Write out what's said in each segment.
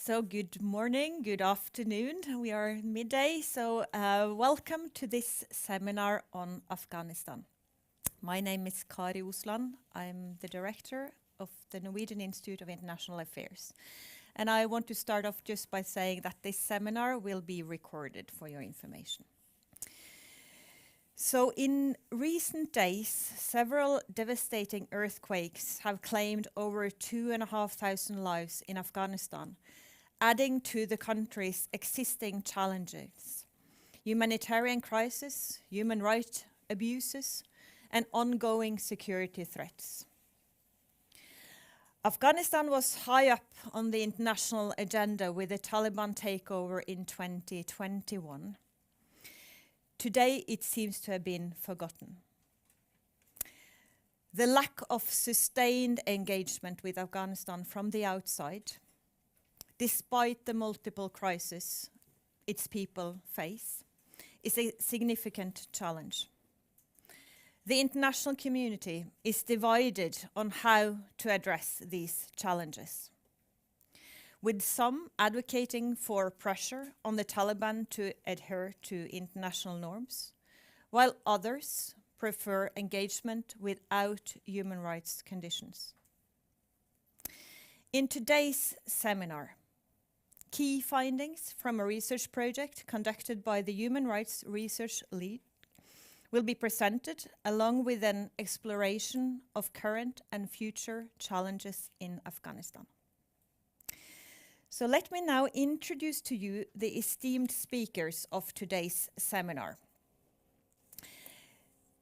So good morning, good afternoon. We are midday, so welcome to this seminar on Afghanistan. My name is Kari Osland. I'm the director of the Norwegian Institute of International Affairs. And I want to start off just by saying that this seminar will be recorded for your information. So in recent days, several devastating earthquakes have claimed over 2,500 lives in Afghanistan, adding to the country's existing challenges: humanitarian crisis, human rights abuses, and ongoing security threats. Afghanistan was high up on the international agenda with the Taliban takeover in 2021. Today, it seems to have been forgotten. The lack of sustained engagement with Afghanistan from the outside, despite the multiple crises its people face, is a significant challenge. The international community is divided on how to address these challenges, with some advocating for pressure on the Taliban to adhere to international norms, while others prefer engagement without human rights conditions. In today's seminar, key findings from a research project conducted by the Human Rights Research Lead will be presented, along with an exploration of current and future challenges in Afghanistan. So let me now introduce to you the esteemed speakers of today's seminar.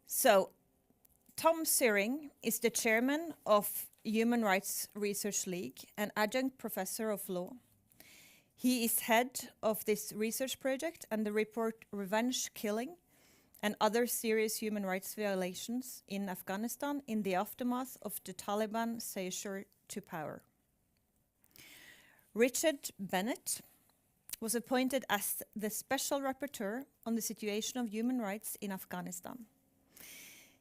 So, Tom Syring is the chairman of Human Rights Research League and adjunct professor of law. He is head of this research project and the report Revenge Killing and Other Serious Human Rights Violations in Afghanistan in the Aftermath of the Taliban Seizure to Power. Richard Bennett was appointed as the Special Rapporteur on the situation of human rights in Afghanistan.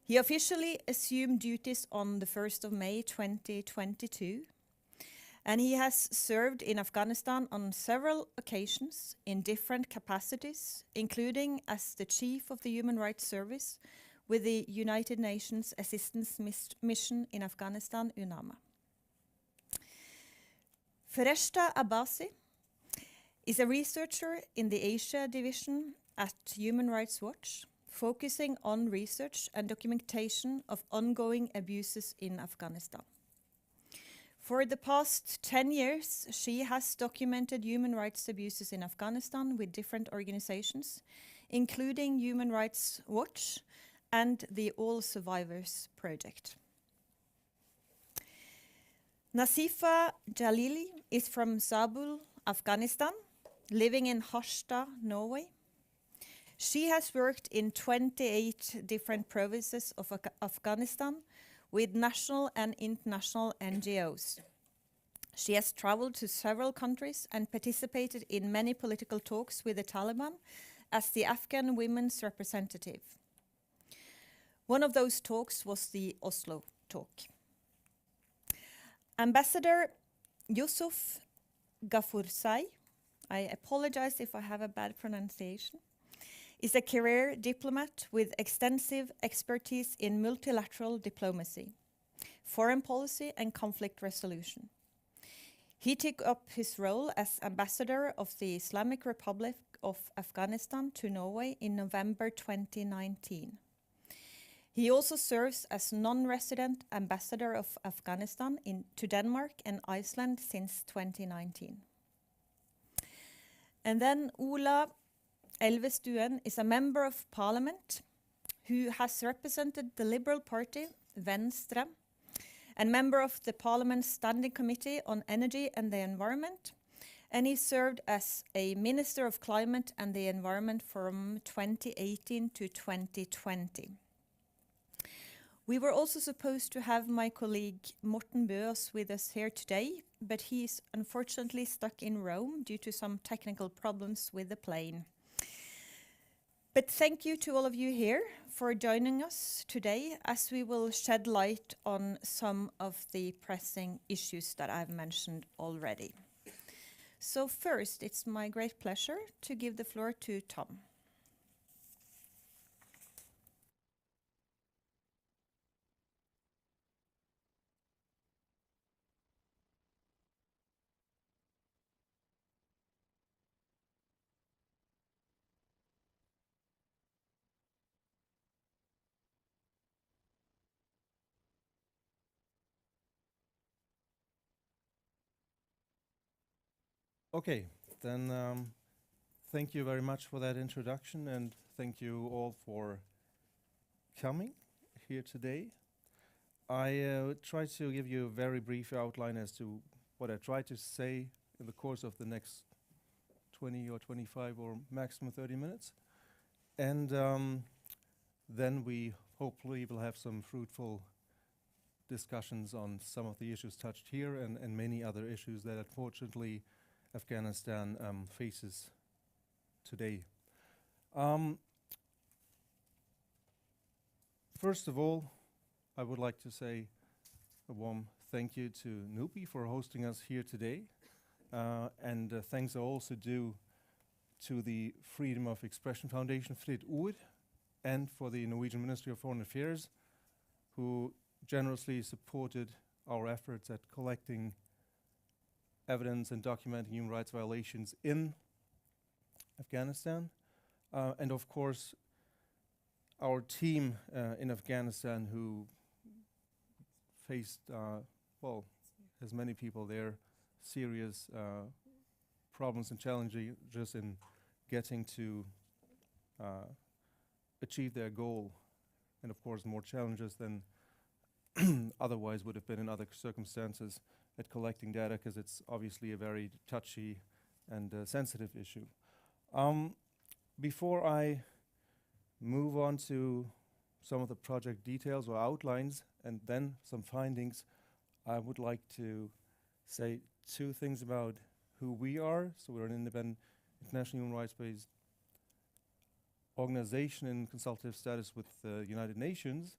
He officially assumed duties on the 1st of May 2022, and he has served in Afghanistan on several occasions in different capacities, including as the Chief of the Human Rights Service with the United Nations Assistance Mission in Afghanistan, UNAMA. Fereshta Abbasi is a researcher in the Asia division at Human Rights Watch, focusing on research and documentation of ongoing abuses in Afghanistan. For the past 10 years, she has documented human rights abuses in Afghanistan with different organizations, including Human Rights Watch and the All Survivors Project. Nasifa Jalili is from Kabul, Afghanistan, living in Harstad, Norway. She has worked in 28 different provinces of Afghanistan with national and international NGOs. She has traveled to several countries and participated in many political talks with the Taliban as the Afghan women's representative. One of those talks was the Oslo talk. Ambassador Yusuf Ghafursai, I apologize if I have a bad pronunciation, is a career diplomat with extensive expertise in multilateral diplomacy, foreign policy, and conflict resolution. He took up his role as ambassador of the Islamic Republic of Afghanistan to Norway in November 2019. He also serves as non-resident ambassador of Afghanistan to Denmark and Iceland since 2019. And then Ola Elvestuen is a member of parliament who has represented the Liberal Party, Venstre, and member of the Parliament's Standing Committee on Energy and the Environment, and he served as a Minister of Climate and the Environment from 2018 to 2020. We were also supposed to have my colleague Morten Bøås with us here today, but he is unfortunately stuck in Rome due to some technical problems with the plane. But thank you to all of you here for joining us today, as we will shed light on some of the pressing issues that I've mentioned already. So first, it's my great pleasure to give the floor to Tom. Okay, then thank you very much for that introduction, and thank you all for coming here today. I try to give you a very brief outline as to what I try to say in the course of the next 20 or 25 or maximum 30 minutes. And then we hopefully will have some fruitful discussions on some of the issues touched here and many other issues that unfortunately Afghanistan faces today. First of all, I would like to say a warm thank you to Nupi for hosting us here today. And thanks are also due to the Freedom of Expression Foundation, Fritt Ord, and for the Norwegian Ministry of Foreign Affairs, who generously supported our efforts at collecting evidence and documenting human rights violations in Afghanistan. And of course, our team in Afghanistan who faced, well, as many people there, serious problems and challenges in getting to achieve their goal. And of course, more challenges than otherwise would have been in other circumstances at collecting data, because it's obviously a very touchy and sensitive issue. Before I move on to some of the project details or outlines and then some findings, I would like to say two things about who we are. So we're an independent international human rights-based organization in consultative status with the United Nations.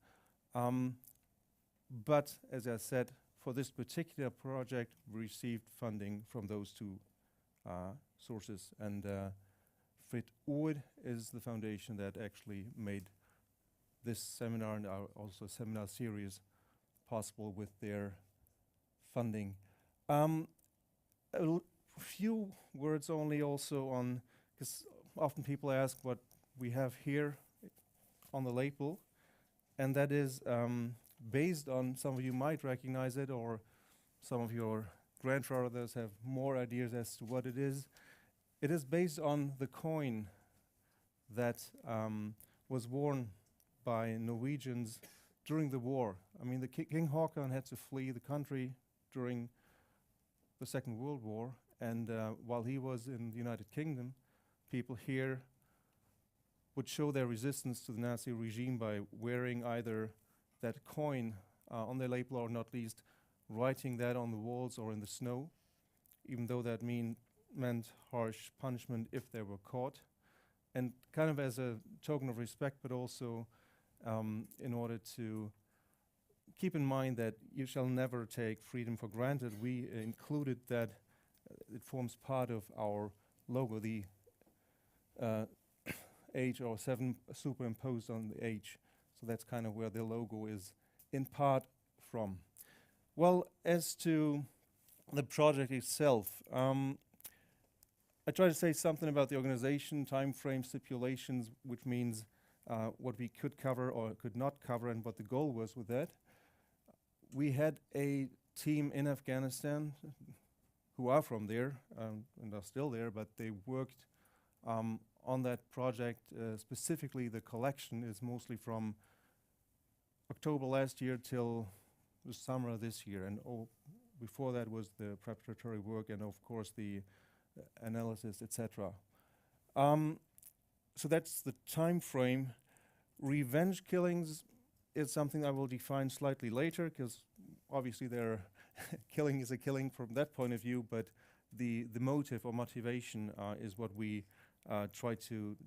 But as I said, for this particular project, we received funding from those two sources. And Fritt Ord is the foundation that actually made this seminar and our also seminar series possible with their funding. A few words only also on, because often people ask what we have here on the label, and that is based on, some of you might recognize it, or some of your grandfathers have more ideas as to what it is. It is based on the coin that was worn by Norwegians during the war. I mean, the King Haakon had to flee the country during the Second World War, and while he was in the United Kingdom, people here would show their resistance to the Nazi regime by wearing either that coin on their label, or not least writing that on the walls or in the snow, even though that meant harsh punishment if they were caught. And kind of as a token of respect, but also in order to keep in mind that you shall never take freedom for granted, we included that it forms part of our logo, the H or 7 superimposed on the H. So that's kind of where the logo is in part from. Well, as to the project itself, I try to say something about the organization, time frame, stipulations, which means what we could cover or could not cover and what the goal was with that. We had a team in Afghanistan who are from there and are still there, but they worked on that project. Specifically, the collection is mostly from October last year till the summer this year, and before that was the preparatory work and of course the analysis, etc. So that's the time frame. Revenge killings is something I will define slightly later, because obviously killing is a killing from that point of view, but the motive or motivation is what we try to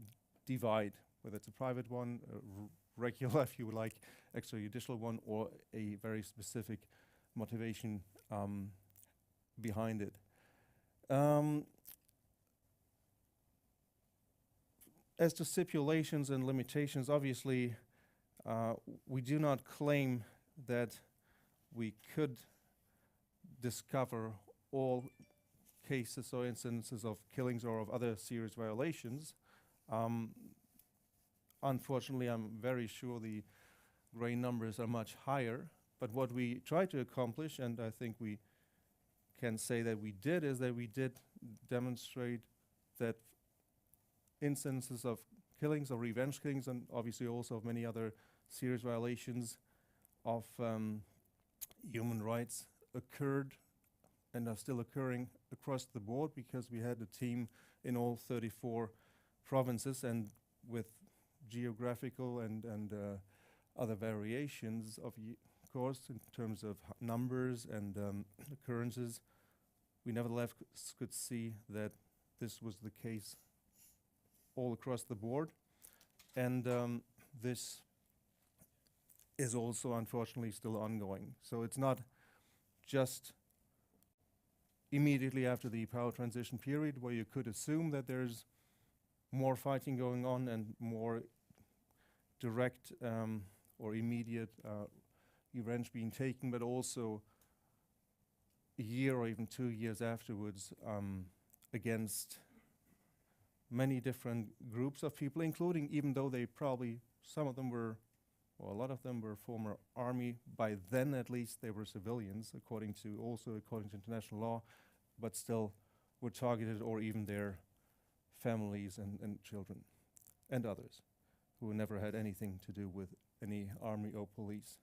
divide, whether it's a private one, regular, if you would like, extrajudicial one, or a very specific motivation behind it. As to stipulations and limitations, obviously, we do not claim that we could discover all cases or instances of killings or of other serious violations. Unfortunately, I'm very sure the gray numbers are much higher. But what we try to accomplish, and I think we can say that we did, is that we did demonstrate that instances of killings or revenge killings, and obviously also of many other serious violations of human rights, occurred and are still occurring across the board, because we had a team in all 34 provinces, and with geographical and other variations of course in terms of numbers and occurrences, we nevertheless could see that this was the case all across the board. And this is also unfortunately still ongoing. So it's not just immediately after the power transition period where you could assume that there's more fighting going on and more direct or immediate revenge being taken, but also a year or even 2 years afterwards against many different groups of people, including, even though they probably, some of them were, or a lot of them were former army, by then at least they were civilians, according to international law, but still were targeted, or even their families and children and others who never had anything to do with any army or police.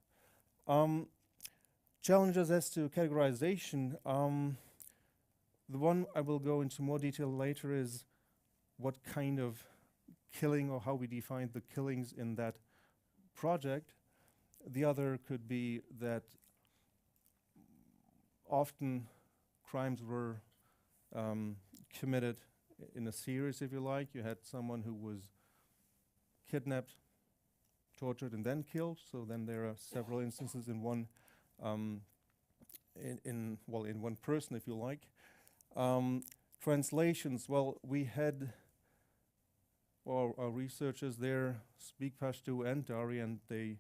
Challenges as to categorization. The one I will go into more detail later is what kind of killing, or how we define the killings in that project. The other could be that often crimes were committed in a series, if you like. You had someone who was kidnapped, tortured, and then killed. So then there are several instances in one in one person, if you like. Translations. Well, we had our researchers there speak Pashto and Dari, and they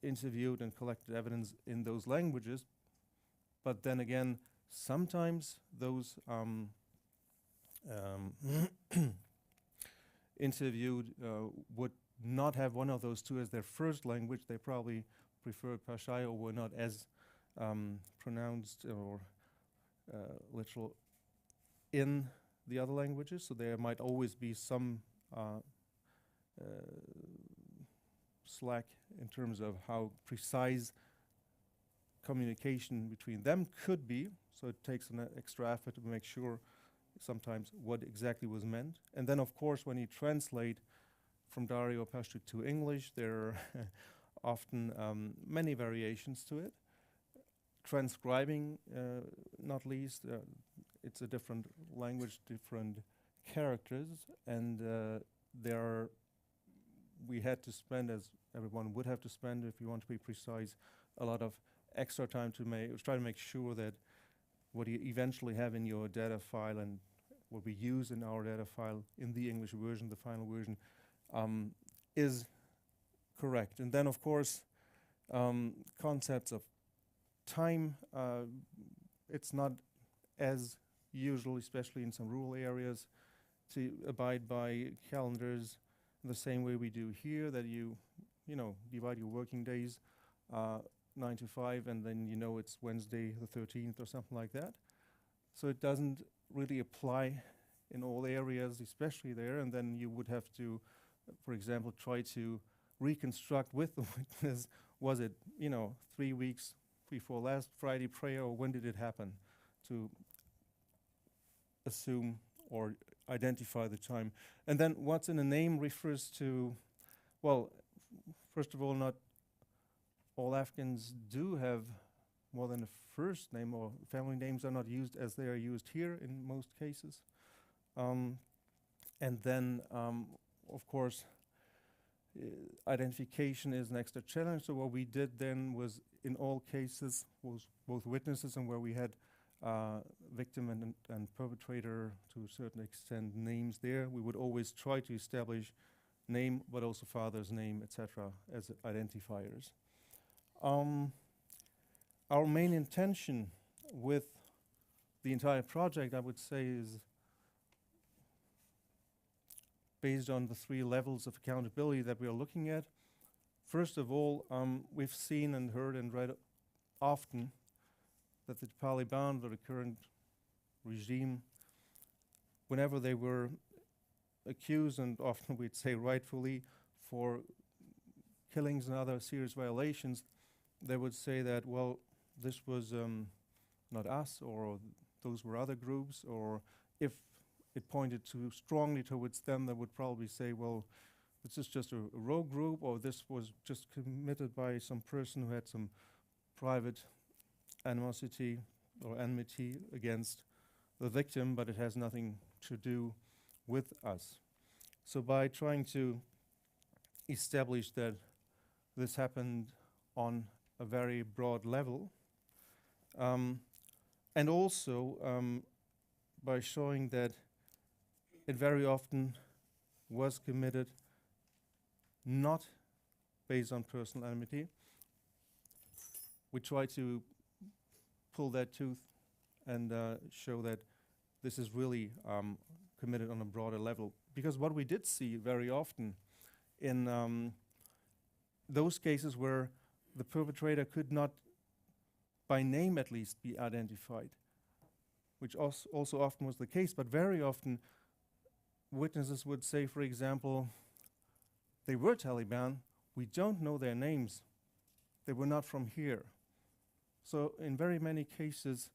interviewed and collected evidence in those languages. But then again, sometimes those interviewed would not have one of those two as their first language. They probably preferred Pashto, or were not as pronounced or literal in the other languages. So there might always be some slack in terms of how precise communication between them could be. So it takes an extra effort to make sure sometimes what exactly was meant. And then, of course, when you translate from Dari or Pashto to English, there are often many variations to it. Transcribing, not least, it's a different language, different characters, and we had to spend, as everyone would have to spend if you want to be precise, a lot of extra time to try to make sure that what you eventually have in your data file and what we use in our data file in the English version, the final version, is correct. And then, of course, concepts of time, it's not as usual, especially in some rural areas, to abide by calendars the same way we do here, that you divide your working days 9 to 5, and then it's Wednesday the 13th or something like that. So it doesn't really apply in all areas, especially there. And then you would have to, for example, try to reconstruct with the witness, was it 3 weeks before last Friday prayer, or when did it happen, to assume or identify the time. And then what's in a name refers to, well, first of all, not all Afghans do have more than a first name, or family names are not used as they are used here in most cases. And then, of course, identification is an extra challenge. So what we did then was, in all cases, was both witnesses and where we had victim and perpetrator, to a certain extent, names there. We would always try to establish name, but also father's name, etc., as identifiers. Our main intention with the entire project, I would say, is based on the 3 levels of accountability that we are looking at. First of all, we've seen and heard and read often that the Taliban, or the current regime, whenever they were accused, and often we'd say rightfully, for killings and other serious violations, they would say that, well, this was not us, or those were other groups, or if it pointed too strongly towards them, they would probably say, well, this is just a rogue group, or this was just committed by some person who had some private animosity or enmity against the victim, but it has nothing to do with us. So by trying to establish that this happened on a very broad level, and also by showing that it very often was committed not based on personal enmity, we try to pull that tooth and show that this is really committed on a broader level. Because what we did see very often in those cases where the perpetrator could not, by name at least, be identified, which also often was the case, but very often witnesses would say, for example, they were Taliban, we don't know their names, they were not from here. So in very many cases,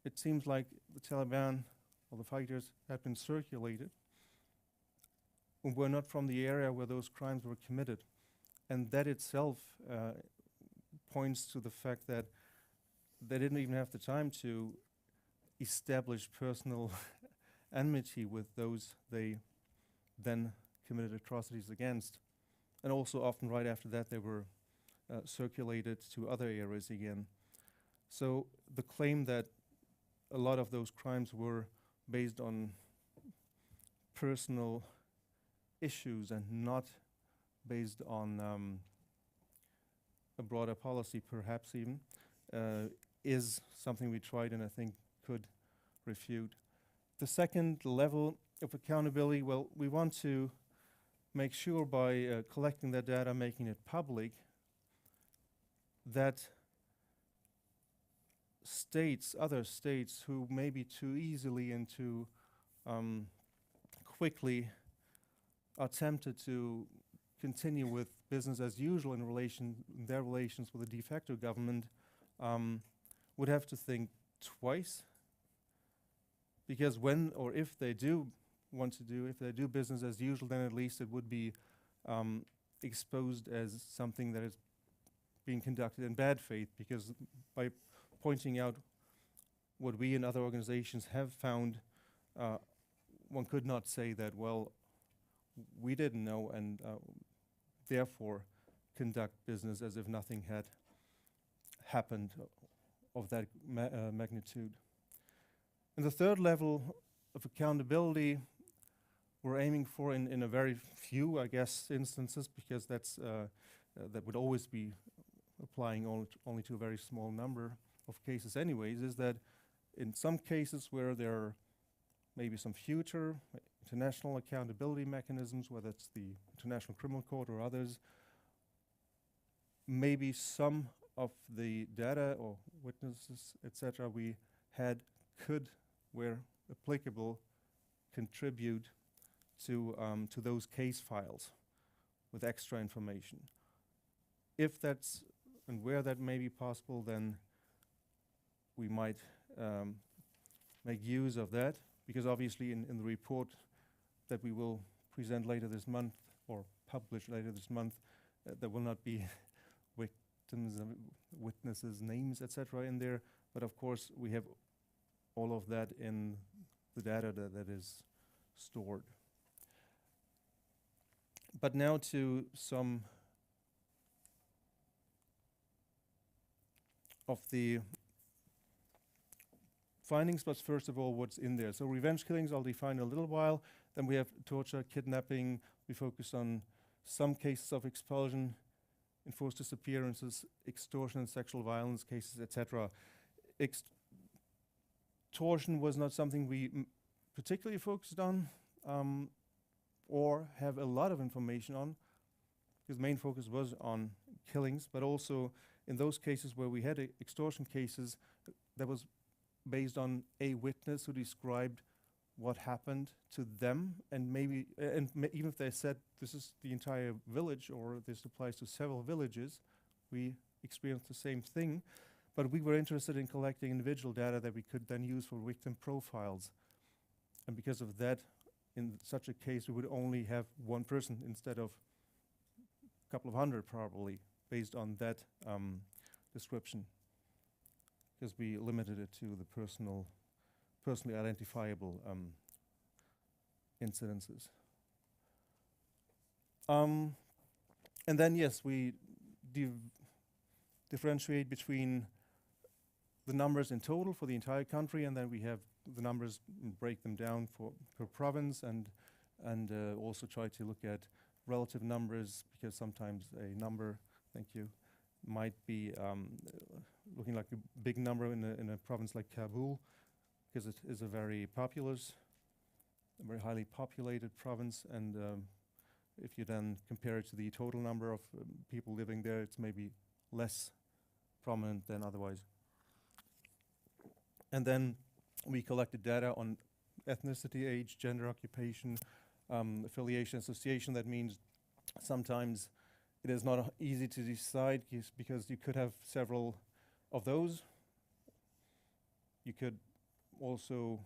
it seems like the Taliban or the fighters had been circulated and were not from the area where those crimes were committed. And that itself points to the fact that they didn't even have the time to establish personal enmity with those they then committed atrocities against. And also often right after that they were circulated to other areas again. So the claim that a lot of those crimes were based on personal issues and not based on a broader policy, perhaps even, is something we tried and I think could refute. The second level of accountability, well, we want to make sure by collecting that data, making it public, that states, other states who maybe too easily and too quickly are tempted to continue with business as usual in their relations with the de facto government, would have to think twice, because when or if they do want to do, if they do business as usual, then at least it would be exposed as something that is being conducted in bad faith, because by pointing out what we and other organizations have found, one could not say that, well, we didn't know and therefore conduct business as if nothing had happened of that magnitude. And the third level of accountability we're aiming for in a very few, I guess, instances, because that's that would always be applying only to a very small number of cases anyways, is that in some cases where there are maybe some future international accountability mechanisms, whether it's the International Criminal Court or others, maybe some of the data or witnesses, etc., we had could, where applicable, contribute to those case files with extra information. If that's and where that may be possible, then we might make use of that, because obviously in the report that we will present later this month or publish later this month, there will not be victims and witnesses' names, etc. in there, but of course we have all of that in the data that is stored. But now to some of the findings, but first of all, what's in there. So revenge killings I'll define in a little while. Then we have torture, kidnapping. We focus on some cases of expulsion, enforced disappearances, extortion and sexual violence cases, etc. Extortion was not something we particularly focused on or have a lot of information on, because main focus was on killings, but also in those cases where we had extortion cases, that was based on a witness who described what happened to them, and maybe, even if they said this is the entire village or this applies to several villages, we experienced the same thing, but we were interested in collecting individual data that we could then use for victim profiles. And because of that, in such a case, we would only have one person instead of a couple of hundred probably, based on that description, because we limited it to the personally identifiable incidences. And then, yes, we differentiate between the numbers in total for the entire country, and then we have the numbers and break them down for per province, and also try to look at relative numbers, because sometimes a number, thank you, might be looking like a big number in a province like Kabul, because it is a very populous, a very highly populated province, and if you then compare it to the total number of people living there, it's maybe less prominent than otherwise. And then we collected data on ethnicity, age, gender, occupation, affiliation, association. That means sometimes it is not easy to decide, because you could have several of those. You could also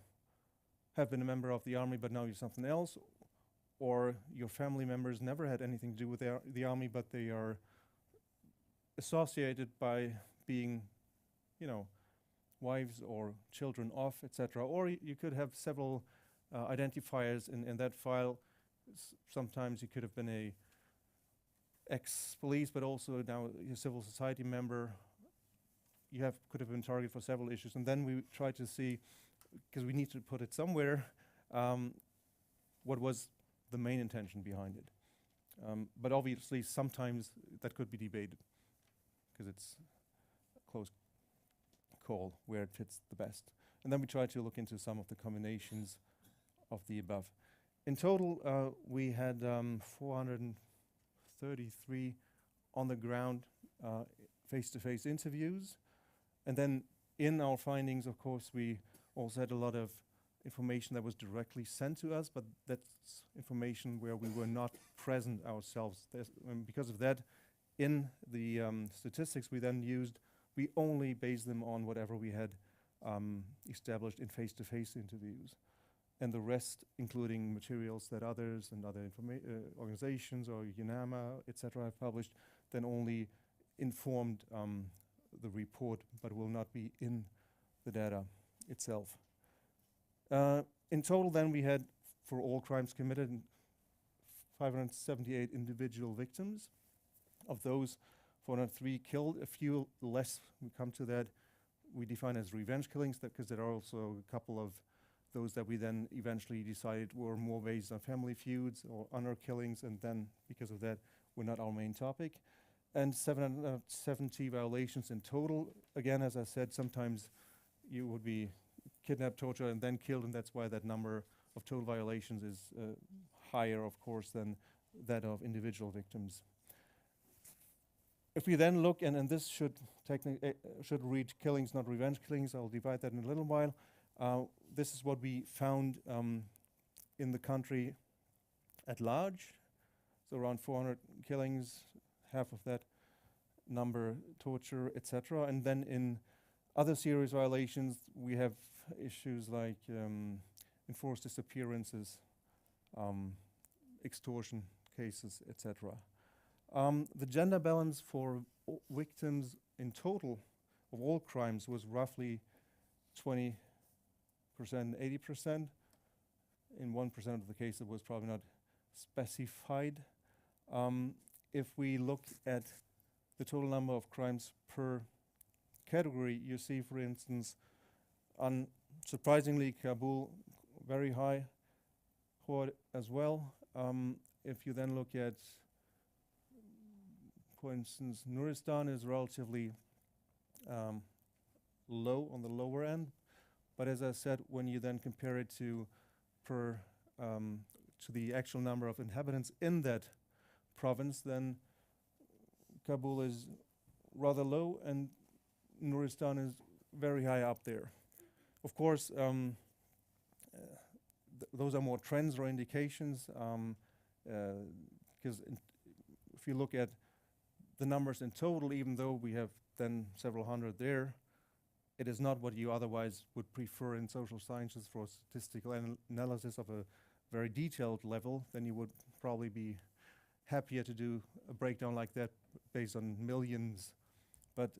have been a member of the army, but now you're something else, or your family members never had anything to do with the army, but they are associated by being, you know, wives or children of, etc. Or you could have several identifiers in that file. Sometimes you could have been a ex-police, but also now a civil society member. You could have been targeted for several issues. And then we try to see, because we need to put it somewhere, what was the main intention behind it. But obviously sometimes that could be debated, because it's a close call where it fits the best. And then we try to look into some of the combinations of the above. In total, we had 433 on the ground face-to-face interviews. And then in our findings, of course, we also had a lot of information that was directly sent to us, but that's information where we were not present ourselves. Because of that, in the statistics we then used, we only based them on whatever we had established in face-to-face interviews. And the rest, including materials that others and other organizations or UNAMA, etc., have published, then only informed the report, but will not be in the data itself. In total, then, we had, for all crimes committed, 578 individual victims. Of those, 403 killed, a few less, we come to that, we define as revenge killings, because there are also a couple of those that we then eventually decided were more based on family feuds or honor killings, and then, because of that, were not our main topic. And 770 violations in total. Again, as I said, sometimes you would be kidnapped, tortured, and then killed, and that's why that number of total violations is higher, of course, than that of individual victims. If we then look, and this should read killings, not revenge killings, I'll divide that in a little while. This is what we found in the country at large. So around 400 killings, half of that number torture, etc. And then in other serious violations, we have issues like enforced disappearances, extortion cases, etc. The gender balance for victims in total of all crimes was roughly 20%, 80%. In 1% of the cases, it was probably not specified. If we look at the total number of crimes per category, you see, for instance, on Surprisingly, Kabul, very high horde as well. If you then look at, for instance, Nuristan is relatively low, on the lower end. But as I said, when you then compare it to the actual number of inhabitants in that province, then Kabul is rather low and Nuristan is very high up there. Of course, those are more trends or indications, because if you look at the numbers in total, even though we have then several hundred there, it is not what you otherwise would prefer in social sciences for statistical analysis of a very detailed level. Then you would probably be happier to do a breakdown like that based on millions. But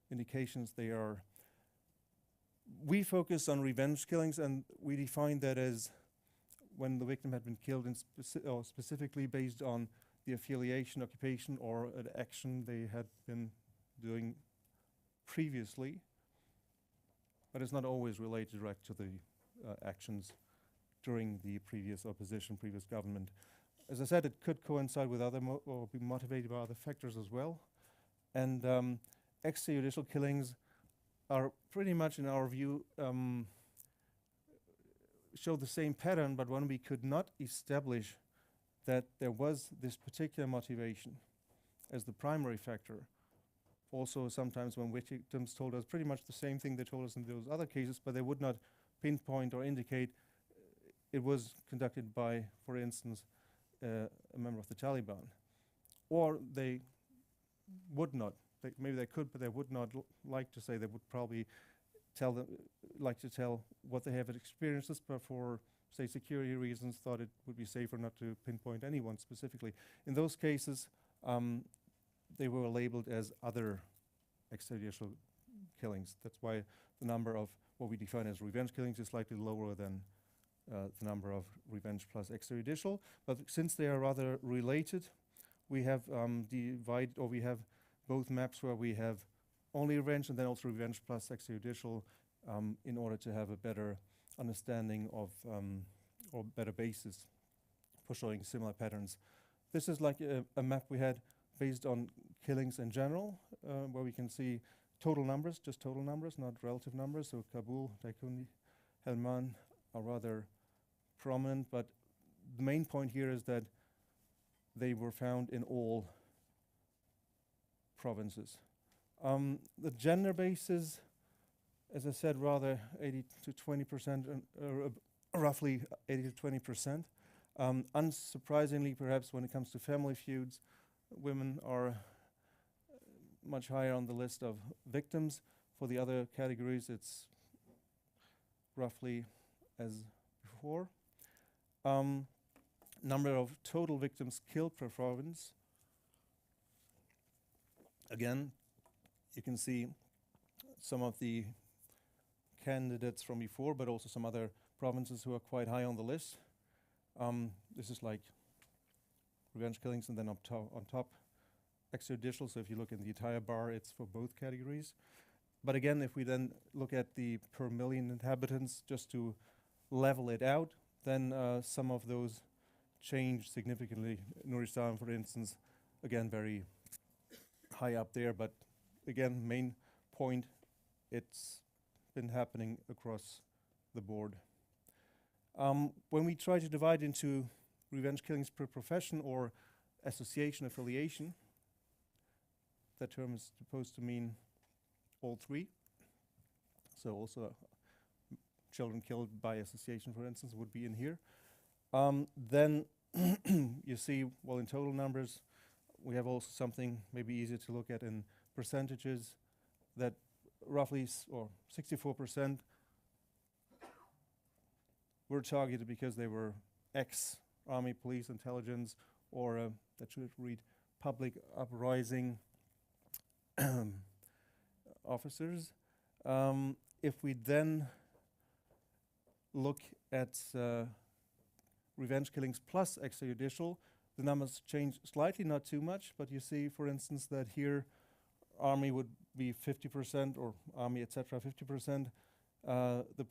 indications they are. We focus on revenge killings, and we define that as when the victim had been killed in specifically based on the affiliation, occupation, or an action they had been doing previously, but it's not always related direct to the actions during the previous opposition, previous government. As I said, it could coincide with other or be motivated by other factors as well. And extrajudicial killings are pretty much, in our view, show the same pattern, but when we could not establish that there was this particular motivation as the primary factor. Also, sometimes when victims told us pretty much the same thing they told us in those other cases, but they would not pinpoint or indicate it was conducted by, for instance, a member of the Taliban. Or they would not. Maybe they could, but they would not like to say. They would probably like to tell what they have experienced, but for, say, security reasons, thought it would be safer not to pinpoint anyone specifically. In those cases, they were labeled as other extrajudicial killings. That's why the number of what we define as revenge killings is slightly lower than the number of revenge plus extrajudicial. But since they are rather related, we have divided, or we have both maps where we have only revenge and then also revenge plus extrajudicial in order to have a better understanding of or better basis for showing similar patterns. This is like a map we had based on killings in general, where we can see total numbers, just total numbers, not relative numbers. So Kabul, Daikuni, Helmand are rather prominent, but the main point here is that they were found in all provinces. The gender basis, as I said, rather 80 to 20%, roughly 80 to 20%. Unsurprisingly, perhaps when it comes to family feuds, women are much higher on the list of victims. For the other categories, it's roughly as before. Number of total victims killed per province. Again, you can see some of the candidates from before, but also some other provinces who are quite high on the list. This is like revenge killings, and then on top extrajudicial. So if you look in the entire bar, it's for both categories. But again, if we then look at the per million inhabitants, just to level it out, then some of those change significantly. Nuristan, for instance, again, very high up there, but again, main point, it's been happening across the board. When we try to divide into revenge killings per profession or association, affiliation, that term is supposed to mean all three. So also children killed by association, for instance, would be in here. Then you see, well, in total numbers, we have also something maybe easier to look at in percentages, that roughly or 64% were targeted because they were ex-army, police, intelligence, or that should read public uprising officers. If we then look at revenge killings plus extrajudicial, the numbers change slightly, not too much, but you see, for instance, that here army would be 50%, or army, etc., 50%, The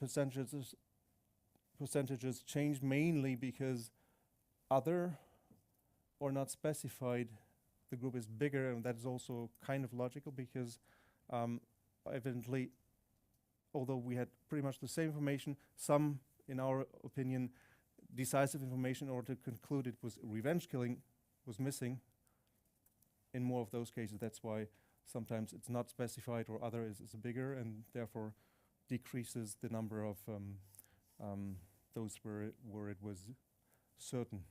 percentages change mainly because other or not specified, the group is bigger, and that is also kind of logical because evidently, although we had pretty much the same information, some, in our opinion, decisive information in order to conclude it was revenge killing was missing in more of those cases. That's why sometimes it's not specified or other is bigger and therefore decreases the number of those where it was certain.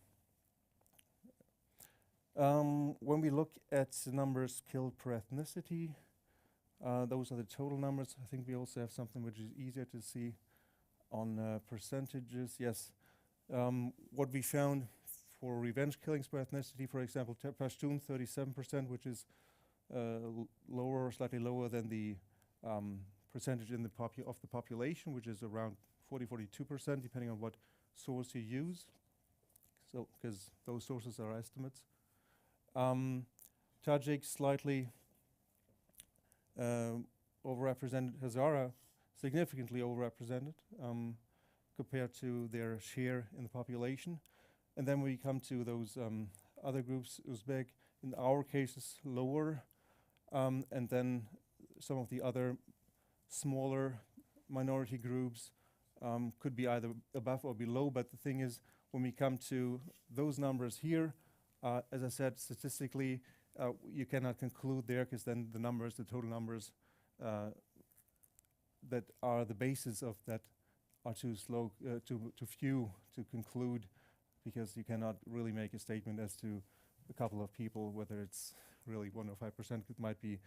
When we look at the numbers killed per ethnicity, those are the total numbers. I think we also have something which is easier to see on percentages. Yes, what we found for revenge killings per ethnicity, for example, Pashtun 37%, which is lower or slightly lower than the percentage in the of the population, which is around 42%, depending on what source you use. So, because those sources are estimates. Tajik slightly overrepresented, Hazara significantly overrepresented compared to their share in the population. And then we come to those other groups, Uzbek, in our cases lower, and then some of the other smaller minority groups could be either above or below, but the thing is, when we come to those numbers here, as I said, statistically, you cannot conclude there, because then the numbers, the total numbers that are the basis of that are too slow, too few to conclude, because you cannot really make a statement as to a couple of people, whether it's really 1 or 5%. It might be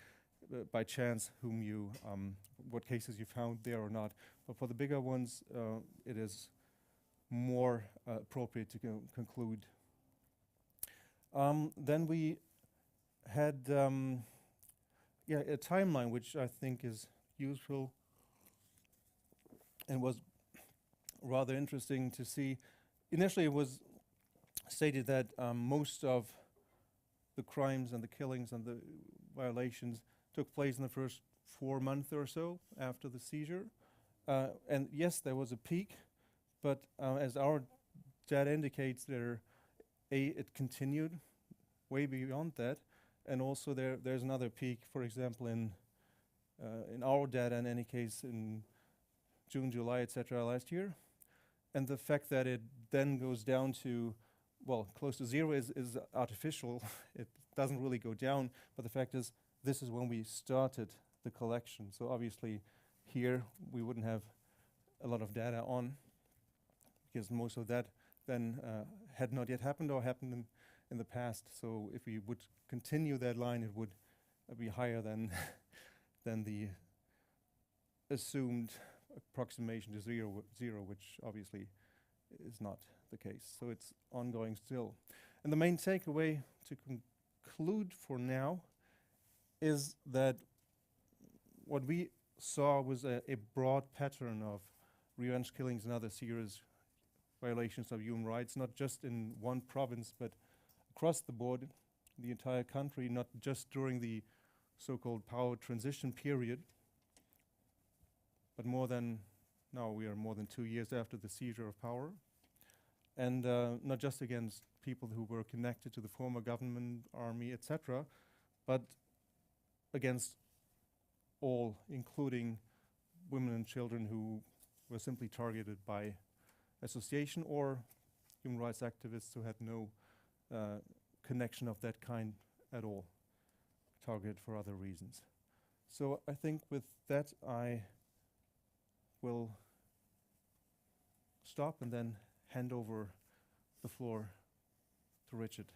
by chance whom you, what cases you found there or not. But for the bigger ones, it is more appropriate to conclude. Then we had a timeline which I think is useful and was rather interesting to see. Initially it was stated that most of the crimes and the killings and the violations took place in the first 4 months or so after the seizure. And yes, there was a peak, but as our data indicates, it continued way beyond that, and also there's another peak, for example, in our data, in any case, in June, July, etc. last year, and the fact that it then goes down to, well, close to zero is artificial. It doesn't really go down, but the fact is, this is when we started the collection. So obviously, here we wouldn't have a lot of data on, because most of that then had not yet happened or happened in the past. So if we would continue that line, it would be higher than the assumed approximation to zero, which obviously is not the case. So it's ongoing still. And the main takeaway to conclude for now is that what we saw was a broad pattern of revenge killings and other serious violations of human rights, not just in one province, but across the board, the entire country, not just during the so-called power transition period, but now we are more than 2 years after the seizure of power, and not just against people who were connected to the former government, army, etc., but against all, including women and children who were simply targeted by association, or human rights activists who had no connection of that kind at all, targeted for other reasons. So I think with that I will stop and then hand over the floor to Richard.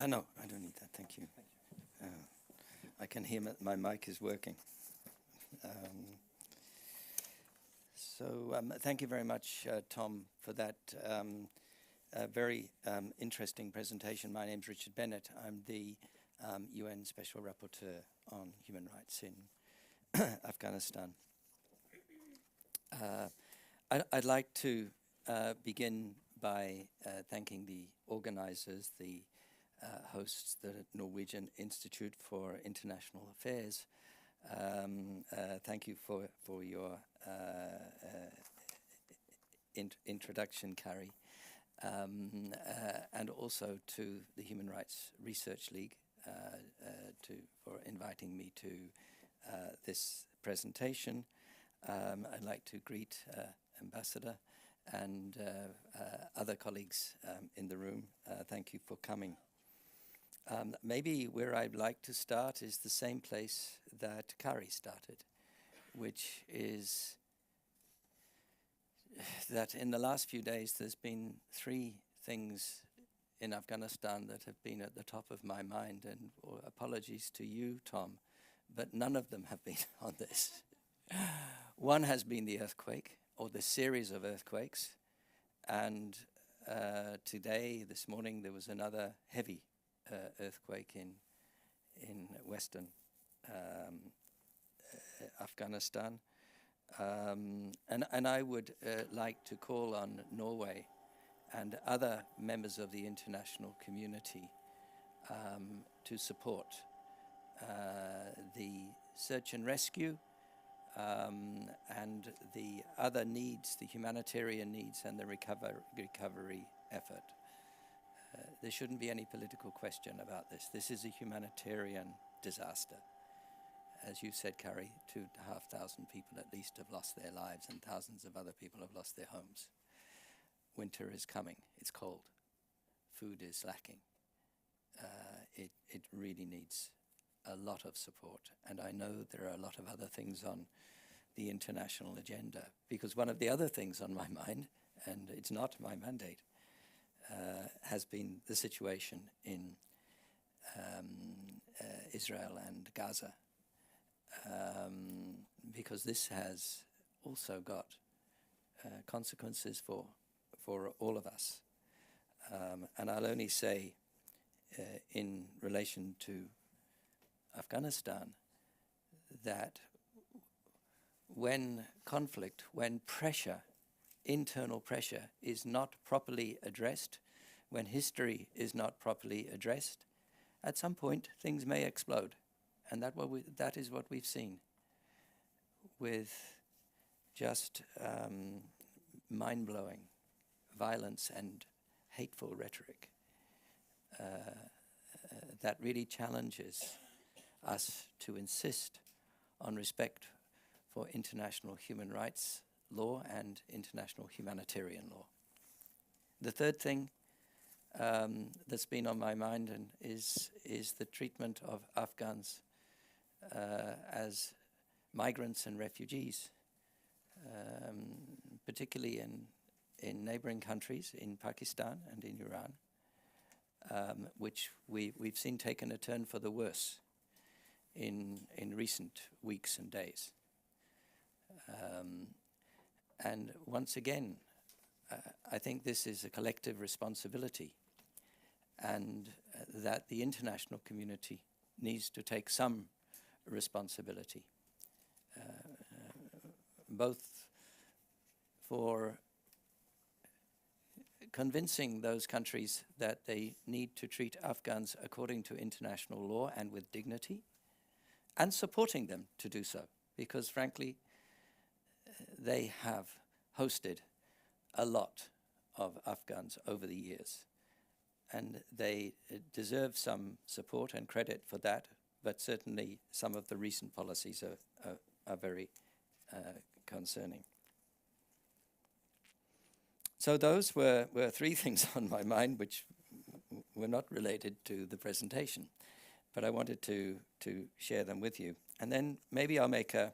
No, I don't need that. Thank you. I can hear my mic is working. Thank you very much, Tom, for that very interesting presentation. My name's Richard Bennett. I'm the UN Special Rapporteur on Human Rights in Afghanistan. I'd like to begin by thanking the organizers, the hosts, the Norwegian Institute for International Affairs. Thank you for your introduction, Carrie, and also to the Human Rights Research League for inviting me to this presentation. I'd like to greet Ambassador and other colleagues in the room. Thank you for coming. Maybe where I'd like to start is the same place that Kari started, which is that in the last few days there's been three things in Afghanistan that have been at the top of my mind, and apologies to you, Tom, but none of them have been on this. One has been the earthquake, or the series of earthquakes, and today, this morning, there was another heavy earthquake in western Afghanistan. And I would like to call on Norway and other members of the international community to support the search and rescue and the other needs, the humanitarian needs and the recovery effort. There shouldn't be any political question about this. This is a humanitarian disaster. As you said, Carrie, 2,500 people at least have lost their lives and thousands of other people have lost their homes. Winter is coming. It's cold. Food is lacking. It really needs a lot of support. And I know there are a lot of other things on the international agenda, because one of the other things on my mind, and it's not my mandate, has been the situation in Israel and Gaza, because this has also got consequences for all of us. And I'll only say in relation to Afghanistan that when conflict, when pressure, internal pressure is not properly addressed, when history is not properly addressed, at some point things may explode. And that is what we've seen with just mind-blowing violence and hateful rhetoric that really challenges us to insist on respect for international human rights law and international humanitarian law. The third thing that's been on my mind is the treatment of Afghans as migrants and refugees, particularly in neighboring countries, in Pakistan and in Iran, which we've seen taken a turn for the worse in recent weeks and days. And once again, I think this is a collective responsibility, and that the international community needs to take some responsibility, both for convincing those countries that they need to treat Afghans according to international law and with dignity, and supporting them to do so, because frankly, they have hosted a lot of Afghans over the years, and they deserve some support and credit for that, but certainly some of the recent policies are very concerning. So those were three things on my mind which were not related to the presentation, but I wanted to share them with you. And then maybe I'll make a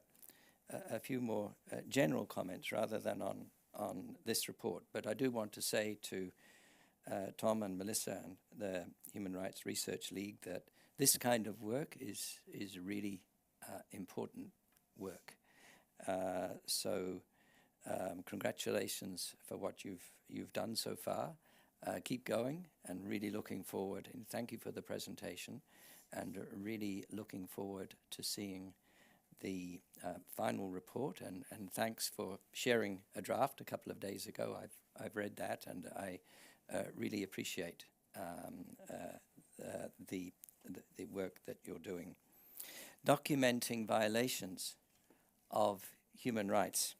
few more general comments rather than on this report. But I do want to say to Tom and Melissa and the Human Rights Research League that this kind of work is really important work. So congratulations for what you've done so far. Keep going, and really looking forward, and thank you for the presentation, and really looking forward to seeing the final report, and thanks for sharing a draft a couple of days ago. I've read that, and I really appreciate the work that you're doing. Documenting violations of human rights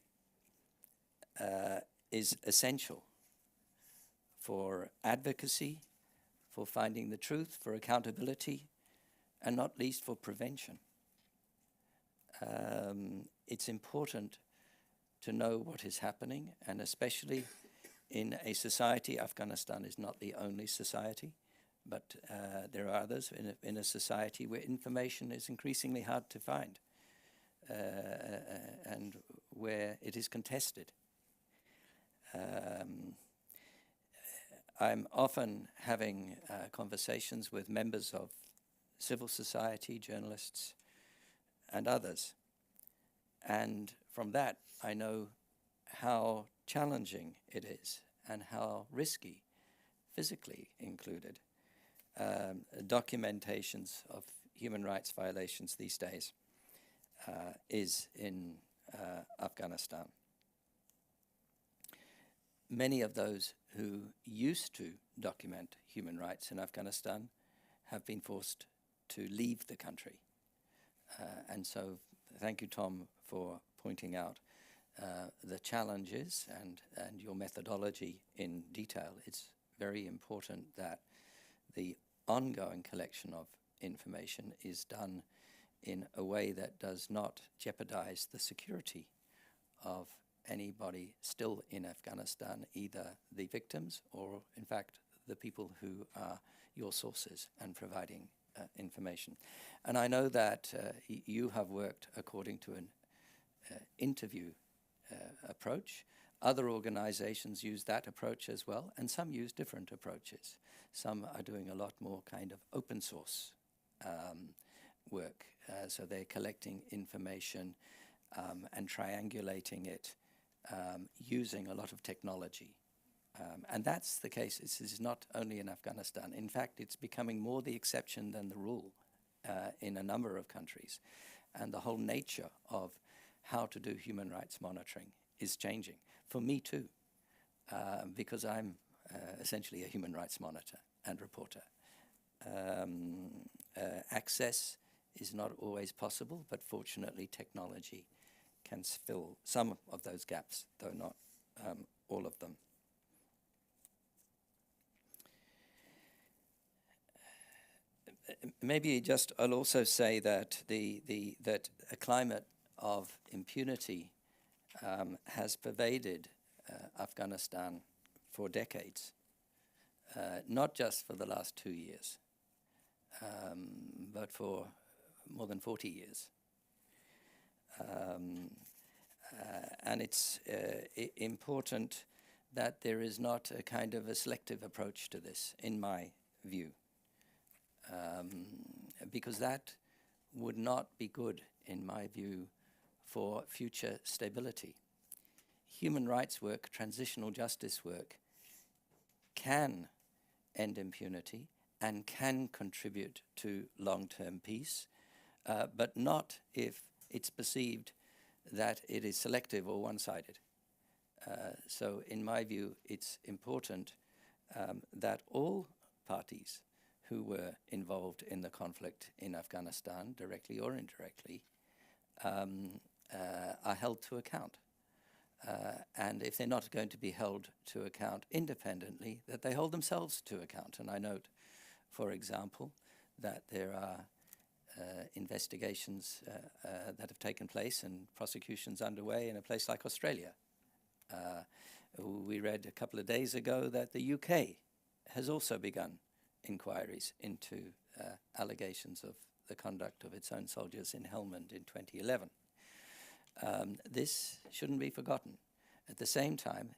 is essential for advocacy, for finding the truth, for accountability, and not least for prevention. It's important to know what is happening, and especially in a society, Afghanistan is not the only society, but there are others in a society where information is increasingly hard to find and where it is contested. I'm often having conversations with members of civil society, journalists, and others. And from that, I know how challenging it is and how risky, physically included, documentations of human rights violations these days is in Afghanistan. Many of those who used to document human rights in Afghanistan have been forced to leave the country. And so thank you, Tom, for pointing out the challenges and your methodology in detail. It's very important that the ongoing collection of information is done in a way that does not jeopardize the security of anybody still in Afghanistan, either the victims or, in fact, the people who are your sources and providing information. And I know that you have worked according to an interview approach. Other organizations use that approach as well, and some use different approaches. Some are doing a lot more kind of open source work. So they're collecting information and triangulating it using a lot of technology. And that's the case. This is not only in Afghanistan. In fact, it's becoming more the exception than the rule in a number of countries. And the whole nature of how to do human rights monitoring is changing. For me too, because I'm essentially a human rights monitor and reporter. Access is not always possible, but fortunately technology can fill some of those gaps, though not all of them. Maybe just I'll also say that that a climate of impunity has pervaded Afghanistan for decades, not just for the last 2 years, but for more than 40 years. And it's important that there is not a kind of a selective approach to this, in my view, because that would not be good, in my view, for future stability. Human rights work, transitional justice work, can end impunity and can contribute to long-term peace, but not if it's perceived that it is selective or one-sided. So in my view, it's important that all parties who were involved in the conflict in Afghanistan, directly or indirectly, are held to account. And if they're not going to be held to account independently, that they hold themselves to account. And I note, for example, that there are investigations that have taken place and prosecutions underway in a place like Australia. We read a couple of days ago that the UK has also begun inquiries into allegations of the conduct of its own soldiers in Helmand in 2011. This shouldn't be forgotten. At the same time,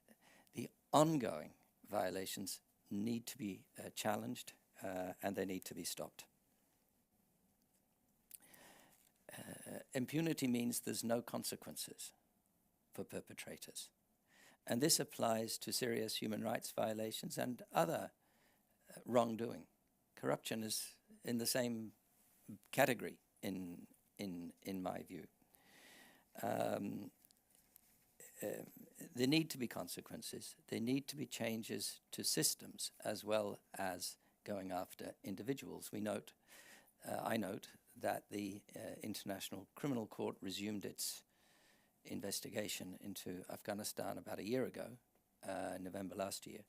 the ongoing violations need to be challenged and they need to be stopped. Impunity means there's no consequences for perpetrators. And this applies to serious human rights violations and other wrongdoing. Corruption is in the same category in my view. there need to be consequences. There need to be changes to systems as well as going after individuals. I note that the International Criminal Court resumed its investigation into Afghanistan about a year ago, November last year.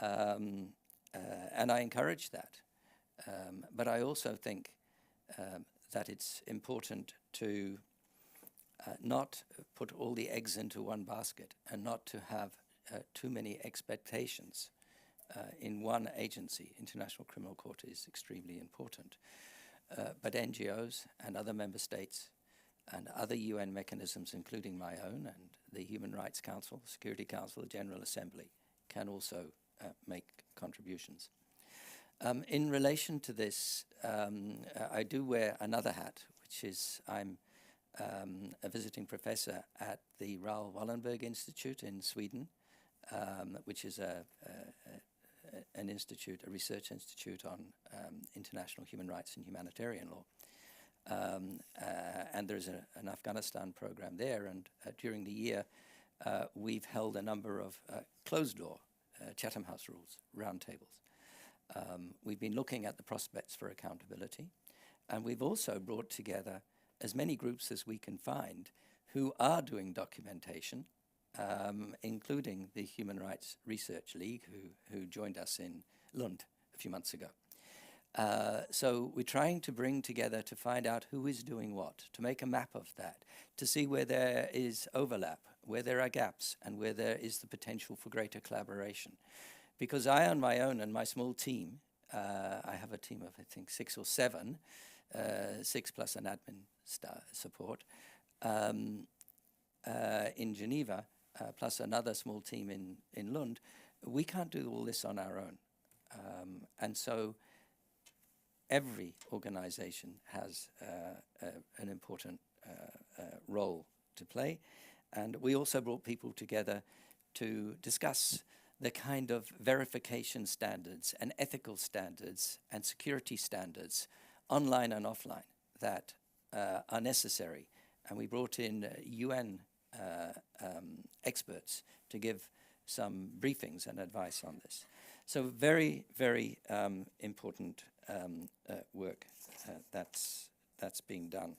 And I encourage that. But I also think that it's important to not put all the eggs into one basket and not to have too many expectations in one agency. International Criminal Court is extremely important. But NGOs and other member states and other UN mechanisms, including my own and the Human Rights Council, Security Council, the General Assembly, can also make contributions. In relation to this, I do wear another hat, which is I'm a visiting professor at the Raoul Wallenberg Institute in Sweden, which is an institute, a research institute on international human rights and humanitarian law. And there's an Afghanistan program there, and during the year we've held a number of closed-door Chatham House rules roundtables. We've been looking at the prospects for accountability, and we've also brought together as many groups as we can find who are doing documentation, including the Human Rights Research League, who joined us in Lund a few months ago. So we're trying to bring together to find out who is doing what, to make a map of that, to see where there is overlap, where there are gaps, and where there is the potential for greater collaboration. Because I, on my own and my small team, I have a team of, I think, 6 or 7, 6 plus an admin support, in Geneva, plus another small team in Lund. We can't do all this on our own. And so every organization has an important role to play. And we also brought people together to discuss the kind of verification standards and ethical standards and security standards, online and offline, that are necessary. And we brought in UN experts to give some briefings and advice on this. So very, very important work that's being done.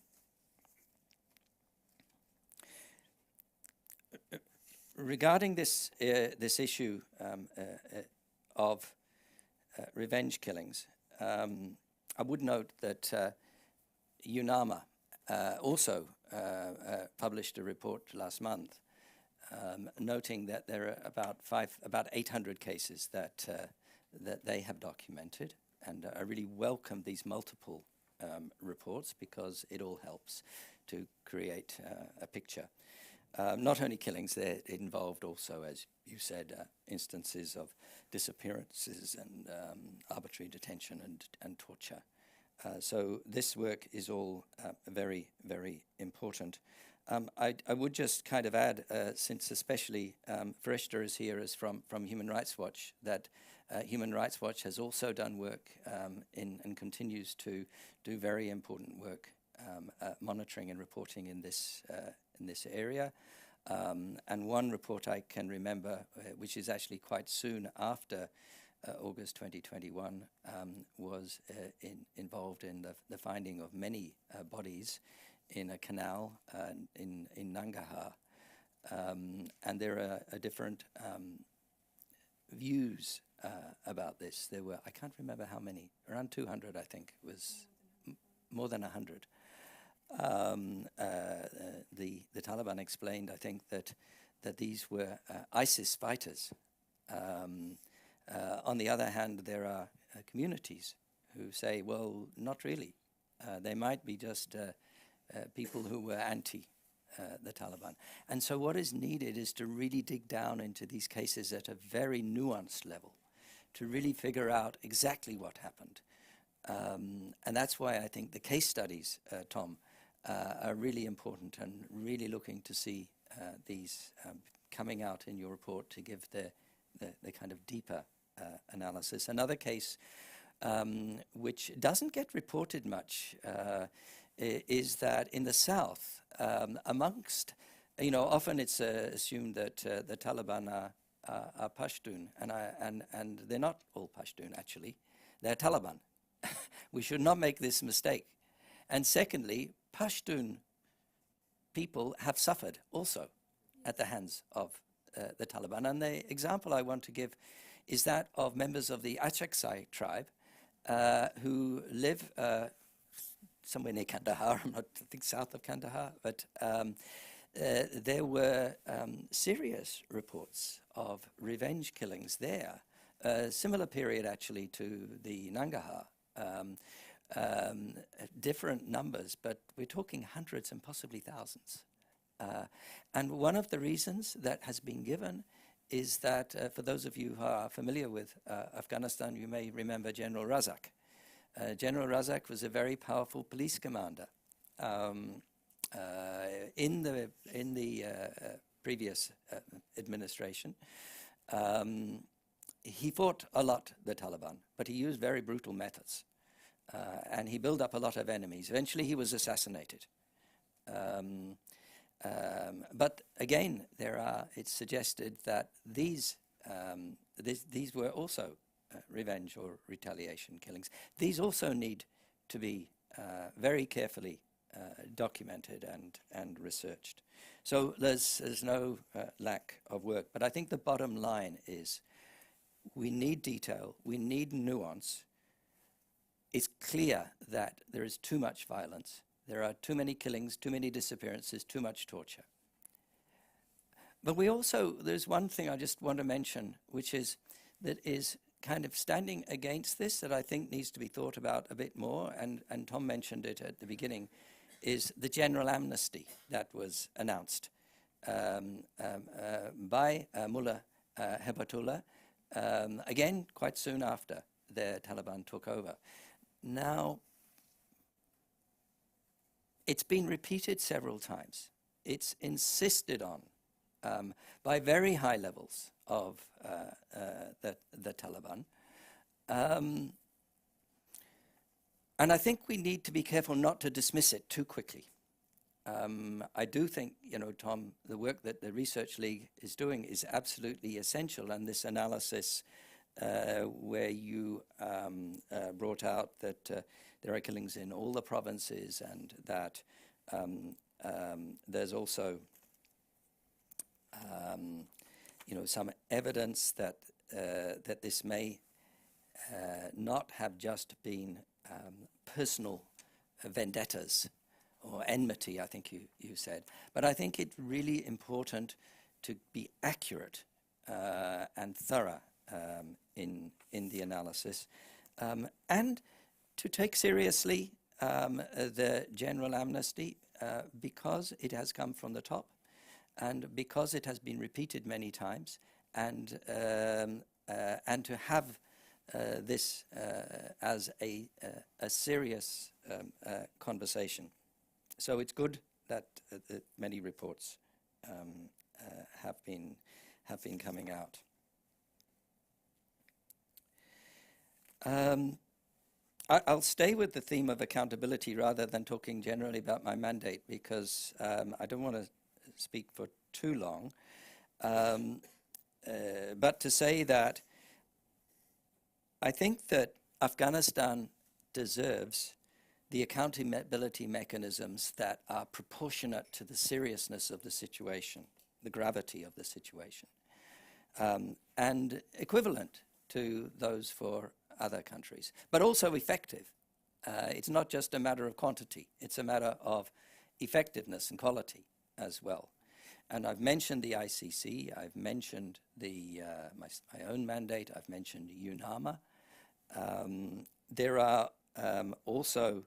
Regarding this issue of revenge killings, I would note that UNAMA also published a report last month, noting that there are about 800 cases that they have documented, and I really welcome these multiple reports because it all helps to create a picture. Not only killings, it involved also, as you said, instances of disappearances and arbitrary detention and torture. So this work is all very, very important. I would just kind of add, since especially Fereshta is here as from Human Rights Watch, that Human Rights Watch has also done work and continues to do very important work monitoring and reporting in this area. And one report I can remember, which is actually quite soon after August 2021, was involved in the finding of many bodies in a canal in Nangarhar. And there are different views about this. There were, I can't remember how many, around 200 I think, was more than 100. The Taliban explained, I think, that these were ISIS fighters. On the other hand, there are communities who say, well, not really. They might be just people who were anti the Taliban. And so what is needed is to really dig down into these cases at a very nuanced level, to really figure out exactly what happened. And that's why I think the case studies, Tom, are really important, and really looking to see these coming out in your report to give the kind of deeper analysis. Another case which doesn't get reported much is that in the south, amongst you know, often it's assumed that the Taliban are Pashtun, and they're not all Pashtun, actually. They're Taliban. We should not make this mistake. And secondly, Pashtun people have suffered also at the hands of the Taliban. And the example I want to give is that of members of the Achaksai tribe who live somewhere near Kandahar, I think south of Kandahar, but there were serious reports of revenge killings there, a similar period actually to the Nangarhar. Different numbers, but we're talking hundreds and possibly thousands. And one of the reasons that has been given is that, for those of you who are familiar with Afghanistan, you may remember General Razak. General Razak was a very powerful police commander in the previous administration. He fought a lot the Taliban, but he used very brutal methods. And he built up a lot of enemies. Eventually he was assassinated. But again, it's suggested that these were also revenge or retaliation killings. These also need to be very carefully documented and researched. So there's no lack of work. But I think the bottom line is we need detail, we need nuance. It's clear that there is too much violence. There are too many killings, too many disappearances, too much torture. But there's one thing I just want to mention, which is that is kind of standing against this that I think needs to be thought about a bit more, and Tom mentioned it at the beginning, is the general amnesty that was announced by Mullah Hibatullah, again, quite soon after the Taliban took over. Now, it's been repeated several times. It's insisted on by very high levels of the Taliban. And I think we need to be careful not to dismiss it too quickly. I do think, Tom, the work that the Research League is doing is absolutely essential, and this analysis where you brought out that there are killings in all the provinces, and that there's also some evidence that that this may not have just been personal vendettas or enmity, I think you said. But I think it's really important to be accurate and thorough in the analysis, and to take seriously the general amnesty because it has come from the top, and because it has been repeated many times, and to have this as a serious conversation. So it's good that many reports have been coming out. I'll stay with the theme of accountability rather than talking generally about my mandate, because I don't want to speak for too long. But to say that I think that Afghanistan deserves the accountability mechanisms that are proportionate to the seriousness of the situation, the gravity of the situation, and equivalent to those for other countries, but also effective. It's not just a matter of quantity, it's a matter of effectiveness and quality as well. And I've mentioned the ICC, I've mentioned my own mandate, I've mentioned UNAMA. There are also,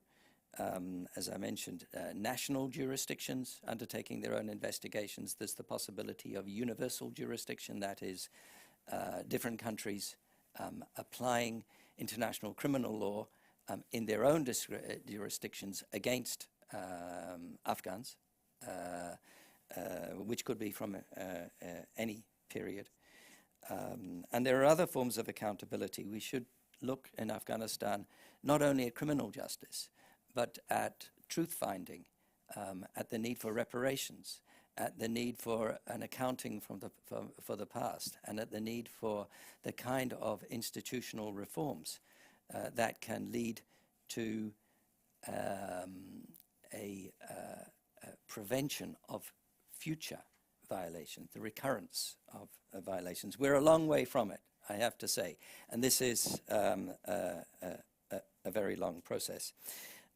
as I mentioned, national jurisdictions undertaking their own investigations. There's the possibility of universal jurisdiction, that is, different countries applying international criminal law in their own jurisdictions against Afghans, which could be from any period. And there are other forms of accountability. We should look in Afghanistan not only at criminal justice, but at truth-finding, at the need for reparations, at the need for an accounting for the past, and at the need for the kind of institutional reforms that can lead to a prevention of future violations, the recurrence of violations. We're a long way from it, I have to say, and this is a very long process.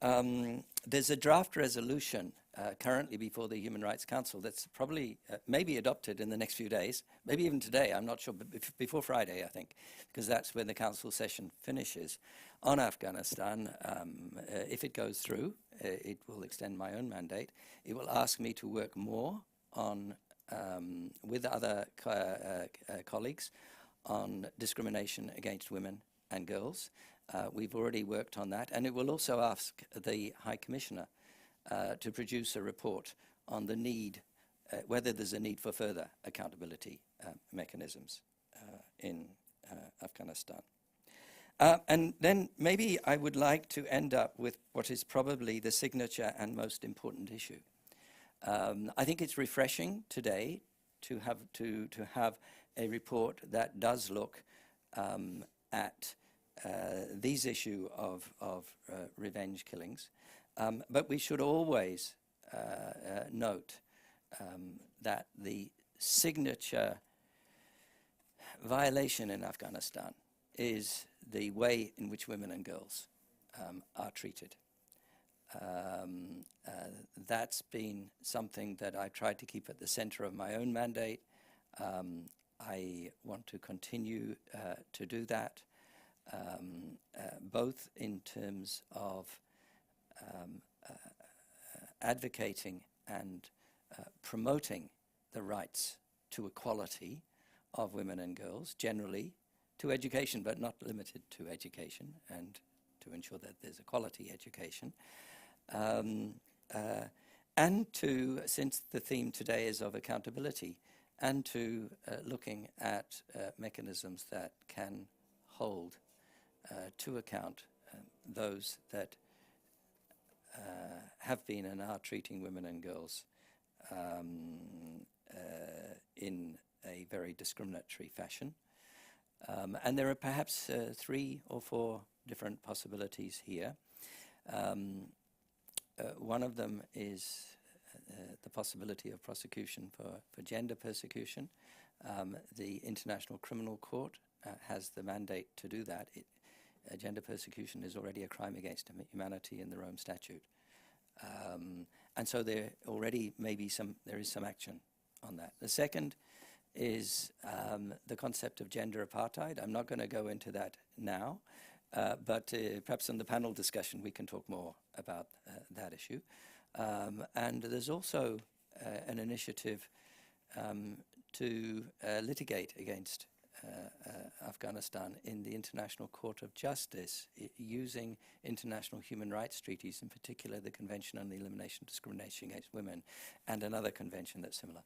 There's a draft resolution currently before the Human Rights Council that's probably maybe adopted in the next few days, maybe even today, I'm not sure, but before Friday, I think, because that's when the council session finishes on Afghanistan. If it goes through, it will extend my own mandate. It will ask me to work more on, with other colleagues, on discrimination against women and girls. We've already worked on that, and it will also ask the High Commissioner to produce a report on the need, whether there's a need for further accountability mechanisms in Afghanistan. And then maybe I would like to end up with what is probably the signature and most important issue. I think it's refreshing today to have a report that does look at these issue of revenge killings, but we should always note that the signature violation in Afghanistan is the way in which women and girls are treated. That's been something that I tried to keep at the center of my own mandate. I want to continue to do that, both in terms of advocating and promoting the rights to equality of women and girls, generally to education, but not limited to education, and to ensure that there's a quality education. And to, since the theme today is of accountability, and to looking at mechanisms that can hold to account those that have been and are treating women and girls in a very discriminatory fashion. And there are perhaps 3 or 4 different possibilities here. One of them is the possibility of prosecution for gender persecution. The International Criminal Court has the mandate to do that. Gender persecution is already a crime against humanity in the Rome Statute. And so there already there is some action on that. The second is the concept of gender apartheid. I'm not going to go into that now, but perhaps in the panel discussion we can talk more about that issue. And there's also an initiative to litigate against Afghanistan in the International Court of Justice using international human rights treaties, in particular the Convention on the Elimination of Discrimination Against Women and another convention that's similar.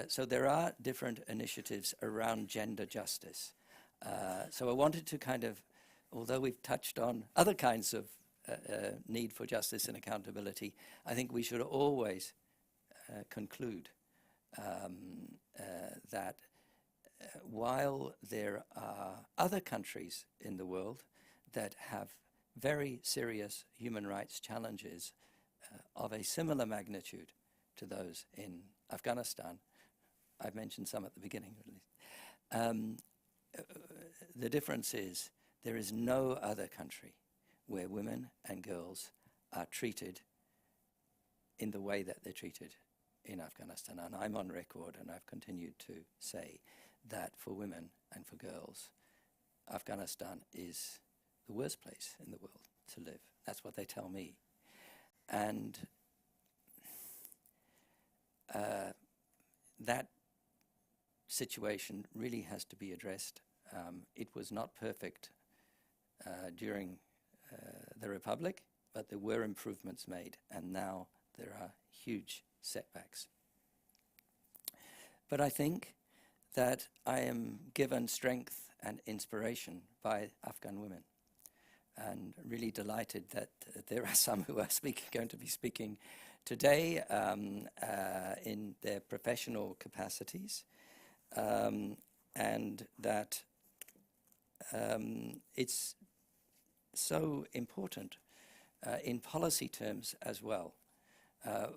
So there are different initiatives around gender justice. So I wanted to kind of, although we've touched on other kinds of need for justice and accountability, I think we should always conclude that while there are other countries in the world that have very serious human rights challenges of a similar magnitude to those in Afghanistan, I've mentioned some at the beginning at least, the difference is there is no other country where women and girls are treated in the way that they're treated in Afghanistan. And I'm on record, and I've continued to say that for women and for girls, Afghanistan is the worst place in the world to live. That's what they tell me. And that situation really has to be addressed. It was not perfect during the Republic, but there were improvements made, and now there are huge setbacks. But I think that I am given strength and inspiration by Afghan women, and really delighted that there are some who are going to be speaking today in their professional capacities, and that it's so important in policy terms as well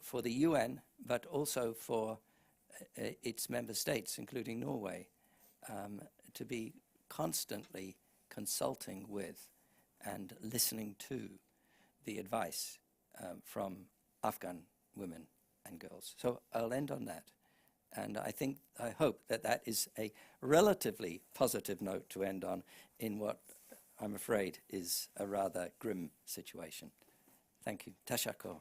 for the UN, but also for its member states, including Norway, to be constantly consulting with and listening to the advice from Afghan women and girls. So I'll end on that. And I hope that that is a relatively positive note to end on in what I'm afraid is a rather grim situation. Thank you. Tashakkur.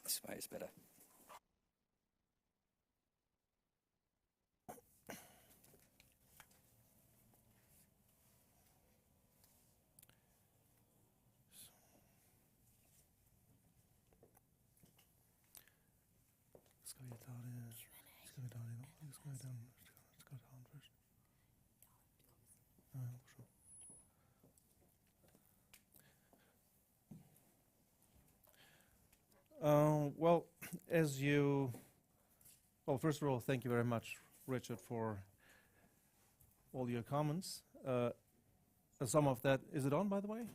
This way is better. Well, first of all, thank you very much, Richard, for all your comments. Some of that, is it on, by the way?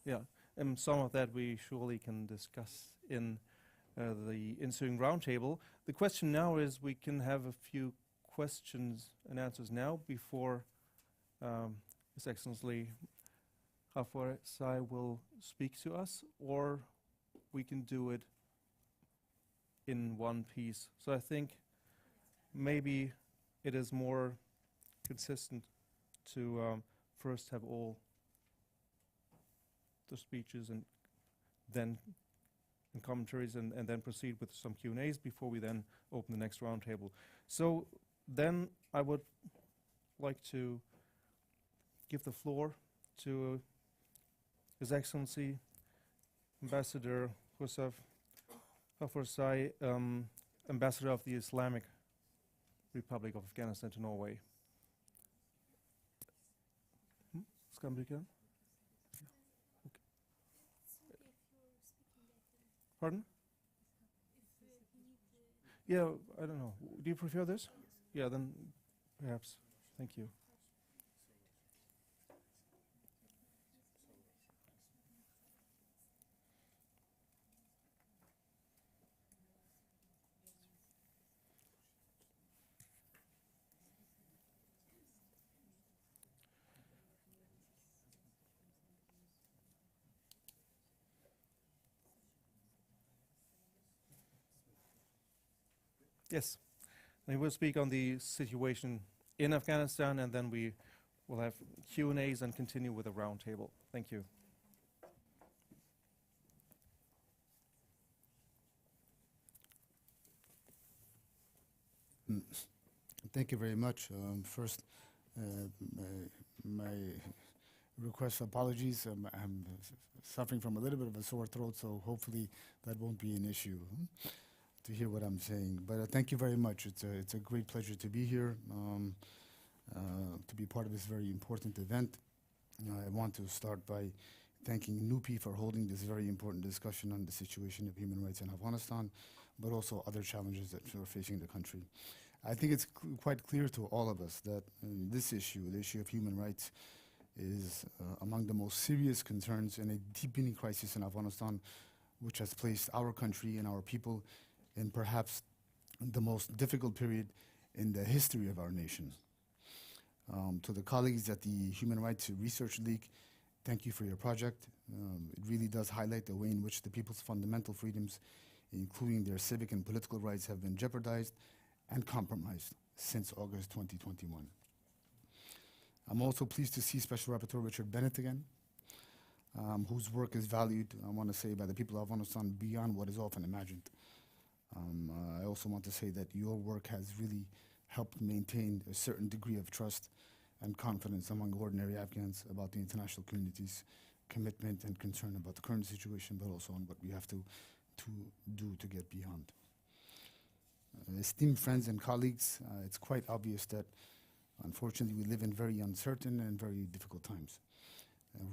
Yeah, and some of that we surely can discuss in the ensuing roundtable. The question now is we can have a few questions and answers now before His Excellency Abbasi will speak to us, or we can do it in one piece. So I think maybe it is more consistent to first have all the speeches and then commentaries and then proceed with some Q&As before we then open the next roundtable. So then I would like to give the floor to His Excellency Ambassador Hussaf Abbasi, Ambassador of the Islamic Republic of Afghanistan to Norway. Skal han bruke den? Okay. Pardon? Yeah, I don't know. Do you prefer this? Yeah, then perhaps. Thank you. Yes, and we'll speak on the situation in Afghanistan, and then we will have Q&As and continue with a roundtable. Thank you. Thank you very much. First, my request apologies. I'm suffering from a little bit of a sore throat, so hopefully that won't be an issue to hear what I'm saying. But thank you very much. It's a great pleasure to be here, to be part of this very important event. I want to start by thanking NUPI for holding this very important discussion on the situation of human rights in Afghanistan, but also other challenges that are facing the country. I think it's quite clear to all of us that this issue, the issue of human rights, is among the most serious concerns in a deepening crisis in Afghanistan, which has placed our country and our people in perhaps the most difficult period in the history of our nation. To the colleagues at the Human Rights Research League, thank you for your project. It really does highlight the way in which the people's fundamental freedoms, including their civic and political rights, have been jeopardized and compromised since August 2021. I'm also pleased to see Special Rapporteur Richard Bennett again, whose work is valued, I want to say, by the people of Afghanistan beyond what is often imagined. I also want to say that your work has really helped maintain a certain degree of trust and confidence among ordinary Afghans about the international community's commitment and concern about the current situation, but also on what we have to do to get beyond. Esteemed friends and colleagues, it's quite obvious that Unfortunately, we live in very uncertain and very difficult times.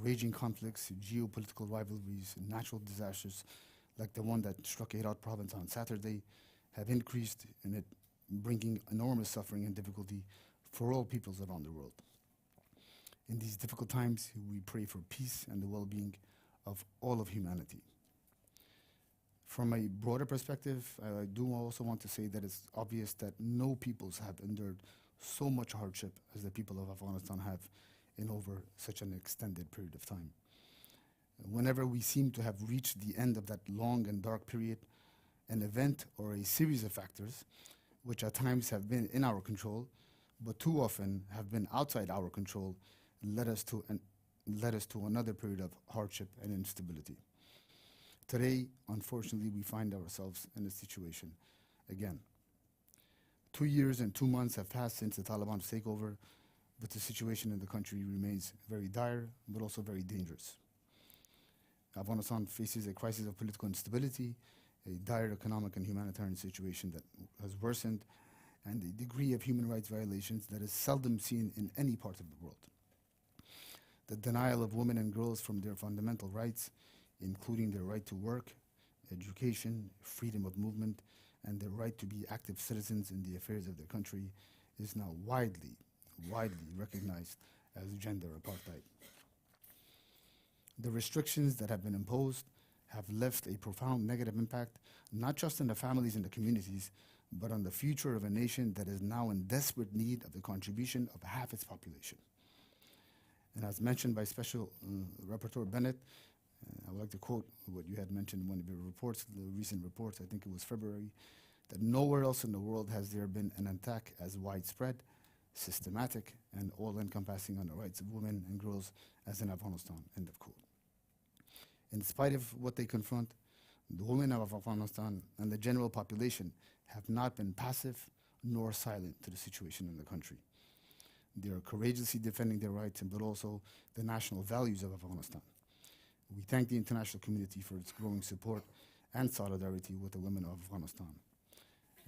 Raging conflicts, geopolitical rivalries, and natural disasters like the one that struck Herat province on Saturday have increased in it, bringing enormous suffering and difficulty for all peoples around the world. In these difficult times, we pray for peace and the well-being of all of humanity. From a broader perspective, I do also want to say that it's obvious that no peoples have endured so much hardship as the people of Afghanistan have in over such an extended period of time. Whenever we seem to have reached the end of that long and dark period, an event or a series of factors, which at times have been in our control, but too often have been outside our control, led us to another period of hardship and instability. Today, unfortunately, we find ourselves in a situation again. 2 years and 2 months have passed since the Taliban's takeover, but the situation in the country remains very dire, but also very dangerous. Afghanistan faces a crisis of political instability, a dire economic and humanitarian situation that has worsened, and a degree of human rights violations that is seldom seen in any part of the world. The denial of women and girls from their fundamental rights, including their right to work, education, freedom of movement, and their right to be active citizens in the affairs of their country, is now widely recognized as gender apartheid. The restrictions that have been imposed have left a profound negative impact, not just on the families and the communities, but on the future of a nation that is now in desperate need of the contribution of half its population. And as mentioned by Special Rapporteur Bennett, I would like to quote what you had mentioned in one of your reports, the recent reports, I think it was February, that nowhere else in the world has there been an attack as widespread, systematic, and all-encompassing on the rights of women and girls as in Afghanistan, end of quote. In spite of what they confront, the women of Afghanistan and the general population have not been passive nor silent to the situation in the country. They are courageously defending their rights, but also the national values of Afghanistan. We thank the international community for its growing support and solidarity with the women of Afghanistan.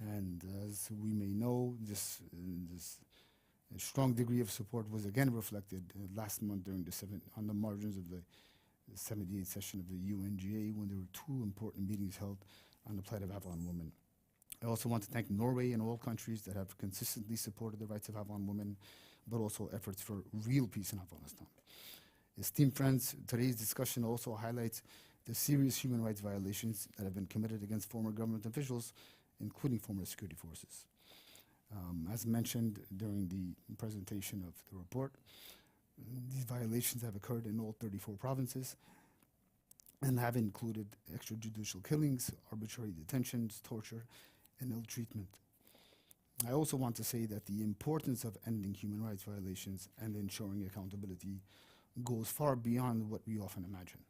And as we may know, this strong degree of support was again reflected last month during on the margins of the 78th session of the UNGA, when there were 2 important meetings held on the plight of Afghan women. I also want to thank Norway and all countries that have consistently supported the rights of Afghan women, but also efforts for real peace in Afghanistan. Esteemed friends, today's discussion also highlights the serious human rights violations that have been committed against former government officials, including former security forces. As mentioned during the presentation of the report, these violations have occurred in all 34 provinces and have included extrajudicial killings, arbitrary detentions, torture, and ill treatment. I also want to say that the importance of ending human rights violations and ensuring accountability goes far beyond what we often imagine.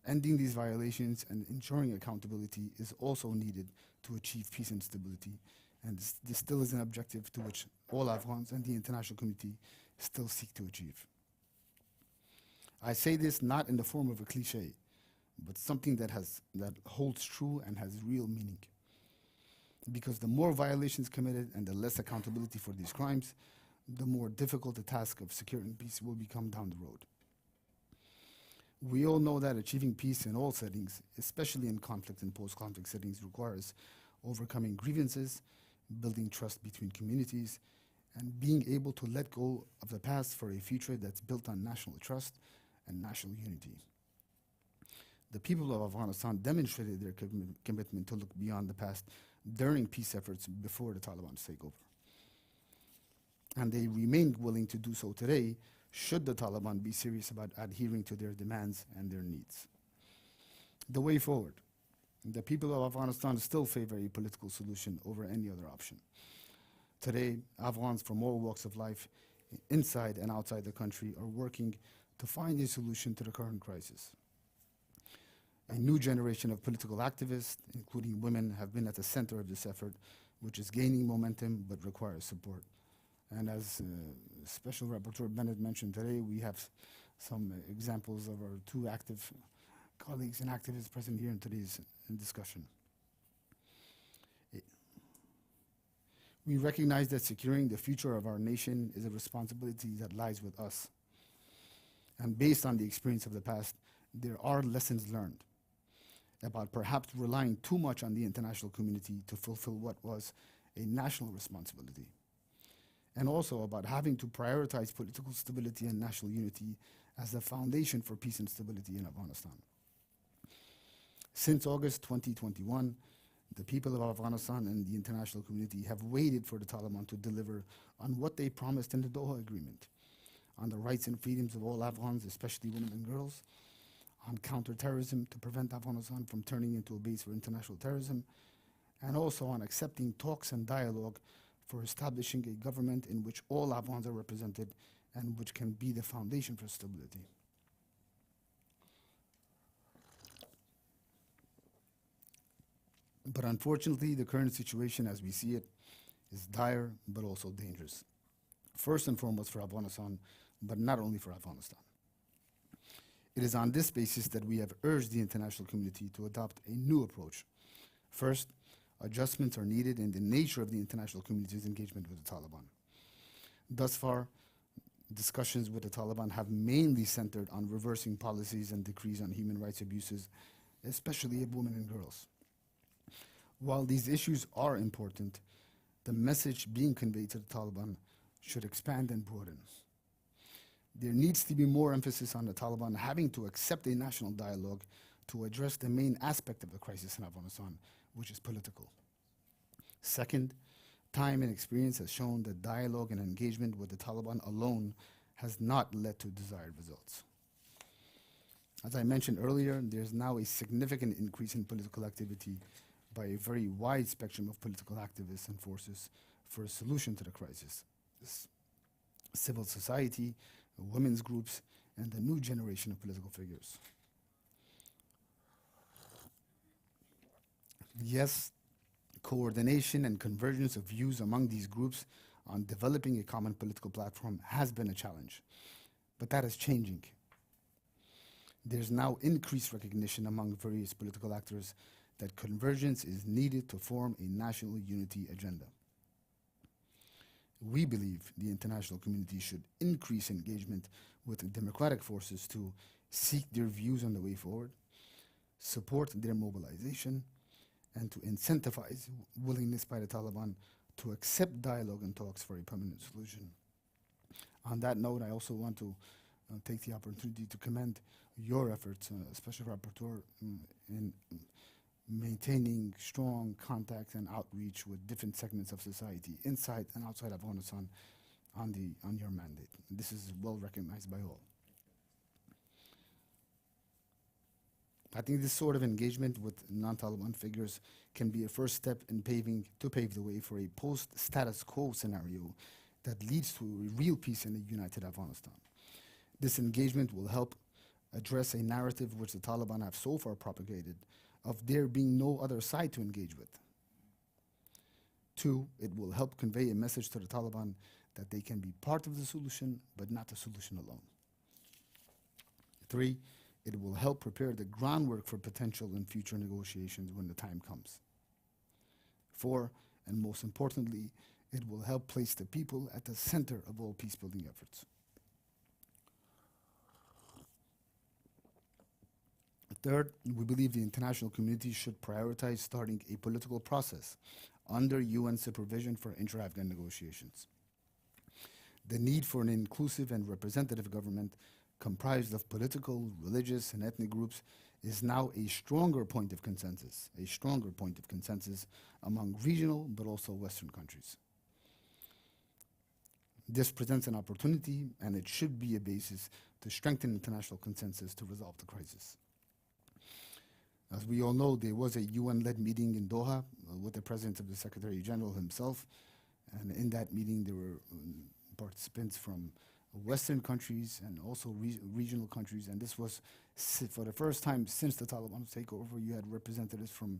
Ending these violations and ensuring accountability is also needed to achieve peace and stability, and this still is an objective to which all Afghans and the international community still seek to achieve. I say this not in the form of a cliche, but something that holds true and has real meaning. Because the more violations committed and the less accountability for these crimes, the more difficult the task of securing peace will become down the road. We all know that achieving peace in all settings, especially in conflict and post-conflict settings, requires overcoming grievances, building trust between communities, and being able to let go of the past for a future that's built on national trust and national unity. The people of Afghanistan demonstrated their commitment to look beyond the past during peace efforts before the Taliban's takeover. And they remain willing to do so today should the Taliban be serious about adhering to their demands and their needs. The way forward. The people of Afghanistan still favor a political solution over any other option. Today, Afghans from all walks of life, inside and outside the country, are working to find a solution to the current crisis. A new generation of political activists, including women, have been at the center of this effort, which is gaining momentum but requires support. And as Special Rapporteur Bennett mentioned today, we have some examples of our 2 active colleagues and activists present here in today's discussion. We recognize that securing the future of our nation is a responsibility that lies with us. And based on the experience of the past, there are lessons learned about perhaps relying too much on the international community to fulfill what was a national responsibility, and also about having to prioritize political stability and national unity as the foundation for peace and stability in Afghanistan. Since August 2021, the people of Afghanistan and the international community have waited for the Taliban to deliver on what they promised in the Doha Agreement, on the rights and freedoms of all Afghans, especially women and girls, on counterterrorism to prevent Afghanistan from turning into a base for international terrorism, and also on accepting talks and dialogue for establishing a government in which all Afghans are represented and which can be the foundation for stability. But unfortunately, the current situation as we see it is dire but also dangerous. First and foremost for Afghanistan, but not only for Afghanistan. It is on this basis that we have urged the international community to adopt a new approach. First, adjustments are needed in the nature of the international community's engagement with the Taliban. Thus far, discussions with the Taliban have mainly centered on reversing policies and decrees on human rights abuses, especially of women and girls. While these issues are important, the message being conveyed to the Taliban should expand and broaden. There needs to be more emphasis on the Taliban having to accept a national dialogue to address the main aspect of the crisis in Afghanistan, which is political. Second, time and experience has shown that dialogue and engagement with the Taliban alone has not led to desired results. As I mentioned earlier, there's now a significant increase in political activity by a very wide spectrum of political activists and forces for a solution to the crisis. Civil society, women's groups, and the new generation of political figures. Yes, coordination and convergence of views among these groups on developing a common political platform has been a challenge, but that is changing. There's now increased recognition among various political actors that convergence is needed to form a national unity agenda. We believe the international community should increase engagement with democratic forces to seek their views on the way forward, support their mobilization, and to incentivize willingness by the Taliban to accept dialogue and talks for a permanent solution. On that note, I also want to take the opportunity to commend your efforts, Special Rapporteur, in maintaining strong contact and outreach with different segments of society inside and outside Afghanistan on your mandate. This is well recognized by all. I think this sort of engagement with non-Taliban figures can be a first step in pave the way for a post-status quo scenario that leads to a real peace in a united Afghanistan. This engagement will help address a narrative which the Taliban have so far propagated of there being no other side to engage with. 2, it will help convey a message to the Taliban that they can be part of the solution, but not the solution alone. 3, it will help prepare the groundwork for potential and future negotiations when the time comes. 4, and most importantly, it will help place the people at the center of all peace-building efforts. Third, we believe the international community should prioritize starting a political process under UN supervision for intra-Afghan negotiations. The need for an inclusive and representative government comprised of political, religious, and ethnic groups is now a stronger point of consensus among regional but also Western countries. This presents an opportunity, and it should be a basis to strengthen international consensus to resolve the crisis. As we all know, there was a UN-led meeting in Doha with the presence of the Secretary General himself, and in that meeting there were participants from Western countries and also regional countries, and this was for the first time since the Taliban's takeover. You had representatives from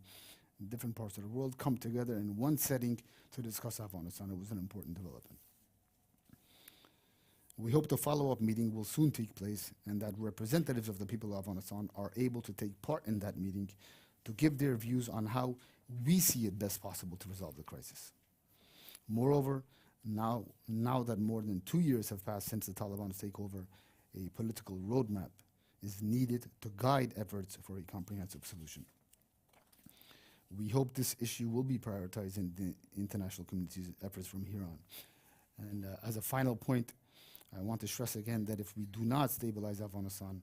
different parts of the world come together in one setting to discuss Afghanistan. It was an important development. We hope the follow-up meeting will soon take place and that representatives of the people of Afghanistan are able to take part in that meeting to give their views on how we see it best possible to resolve the crisis. Moreover, now that more than 2 years have passed since the Taliban's takeover, a political roadmap is needed to guide efforts for a comprehensive solution. We hope this issue will be prioritized in the international community's efforts from here on. And as a final point, I want to stress again that if we do not stabilize Afghanistan,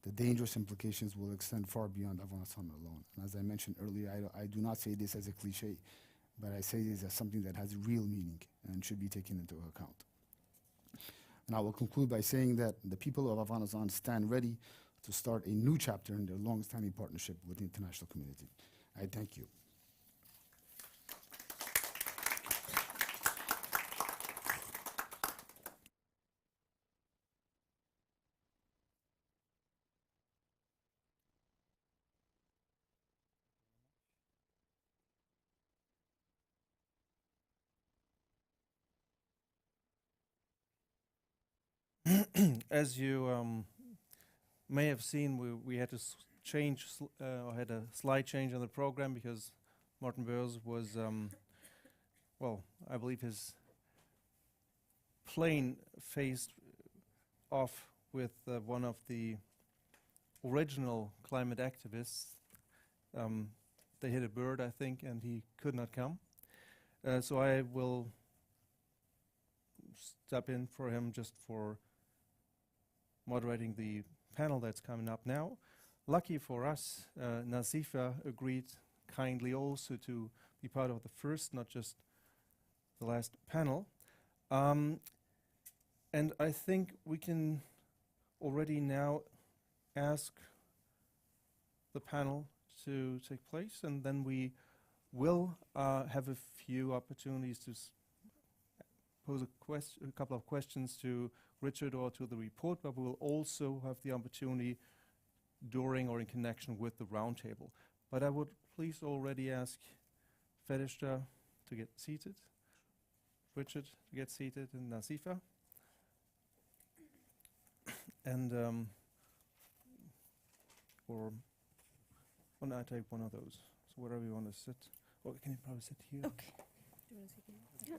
the dangerous implications will extend far beyond Afghanistan alone. And as I mentioned earlier, I do not say this as a cliche, but I say this as something that has real meaning and should be taken into account. And I will conclude by saying that the people of Afghanistan stand ready to start a new chapter in their long-standing partnership with the international community. I thank you. As you may have seen, we had to had a slight change on the program because Martin Börs was, well, I believe his plane faced off with one of the original climate activists. They hit a bird, I think, and he could not come. So I will step in for him just for moderating the panel that's coming up now. Lucky for us, Nazifa agreed kindly also to be part of the first, not just the last panel. And I think we can already now ask the panel to take place, and then we will have a few opportunities to pose a couple of questions to Richard or to the report, but we will also have the opportunity during or in connection with the roundtable. But I would please already ask Fereshta to get seated, Richard to get seated, and Nazifa. And or why don't I take one of those? So wherever you want to sit. Or can you probably sit here? Okay. Do you want to sit here? Yeah.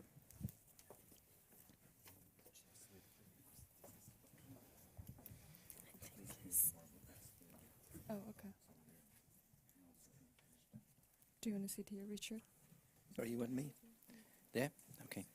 Oh, okay. Do you want to sit here, Richard? Or you want me? There? Okay.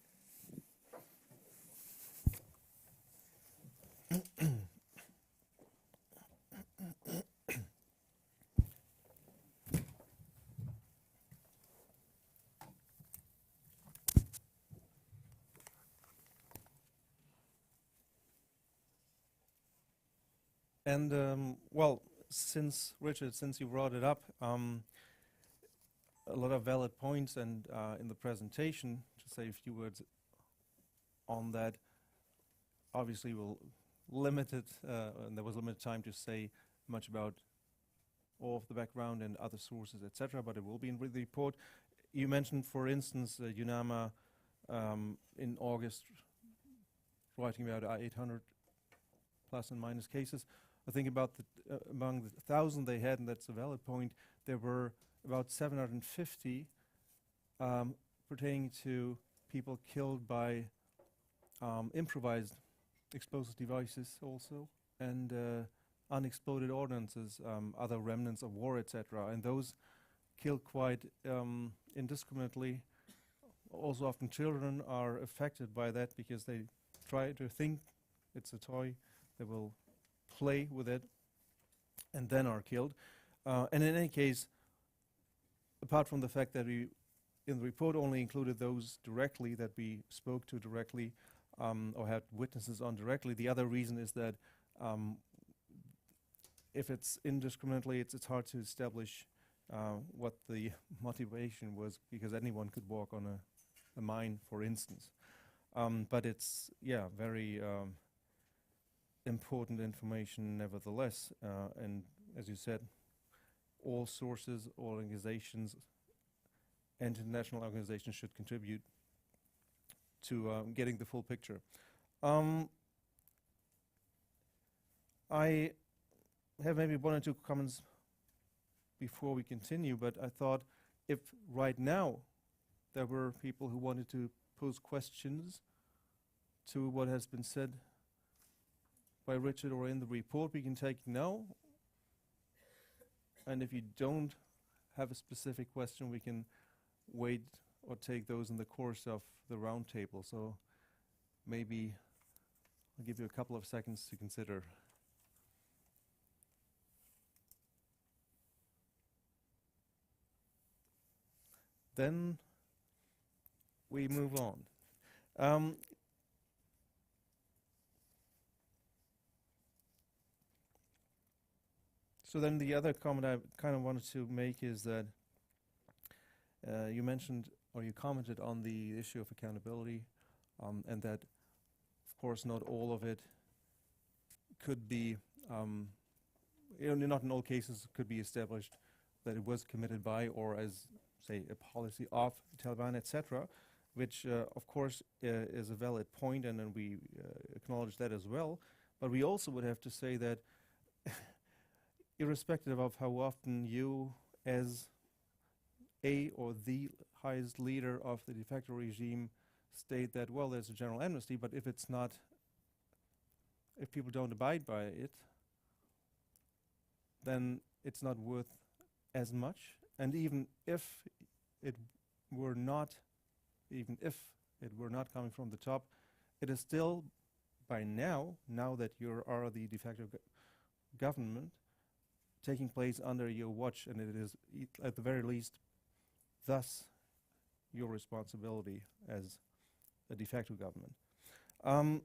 And well, Richard, since you brought it up, a lot of valid points, and in the presentation, to say a few words on that. Obviously, we'll limit it, and there was limited time to say much about all of the background and other sources, etc., but it will be in the report. You mentioned, for instance, UNAMA in August writing about 800 plus and minus cases. I think about among the 1,000 they had, and that's a valid point, there were about 750 pertaining to people killed by improvised explosive devices also, and unexploded ordnances, other remnants of war, etc. And those killed quite indiscriminately. Also often children are affected by that because they try to think it's a toy, they will play with it, and then are killed. And in any case, apart from the fact that we in the report only included those directly that we spoke to directly or had witnesses on directly, the other reason is that if it's indiscriminately, it's hard to establish what the motivation was, because anyone could walk on a mine, for instance. But it's, yeah, very important information nevertheless. And as you said, all sources, all organizations, and international organizations should contribute to getting the full picture. I have maybe one or two comments before we continue, but I thought if right now there were people who wanted to pose questions to what has been said by Richard or in the report, we can take now. And if you don't have a specific question, we can wait or take those in the course of the roundtable. So maybe I'll give you a couple of seconds to consider. Then we move on. So then the other comment I kind of wanted to make is that you mentioned or you commented on the issue of accountability, and that, of course, not all of it could be, not in all cases could be established that it was committed by or as, say, a policy of the Taliban, etc., which, of course, is a valid point, and we acknowledge that as well. But we also would have to say that irrespective of how often you, as a or the highest leader of the de facto regime, state that, well, there's a general amnesty, but if it's not, if people don't abide by it, then it's not worth as much. And even if it were not coming from the top, it is still, by now that you are the de facto government, taking place under your watch, and it is at the very least thus your responsibility as a de facto government. And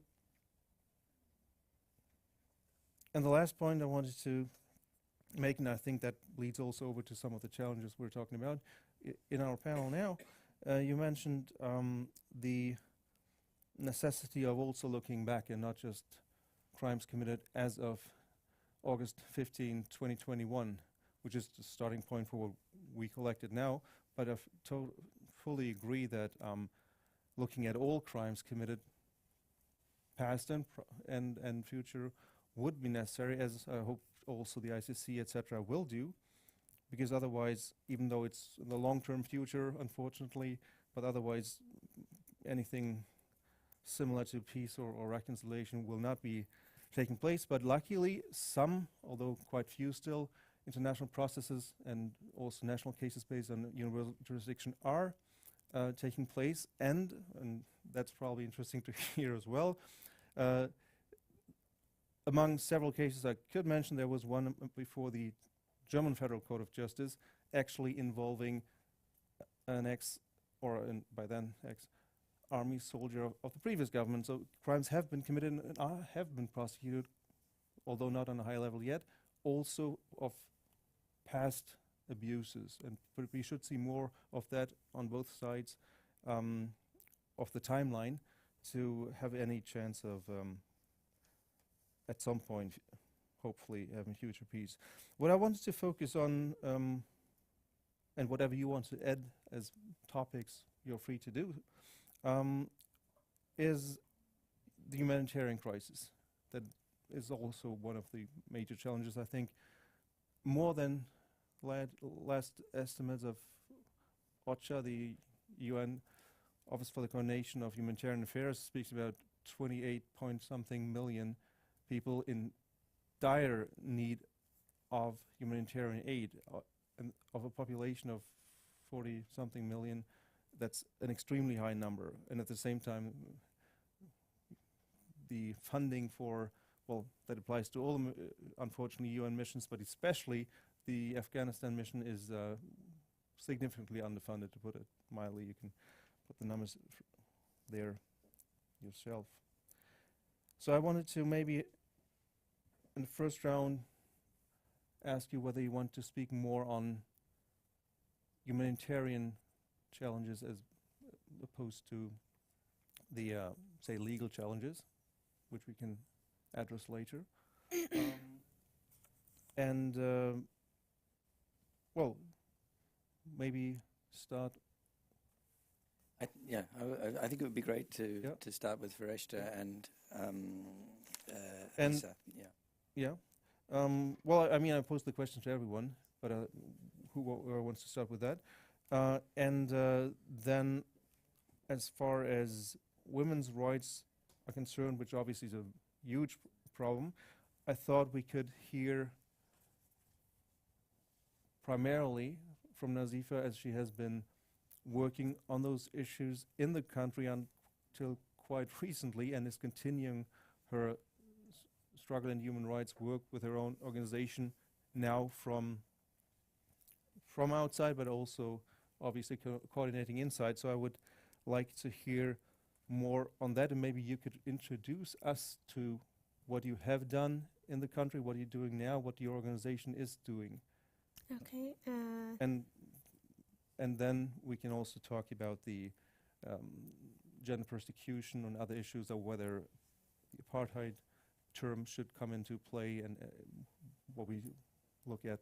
the last point I wanted to make, and I think that leads also over to some of the challenges we're talking about in our panel now, you mentioned the necessity of also looking back and not just crimes committed as of August 15, 2021, which is the starting point for what we collected now. But I fully agree that looking at all crimes committed, past and future, would be necessary, as I hope also the ICC, etc., will do, because otherwise, even though it's in the long-term future, unfortunately, but otherwise anything similar to peace or reconciliation will not be taking place. But luckily, some, although quite few still, international processes and also national cases based on universal jurisdiction are taking place, and that's probably interesting to hear as well. Among several cases I could mention, there was one before the German Federal Court of Justice, actually involving an by then ex-army soldier of the previous government. So crimes have been committed and have been prosecuted, although not on a high level yet, also of past abuses. And we should see more of that on both sides of the timeline to have any chance of at some point, hopefully, having future peace. What I wanted to focus on, and whatever you want to add as topics, you're free to do, is the humanitarian crisis. That is also one of the major challenges, I think. More than last estimates of OCHA, the UN Office for the Coordination of Humanitarian Affairs, speaks about 28-point-something million people in dire need of humanitarian aid, and of a population of 40-something million. That's an extremely high number. And at the same time, the funding for, well, that applies to all, unfortunately, UN missions, but especially the Afghanistan mission is significantly underfunded, to put it mildly. You can put the numbers there yourself. So I wanted to maybe, in the first round, ask you whether you want to speak more on humanitarian challenges as opposed to the, say, legal challenges, which we can address later. Well, maybe start. I think it would be great to start with Fereshta and Lisa. Yeah. Well, I mean, I posed the question to everyone, but who wants to start with that? And then as far as women's rights are concerned, which obviously is a huge problem, I thought we could hear primarily from Nazifa, as she has been working on those issues in the country until quite recently and is continuing her struggle in human rights work with her own organization now from outside, but also obviously coordinating inside. So I would like to hear more on that, and maybe you could introduce us to what you have done in the country, what you're doing now, what your organization is doing. Okay. And then we can also talk about the gender persecution and other issues, or whether the apartheid term should come into play, and what we look at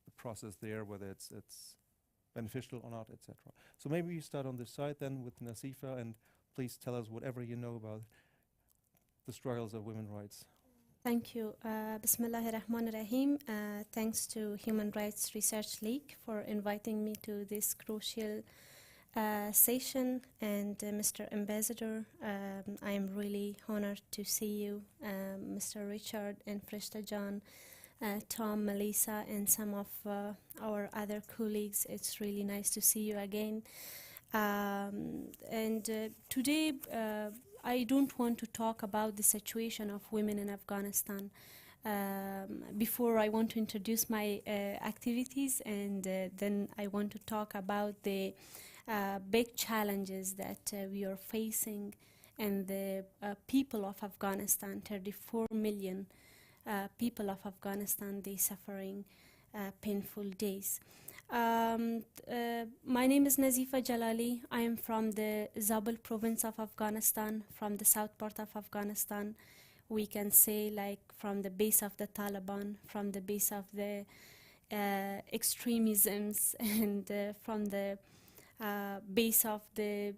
the process there, whether it's beneficial or not, etc. So maybe you start on this side then with Nazifa, and please tell us whatever you know about the struggles of women's rights. Thank you. Bismillahirrahmanirrahim. Thanks to Human Rights Research League for inviting me to this crucial session. And Mr. Ambassador, I am really honored to see you, Mr. Richard and Fereshta John, Tom, Melissa, and some of our other colleagues. It's really nice to see you again. Today, I don't want to talk about the situation of women in Afghanistan. Before, I want to introduce my activities, and then I want to talk about the big challenges that we are facing, and the people of Afghanistan, 34 million people of Afghanistan, they suffering painful days. My name is Nazifa Jalali. I am from the Zabul province of Afghanistan, from the south part of Afghanistan. We can say, like, from the base of the Taliban, from the base of the extremisms, and from the base of the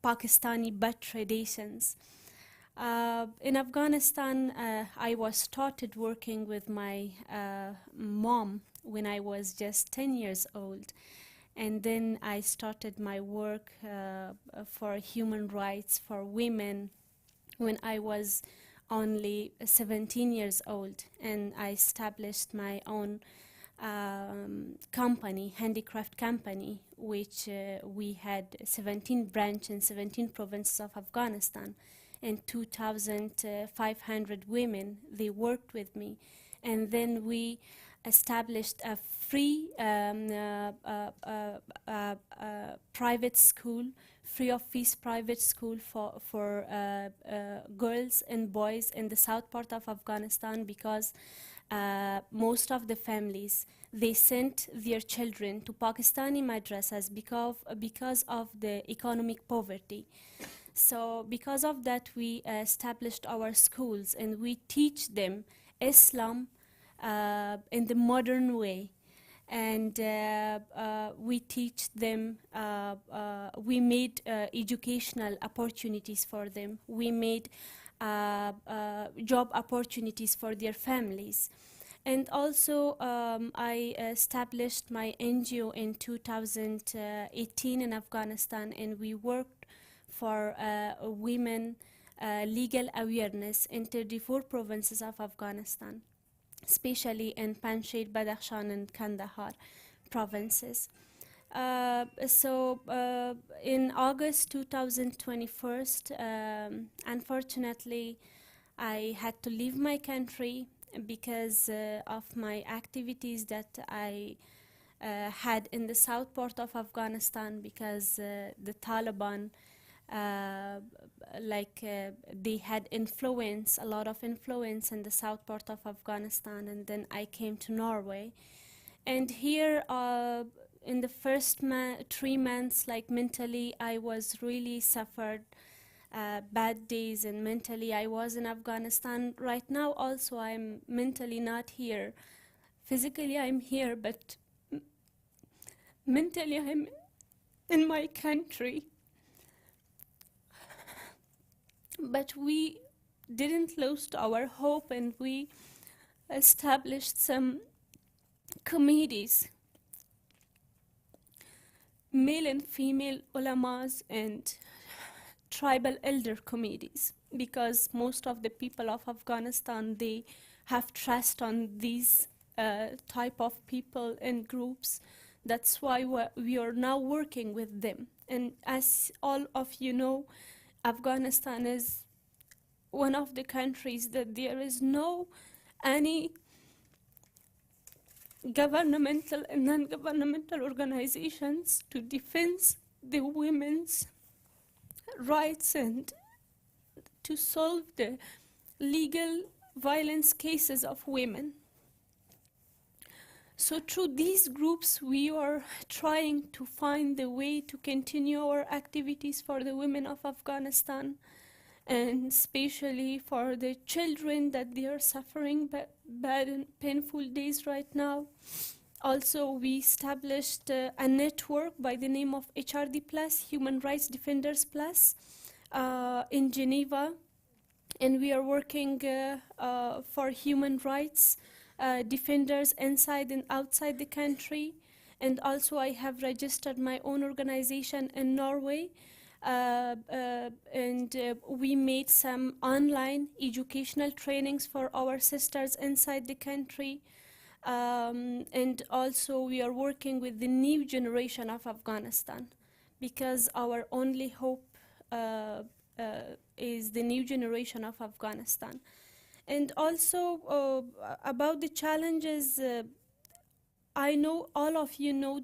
Pakistani bad traditions. In Afghanistan, I was started working with my mom when I was just 10 years old. And then I started my work for human rights for women when I was only 17 years old. And I established my own company, handicraft company, which we had 17 branches in 17 provinces of Afghanistan. And 2,500 women, they worked with me. And then we established a free private school, free of fees private school for girls and boys in the south part of Afghanistan, because most of the families, they sent their children to Pakistani madrasas because of the economic poverty. So because of that, we established our schools, and we teach them Islam in the modern way. And we teach them, we made educational opportunities for them. We made job opportunities for their families. And also, I established my NGO in 2018 in Afghanistan, and we worked for women legal awareness in 34 provinces of Afghanistan, especially in Panjshir, Badakhshan, and Kandahar provinces. In August 2021, unfortunately, I had to leave my country because of my activities that I had in the south part of Afghanistan, because the Taliban, they had influence, a lot of influence in the south part of Afghanistan. And then I came to Norway. And here, in the first 3 months, like, mentally, I was really suffered bad days, and mentally I was in Afghanistan. Right now also I'm mentally not here. Physically I'm here, but mentally I'm in my country. But we didn't lose our hope, and we established some committees, male and female ulamas and tribal elder committees, because most of the people of Afghanistan, they have trust on these type of people and groups. That's why we are now working with them. And as all of you know, Afghanistan is one of the countries that there is no any governmental and non-governmental organizations to defend the women's rights and to solve the legal violence cases of women. So through these groups, we are trying to find the way to continue our activities for the women of Afghanistan, and especially for the children that they are suffering bad and painful days right now. Also, we established a network by the name of HRD Plus, Human Rights Defenders Plus, in Geneva, and we are working for human rights defenders inside and outside the country. And also I have registered my own organization in Norway, and we made some online educational trainings for our sisters inside the country. And also we are working with the new generation of Afghanistan, because our only hope is the new generation of Afghanistan. And also about the challenges, I know all of you know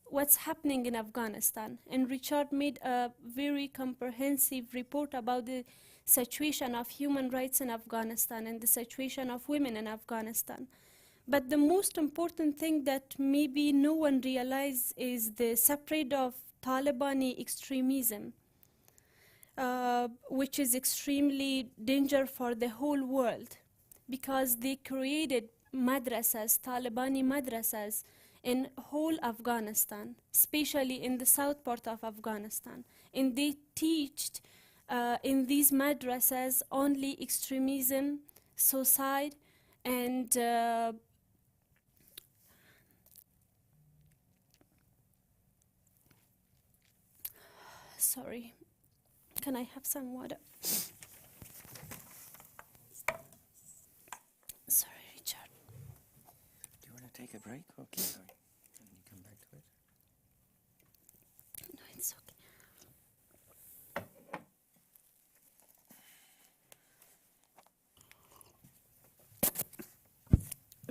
what's happening in Afghanistan, and Richard made a very comprehensive report about the situation of human rights in Afghanistan and the situation of women in Afghanistan. But the most important thing that maybe no one realizes is the spread of Taliban extremism, which is extremely dangerous for the whole world, because they created madrasas, Talibani madrasas, in whole Afghanistan, especially in the south part of Afghanistan. And they teach in these madrasas only extremism, suicide, and sorry, can I have some water? Sorry, Richard. Do you want to take a break or keep going? And you come back to it? No, it's okay.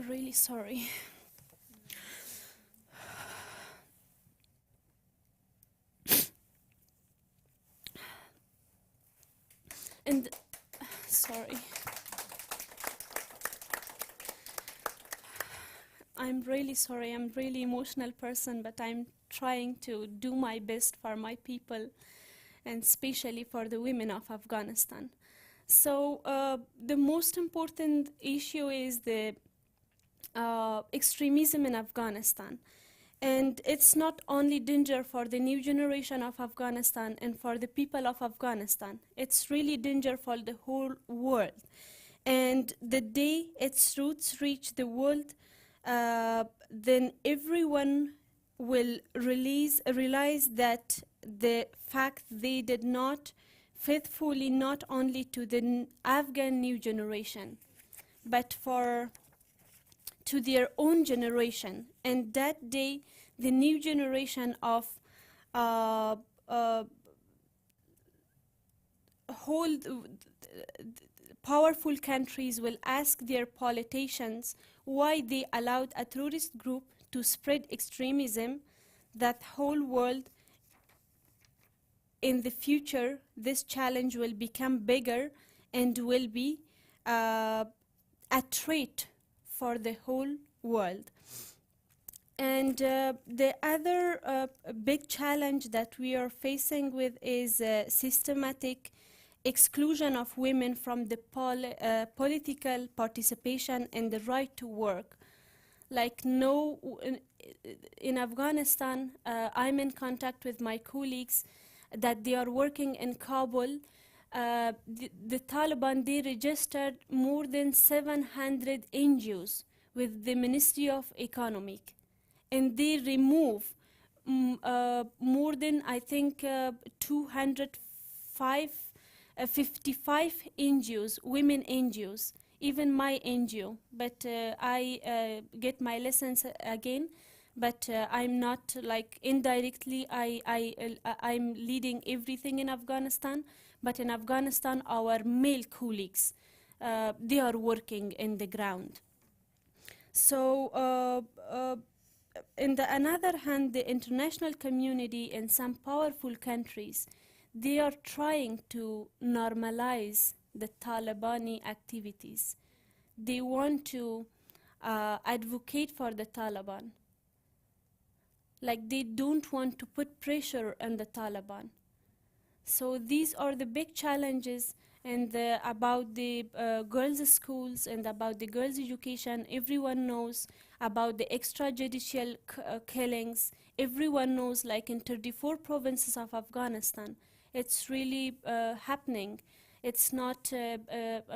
Really sorry. And sorry, I'm really sorry. I'm really emotional person, but I'm trying to do my best for my people, and especially for the women of Afghanistan. So the most important issue is the extremism in Afghanistan. And it's not only danger for the new generation of Afghanistan and for the people of Afghanistan. It's really danger for the whole world. And the day its roots reach the world, then everyone will realize that the fact they did not faithfully not only to the Afghan new generation, but to their own generation. And that day, the new generation of powerful countries will ask their politicians why they allowed a terrorist group to spread extremism, that whole world in the future, this challenge will become bigger and will be a threat for the whole world. And the other big challenge that we are facing with is systematic exclusion of women from the political participation and the right to work. Like in Afghanistan, I'm in contact with my colleagues that they are working in Kabul. The Taliban, they registered more than 700 NGOs with the Ministry of Economic, and they remove more than, I think, 200 55 NGOs, women NGOs, even my NGO. But I get my lessons again. But I'm not like indirectly. I'm leading everything in Afghanistan. But in Afghanistan, our male colleagues, they are working in the ground. So, on the other hand, the international community in some powerful countries, they are trying to normalize the Talibani activities. They want to advocate for the Taliban. Like, they don't want to put pressure on the Taliban. So these are the big challenges. And about the girls' schools and about the girls' education, everyone knows about the extrajudicial killings. Everyone knows, like in 34 provinces of Afghanistan, it's really happening. It's not a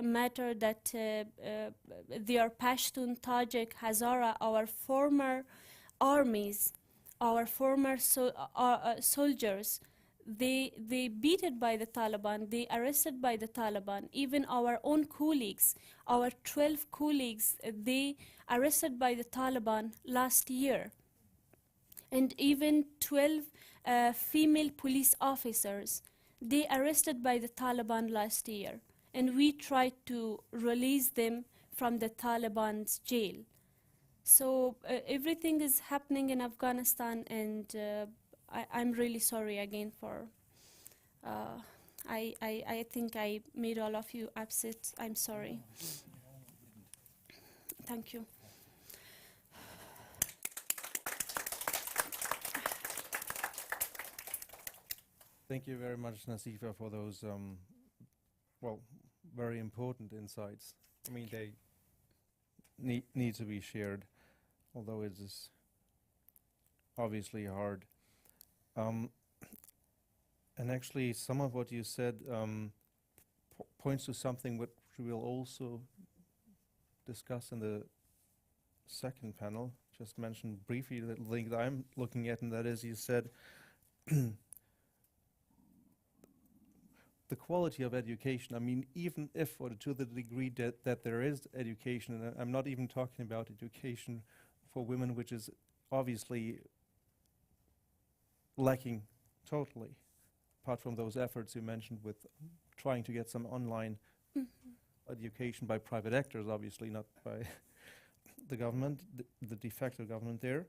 matter that they are Pashtun, Tajik, Hazara, our former armies, our former soldiers. They beat it by the Taliban, they arrested by the Taliban. Even our own colleagues, our 12 colleagues, they arrested by the Taliban last year. And even 12 female police officers, they arrested by the Taliban last year. And we tried to release them from the Taliban's jail. So everything is happening in Afghanistan, and I'm really sorry again for, I think I made all of you upset. I'm sorry. Thank you. Thank you very much, Nasifa, for those, well, very important insights. I mean, they need to be shared, although it is obviously hard. And actually, some of what you said points to something which we will also discuss in the second panel. Just mention briefly the link that I'm looking at, and that is, you said the quality of education. I mean, even if, or to the degree that there is education, and I'm not even talking about education for women, which is obviously lacking totally, apart from those efforts you mentioned with trying to get some online education by private actors, obviously not by the government, the de facto government there.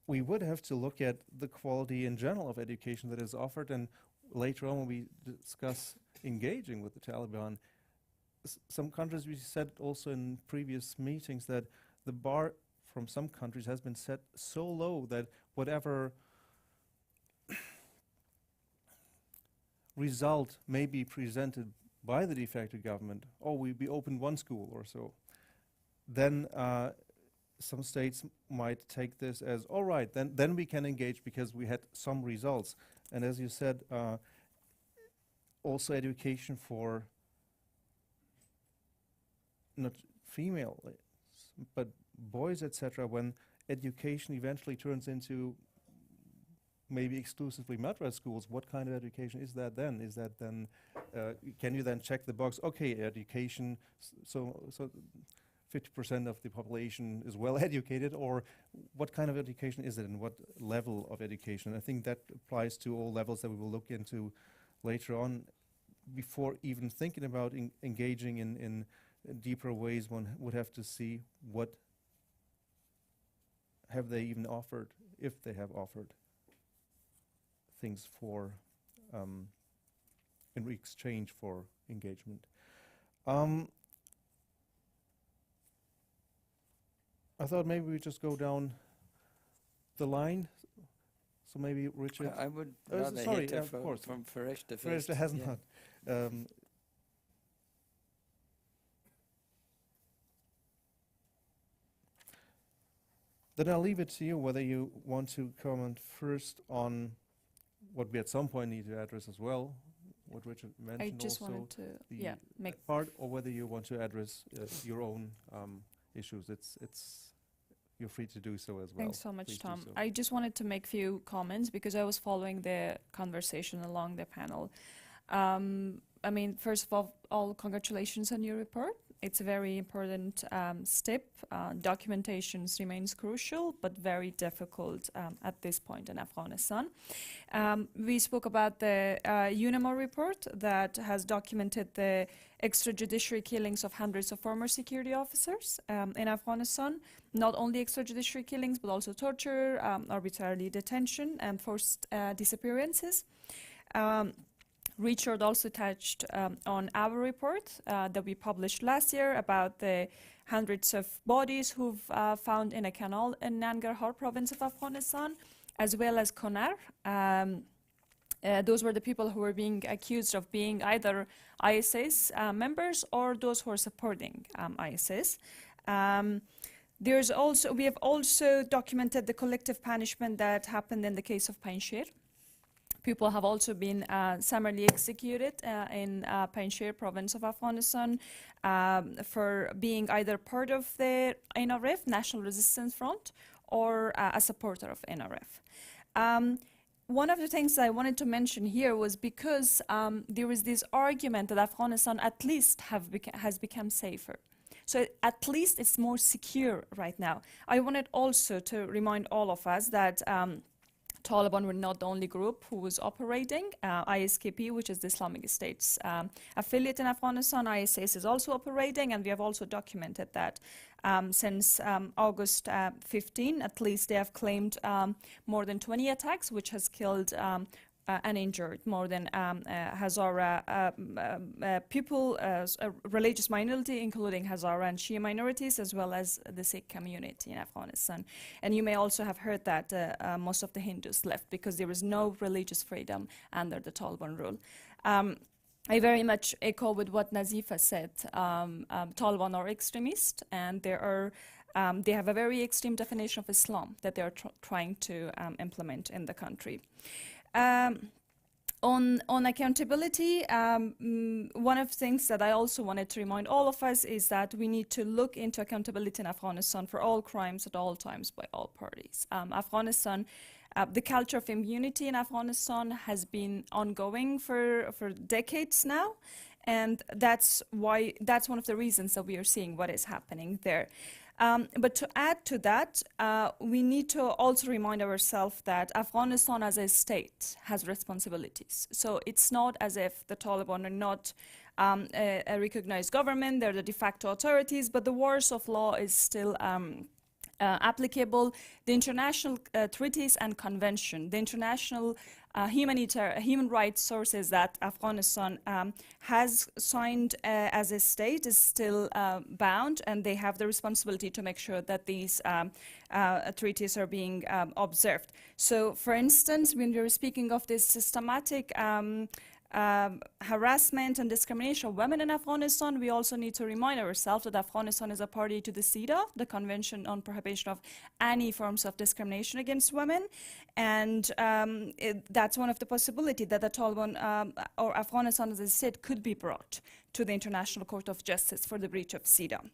We would have to look at the quality in general of education that is offered, and later on when we discuss engaging with the Taliban, some countries, we said also in previous meetings that the bar from some countries has been set so low that whatever result may be presented by the de facto government, we opened one school or so, then some states might take this as, all right, then we can engage because we had some results. And as you said, also education for not female, but boys, etc., when education eventually turns into maybe exclusively madras schools, what kind of education is that then? Is that then, can you then check the box, okay, education, so 50% of the population is well educated, or what kind of education is it and what level of education? I think that applies to all levels that we will look into later on. Before even thinking about engaging in deeper ways, one would have to see what have they even offered, if they have offered things for in exchange for engagement. I thought maybe we just go down the line. So maybe Richard. I would rather sorry, hear of course. from Fereshta first. Fereshta has not. Then I'll leave it to you whether you want to comment first on what we at some point need to address as well, what Richard mentioned. I just also wanted to the make part, or whether you want to address your own issues. It's you're free to do so as well. Thanks so much, Please do Tom. so. I just wanted to make a few comments because I was following the conversation along the panel. I mean, first of all, congratulations on your report. It's a very important step. Documentation remains crucial, but very difficult at this point in Afghanistan. We spoke about the UNAMOR report that has documented the extrajudiciary killings of hundreds of former security officers in Afghanistan. Not only extrajudiciary killings, but also torture, arbitrary detention, and forced disappearances. Richard also touched on our report that we published last year about the hundreds of bodies who've found in a canal in Nangarhar province of Afghanistan, as well as Konar. Those were the people who were being accused of being either ISIS members or those who are supporting ISIS. We have also documented the collective punishment that happened in the case of Panjshir. People have also been summarily executed in Panjshir province of Afghanistan for being either part of the NRF, National Resistance Front, or a supporter of NRF. One of the things I wanted to mention here was because there is this argument that Afghanistan at least has become safer. So at least it's more secure right now. I wanted also to remind all of us that Taliban were not the only group who was operating. ISKP, which is the Islamic State's affiliate in Afghanistan, ISIS is also operating, and we have also documented that since August 15, at least they have claimed more than 20 attacks, which has killed and injured more than Hazara people, a religious minority, including Hazara and Shia minorities, as well as the Sikh community in Afghanistan. And you may also have heard that most of the Hindus left because there was no religious freedom under the Taliban rule. I very much echo with what Nazifa said. Taliban are extremist, and they have a very extreme definition of Islam that they are trying to implement in the country. On accountability, one of the things that I also wanted to remind all of us is that we need to look into accountability in Afghanistan for all crimes at all times by all parties. The culture of impunity in Afghanistan has been ongoing for decades now, and that's one of the reasons that we are seeing what is happening there. But to add to that, we need to also remind ourselves that Afghanistan as a state has responsibilities. So it's not as if the Taliban are not a recognized government, they're the de facto authorities, but the wars of law is still applicable. The international treaties and convention, the international human rights sources that Afghanistan has signed as a state is still bound, and they have the responsibility to make sure that these treaties are being observed. So, for instance, when we're speaking of this systematic harassment and discrimination of women in Afghanistan, we also need to remind ourselves that Afghanistan is a party to the CEDAW, the Convention on Prohibition of Any Forms of Discrimination Against Women, and that's one of the possibilities that the Taliban or Afghanistan as a state could be brought to the International Court of Justice for the breach of CEDAW.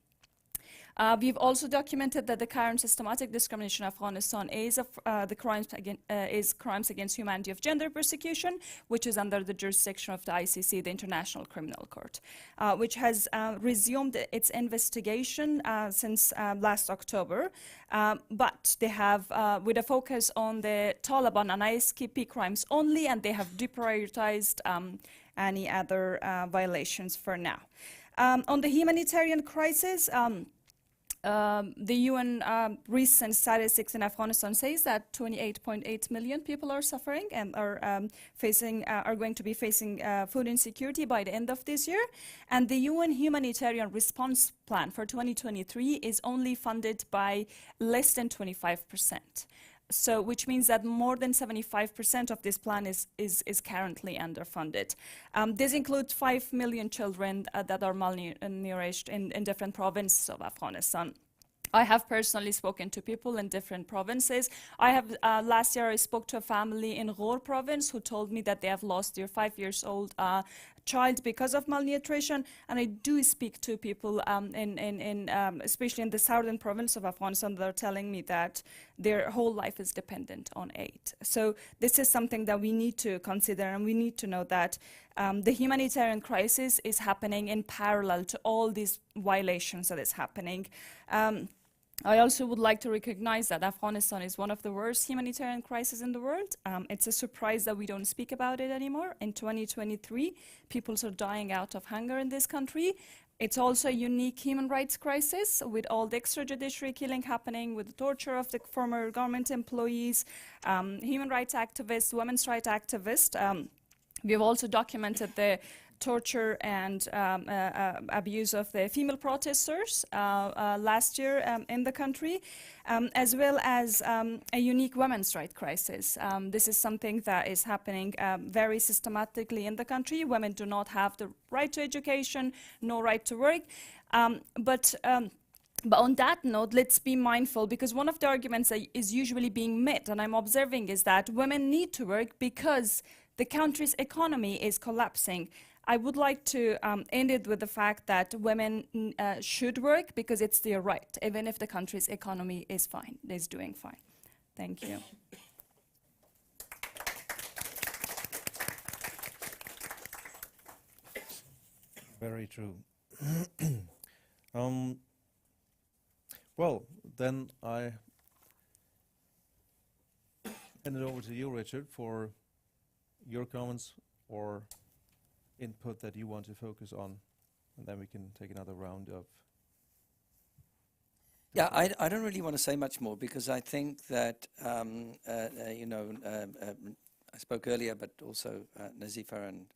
We've also documented that the current systematic discrimination in Afghanistan is crimes against humanity of gender persecution, which is under the jurisdiction of the ICC, the International Criminal Court, which has resumed its investigation since last October. But they have, with a focus on the Taliban and ISKP crimes only, and they have deprioritized any other violations for now. On the humanitarian crisis, the UN recent statistics in Afghanistan says that 28.8 million people are suffering and are going to be facing food insecurity by the end of this year. And the UN humanitarian response plan for 2023 is only funded by less than 25%. So, which means that more than 75% of this plan is currently underfunded. This includes 5 million children that are malnourished in different provinces of Afghanistan. I have personally spoken to people in different provinces. Last year I spoke to a family in Ghor province who told me that they have lost their 5-year-old child because of malnutrition. And I do speak to people especially in the southern province of Afghanistan that are telling me that their whole life is dependent on aid. So this is something that we need to consider, and we need to know that the humanitarian crisis is happening in parallel to all these violations that is happening. I also would like to recognize that Afghanistan is one of the worst humanitarian crises in the world. It's a surprise that we don't speak about it anymore. In 2023, people are dying out of hunger in this country. It's also a unique human rights crisis with all the extrajudiciary killing happening, with the torture of the former government employees, human rights activists, women's rights activists. We have also documented the torture and abuse of the female protesters last year in the country, as well as a unique women's rights crisis. This is something that is happening very systematically in the country. Women do not have the right to education, no right to work. But on that note, let's be mindful, because one of the arguments that is usually being met, and I'm observing, is that women need to work because the country's economy is collapsing. I would like to end it with the fact that women should work because it's their right, even if the country's economy is doing fine. Thank you. Very true. Well, then I hand it over to you, Richard, for your comments or input that you want to focus on, and then we can take another round of... Yeah, I don't really want to say much more, because I think that, I spoke earlier, but also Nazifa and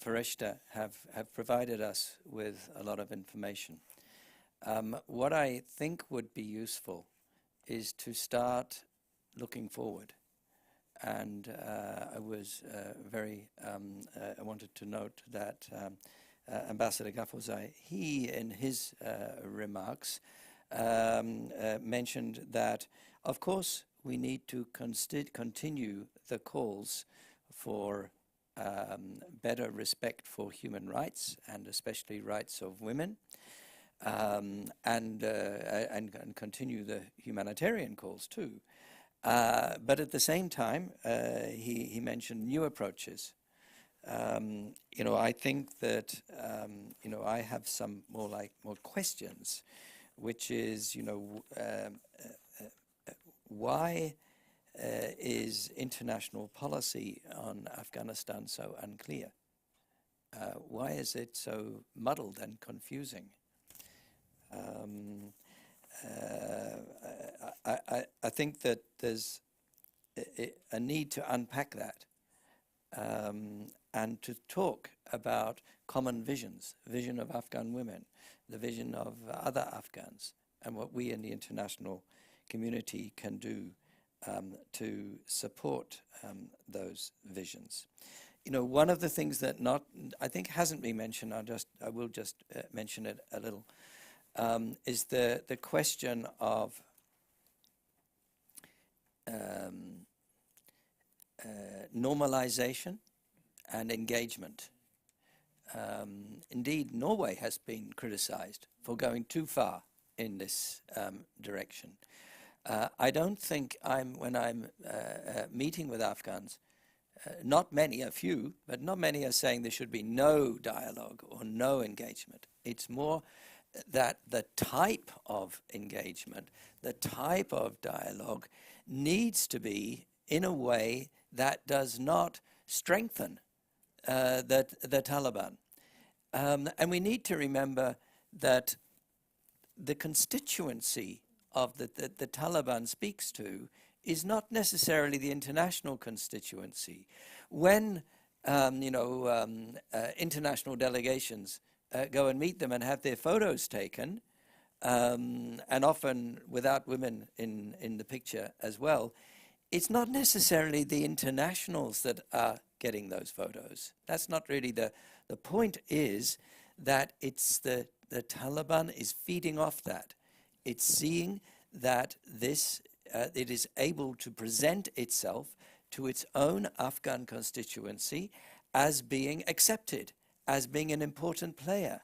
Fereshta have provided us with a lot of information. What I think would be useful is to start looking forward. And I was I wanted to note that Ambassador Gafozai, he in his remarks mentioned that, of course, we need to continue the calls for better respect for human rights, and especially rights of women, and continue the humanitarian calls too. But at the same time, he mentioned new approaches. I think that I have some more questions, which is why is international policy on Afghanistan so unclear? Why is it so muddled and confusing? I think that there's a need to unpack that and to talk about common visions, vision of Afghan women, the vision of other Afghans, and what we in the international community can do to support those visions. One of the things that I think hasn't been mentioned, I will just mention it a little, is the question of normalization and engagement. Indeed, Norway has been criticized for going too far in this direction. I don't think when I'm meeting with Afghans, not many, a few, but not many are saying there should be no dialogue or no engagement. It's more that the type of engagement, the type of dialogue needs to be in a way that does not strengthen the Taliban. And we need to remember that the constituency of the Taliban speaks to is not necessarily the international constituency. When international delegations go and meet them and have their photos taken, and often without women in the picture as well, it's not necessarily the internationals that are getting those photos. That's not really the point. Is that it's the Taliban is feeding off that. It's seeing that it is able to present itself to its own Afghan constituency as being accepted, as being an important player.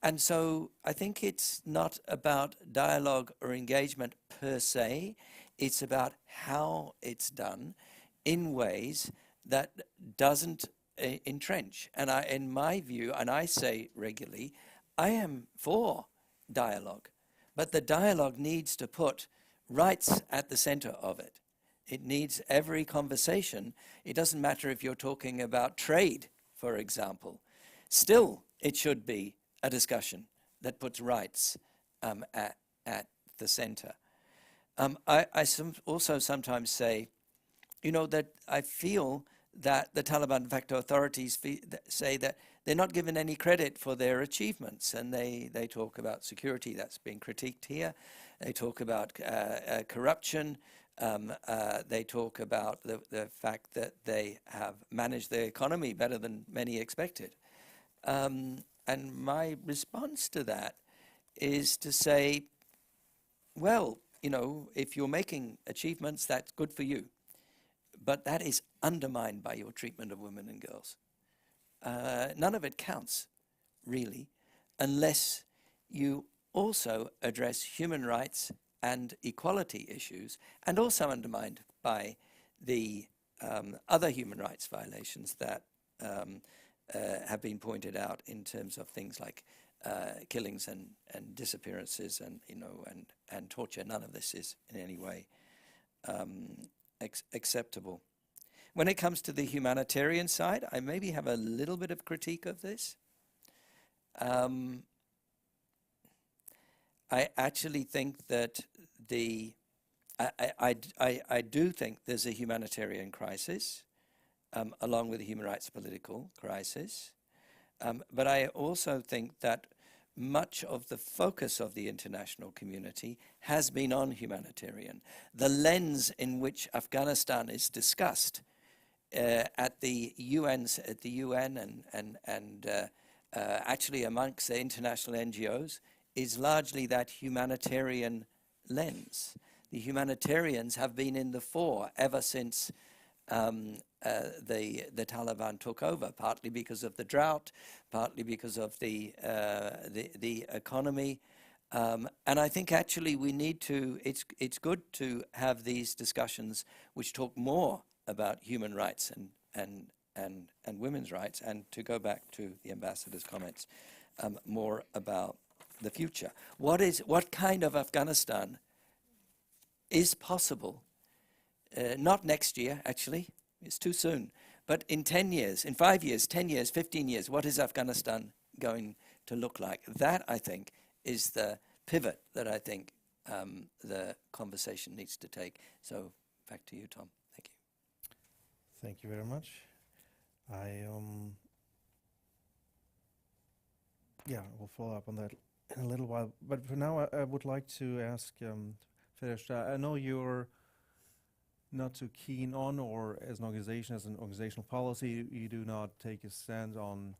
And so I think it's not about dialogue or engagement per se, it's about how it's done in ways that doesn't entrench. And in my view, and I say regularly, I am for dialogue, but the dialogue needs to put rights at the center of it. It needs every conversation. It doesn't matter if you're talking about trade, for example. Still, it should be a discussion that puts rights at the center. I also sometimes say, that I feel that the Taliban de facto authorities say that they're not given any credit for their achievements, and they talk about security that's being critiqued here. They talk about corruption. They talk about the fact that they have managed their economy better than many expected. And my response to that is to say, well, if you're making achievements, that's good for you. But that is undermined by your treatment of women and girls. None of it counts, really, unless you also address human rights and equality issues, and also undermined by the other human rights violations that have been pointed out in terms of things like killings and disappearances and torture. None of this is in any way acceptable. When it comes to the humanitarian side, I maybe have a little bit of critique of this. I actually think that I do think there's a humanitarian crisis, along with a human rights political crisis. But I also think that much of the focus of the international community has been on humanitarian. The lens in which Afghanistan is discussed at the UN and actually amongst the international NGOs is largely that humanitarian lens. The humanitarians have been in the fore ever since the Taliban took over, partly because of the drought, partly because of the economy, and I think actually we need to. It's good to have these discussions which talk more about human rights and women's rights, and to go back to the ambassador's comments, more about the future. What kind of Afghanistan is possible? Not next year, actually. It's too soon. But in 10 years, in 5 years, 10 years, 15 years, what is Afghanistan going to look like? That, I think, is the pivot that I think the conversation needs to take. So back to you, Tom. Thank you. Thank you very much. We'll follow up on that in a little while. But for now, I would like to ask Fereshta, I know you're not too keen on, or as an organizational policy, you do not take a stand on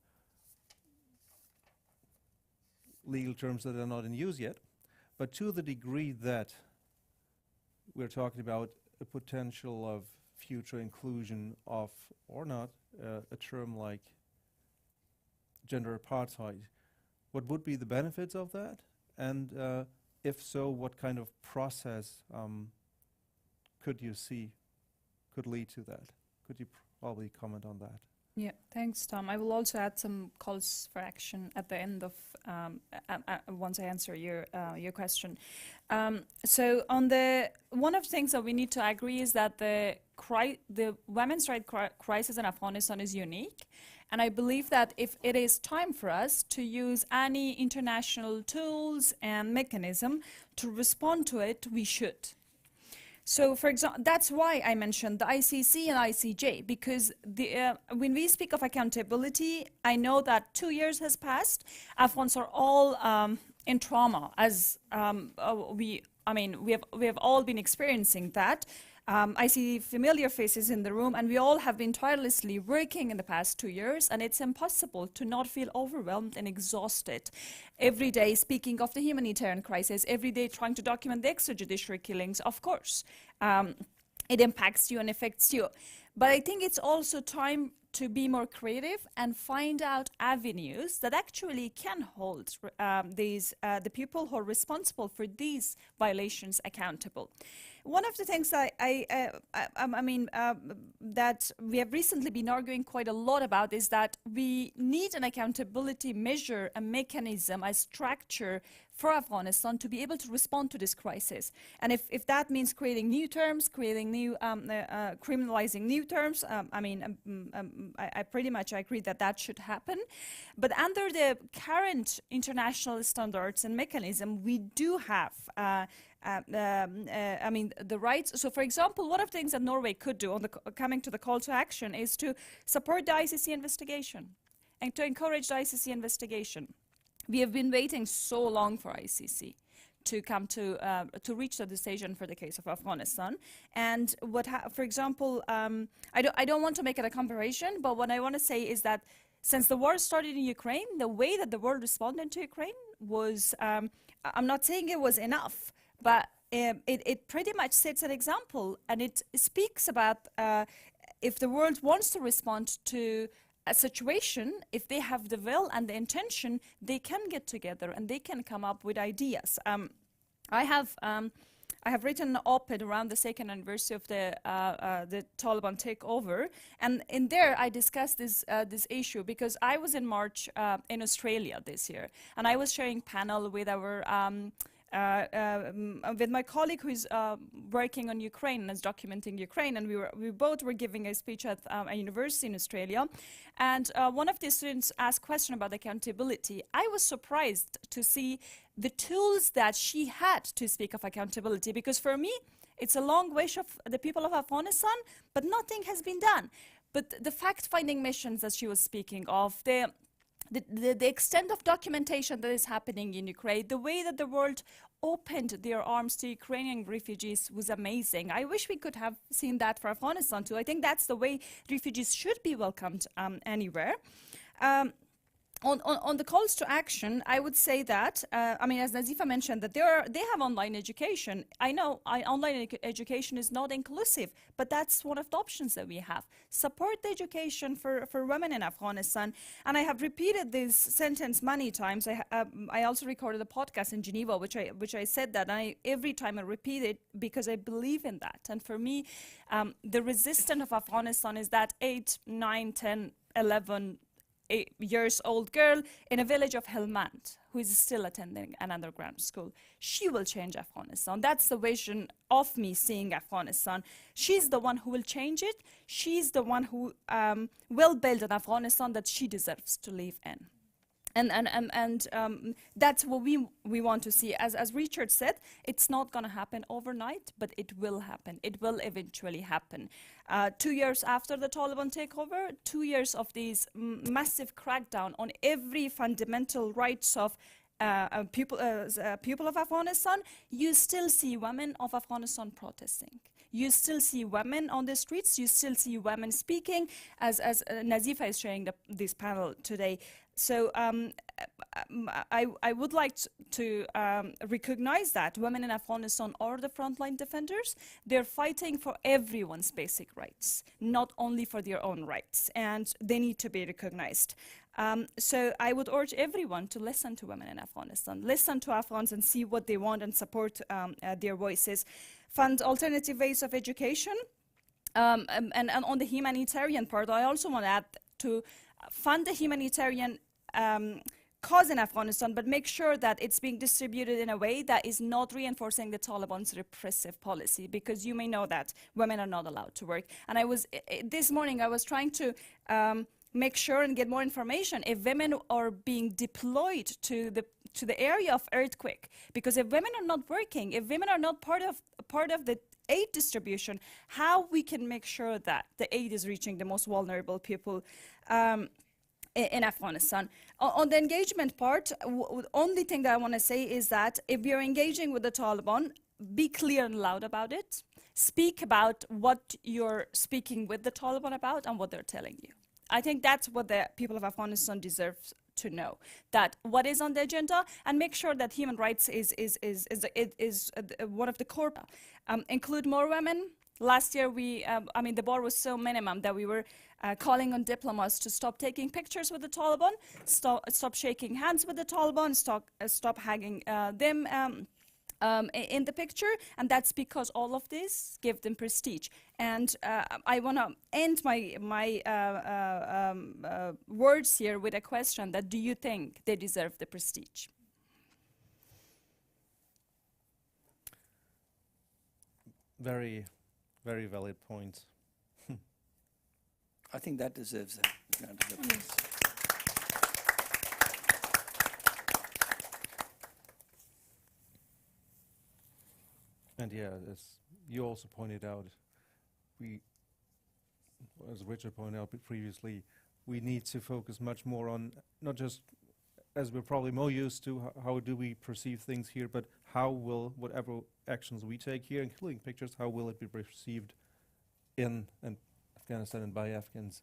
legal terms that are not in use yet. But to the degree that we're talking about a potential of future inclusion of, or not, a term like gender apartheid, what would be the benefits of that? And if so, what kind of process could you see could lead to that? Could you probably comment on that? Yeah, thanks, Tom. I will also add some calls for action at the end of once I answer your question. So on one of the things that we need to agree is that the women's rights crisis in Afghanistan is unique. And I believe that if it is time for us to use any international tools and mechanism to respond to it, we should. So, for example, that's why I mentioned the ICC and ICJ, because when we speak of accountability, I know that 2 years has passed. Afghans are all in trauma, as we have all been experiencing that. I see familiar faces in the room, and we all have been tirelessly working in the past 2 years, and it's impossible to not feel overwhelmed and exhausted. Every day speaking of the humanitarian crisis, every day trying to document the extrajudicial killings, of course. It impacts you and affects you. But I think it's also time to be more creative and find out avenues that actually can hold the people who are responsible for these violations accountable. One of the things that that we have recently been arguing quite a lot about is that we need an accountability measure, a mechanism, a structure for Afghanistan to be able to respond to this crisis. And if that means creating new terms, creating new, criminalizing new terms, I pretty much agree that that should happen. But under the current international standards and mechanism, we do have the rights. So, for example, one of the things that Norway could do on the coming to the call to action is to support the ICC investigation and to encourage the ICC investigation. We have been waiting so long for ICC to come to reach the decision for the case of Afghanistan. And for example, I don't want to make it a comparison, but what I want to say is that since the war started in Ukraine, the way that the world responded to Ukraine was, I'm not saying it was enough, but it pretty much sets an example, and it speaks about if the world wants to respond to a situation, if they have the will and the intention, they can get together and they can come up with ideas. I have written an op-ed around the second anniversary of the Taliban takeover, and in there I discussed this issue because I was in March in Australia this year, and I was sharing panel with our with my colleague who is working on Ukraine and is documenting Ukraine, and we both were giving a speech at a university in Australia, and one of the students asked a question about accountability. I was surprised to see the tools that she had to speak of accountability, because for me it's a long wish of the people of Afghanistan, but nothing has been done. But the fact-finding missions that she was speaking of, the extent of documentation that is happening in Ukraine, the way that the world opened their arms to Ukrainian refugees was amazing. I wish we could have seen that for Afghanistan too. I think that's the way refugees should be welcomed anywhere. On the calls to action, I would say that, as Nazifa mentioned, that they have online education. I know online education is not inclusive, but that's one of the options that we have. Support the education for women in Afghanistan. And I have repeated this sentence many times. I also recorded a podcast in Geneva, which I said that. And every time I repeat it because I believe in that. And for me, the resistance of Afghanistan is that 8, 9, 10, 11 years old girl in a village of Helmand who is still attending an underground school. She will change Afghanistan. That's the vision of me seeing Afghanistan. She's the one who will change it. She's the one who will build an Afghanistan that she deserves to live in. And that's what we want to see. As Richard said, it's not going to happen overnight, but it will happen. It will eventually happen. 2 years after the Taliban takeover, 2 years of these massive crackdown on every fundamental rights of people of Afghanistan, you still see women of Afghanistan protesting. You still see women on the streets. You still see women speaking, as Nazifa is sharing this panel today. So I would like to recognize that women in Afghanistan are the frontline defenders. They're fighting for everyone's basic rights, not only for their own rights, and they need to be recognized. So I would urge everyone to listen to women in Afghanistan, listen to Afghans and see what they want and support their voices. Fund alternative ways of education. And on the humanitarian part, I also want to add to fund the humanitarian cause in Afghanistan, but make sure that it's being distributed in a way that is not reinforcing the Taliban's repressive policy, because you may know that women are not allowed to work. And this morning I was trying to make sure and get more information if women are being deployed to the area of earthquake, because if women are not working, if women are not part of the aid distribution, how we can make sure that the aid is reaching the most vulnerable people in Afghanistan. On the engagement part, the only thing that I want to say is that if you're engaging with the Taliban, be clear and loud about it. Speak about what you're speaking with the Taliban about and what they're telling you. I think that's what the people of Afghanistan deserve to know, that what is on the agenda, and make sure that human rights is one of the core. Include more women, Last year, the bar was so minimum that we were calling on diplomats to stop taking pictures with the Taliban, stop shaking hands with the Taliban, stop hugging them in the picture, and that's because all of this give them prestige. And I want to end my words here with a question: that do you think they deserve the prestige? Very, very valid point. I think that deserves a round of applause. And yeah, as you also pointed out, as Richard pointed out previously, we need to focus much more on not just, as we're probably more used to, how do we perceive things here, but how will whatever actions we take here, including pictures, how will it be perceived in Afghanistan and by Afghans.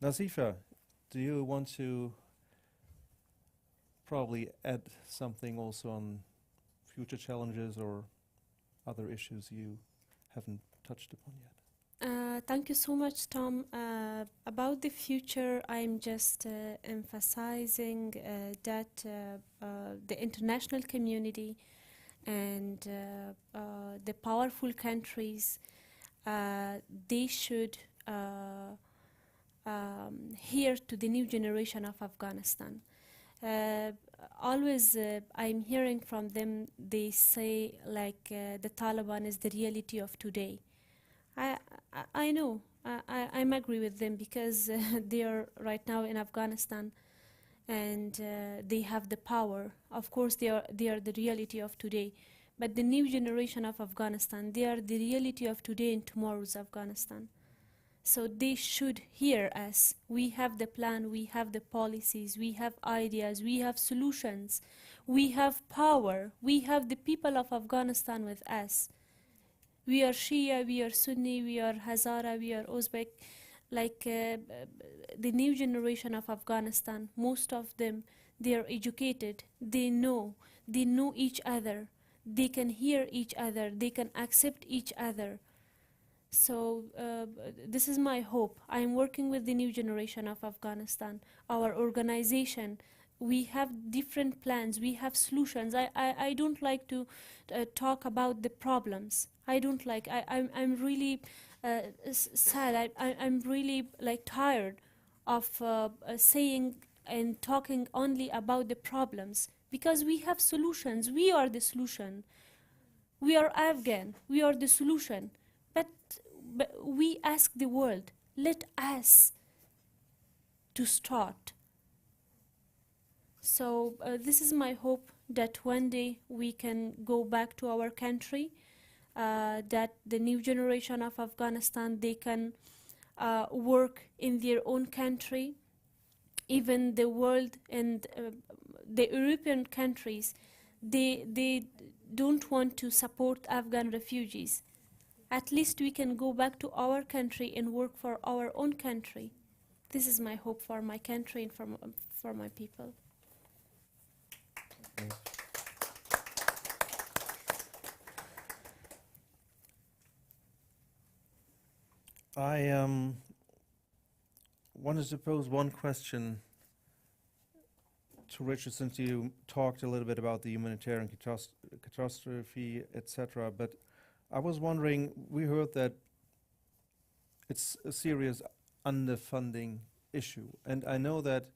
Nazifa, do you want to probably add something also on future challenges or other issues you haven't touched upon yet? Thank you so much, Tom. About the future, I'm just emphasizing that the international community and the powerful countries, they should hear to the new generation of Afghanistan. Always I'm hearing from them, they say like the Taliban is the reality of today. I know, I'm agree with them because they are right now in Afghanistan and they have the power. Of course, they are the reality of today. But the new generation of Afghanistan, they are the reality of today and tomorrow's Afghanistan. So they should hear us. We have the plan, we have the policies, we have ideas, we have solutions, we have power, we have the people of Afghanistan with us. We are Shia, we are Sunni, we are Hazara, we are Uzbek. Like the new generation of Afghanistan, most of them, they are educated, they know each other, they can hear each other, they can accept each other. So this is my hope. I'm working with the new generation of Afghanistan. Our organization, we have different plans, we have solutions. I don't like to talk about the problems. I don't like, I'm really sad. I'm really like tired of saying and talking only about the problems, because we have solutions. We are the solution. We are Afghan. We are the solution. But we ask the world, let us to start. So this is my hope, that one day we can go back to our country, that the new generation of Afghanistan, they can work in their own country. Even the world and the European countries, they don't want to support Afghan refugees. At least we can go back to our country and work for our own country. This is my hope for my country and for my people. Okay. I wanted to pose one question to Richard, since you talked a little bit about the humanitarian catastrophe, etc. But I was wondering, we heard that it's a serious underfunding issue. And I know that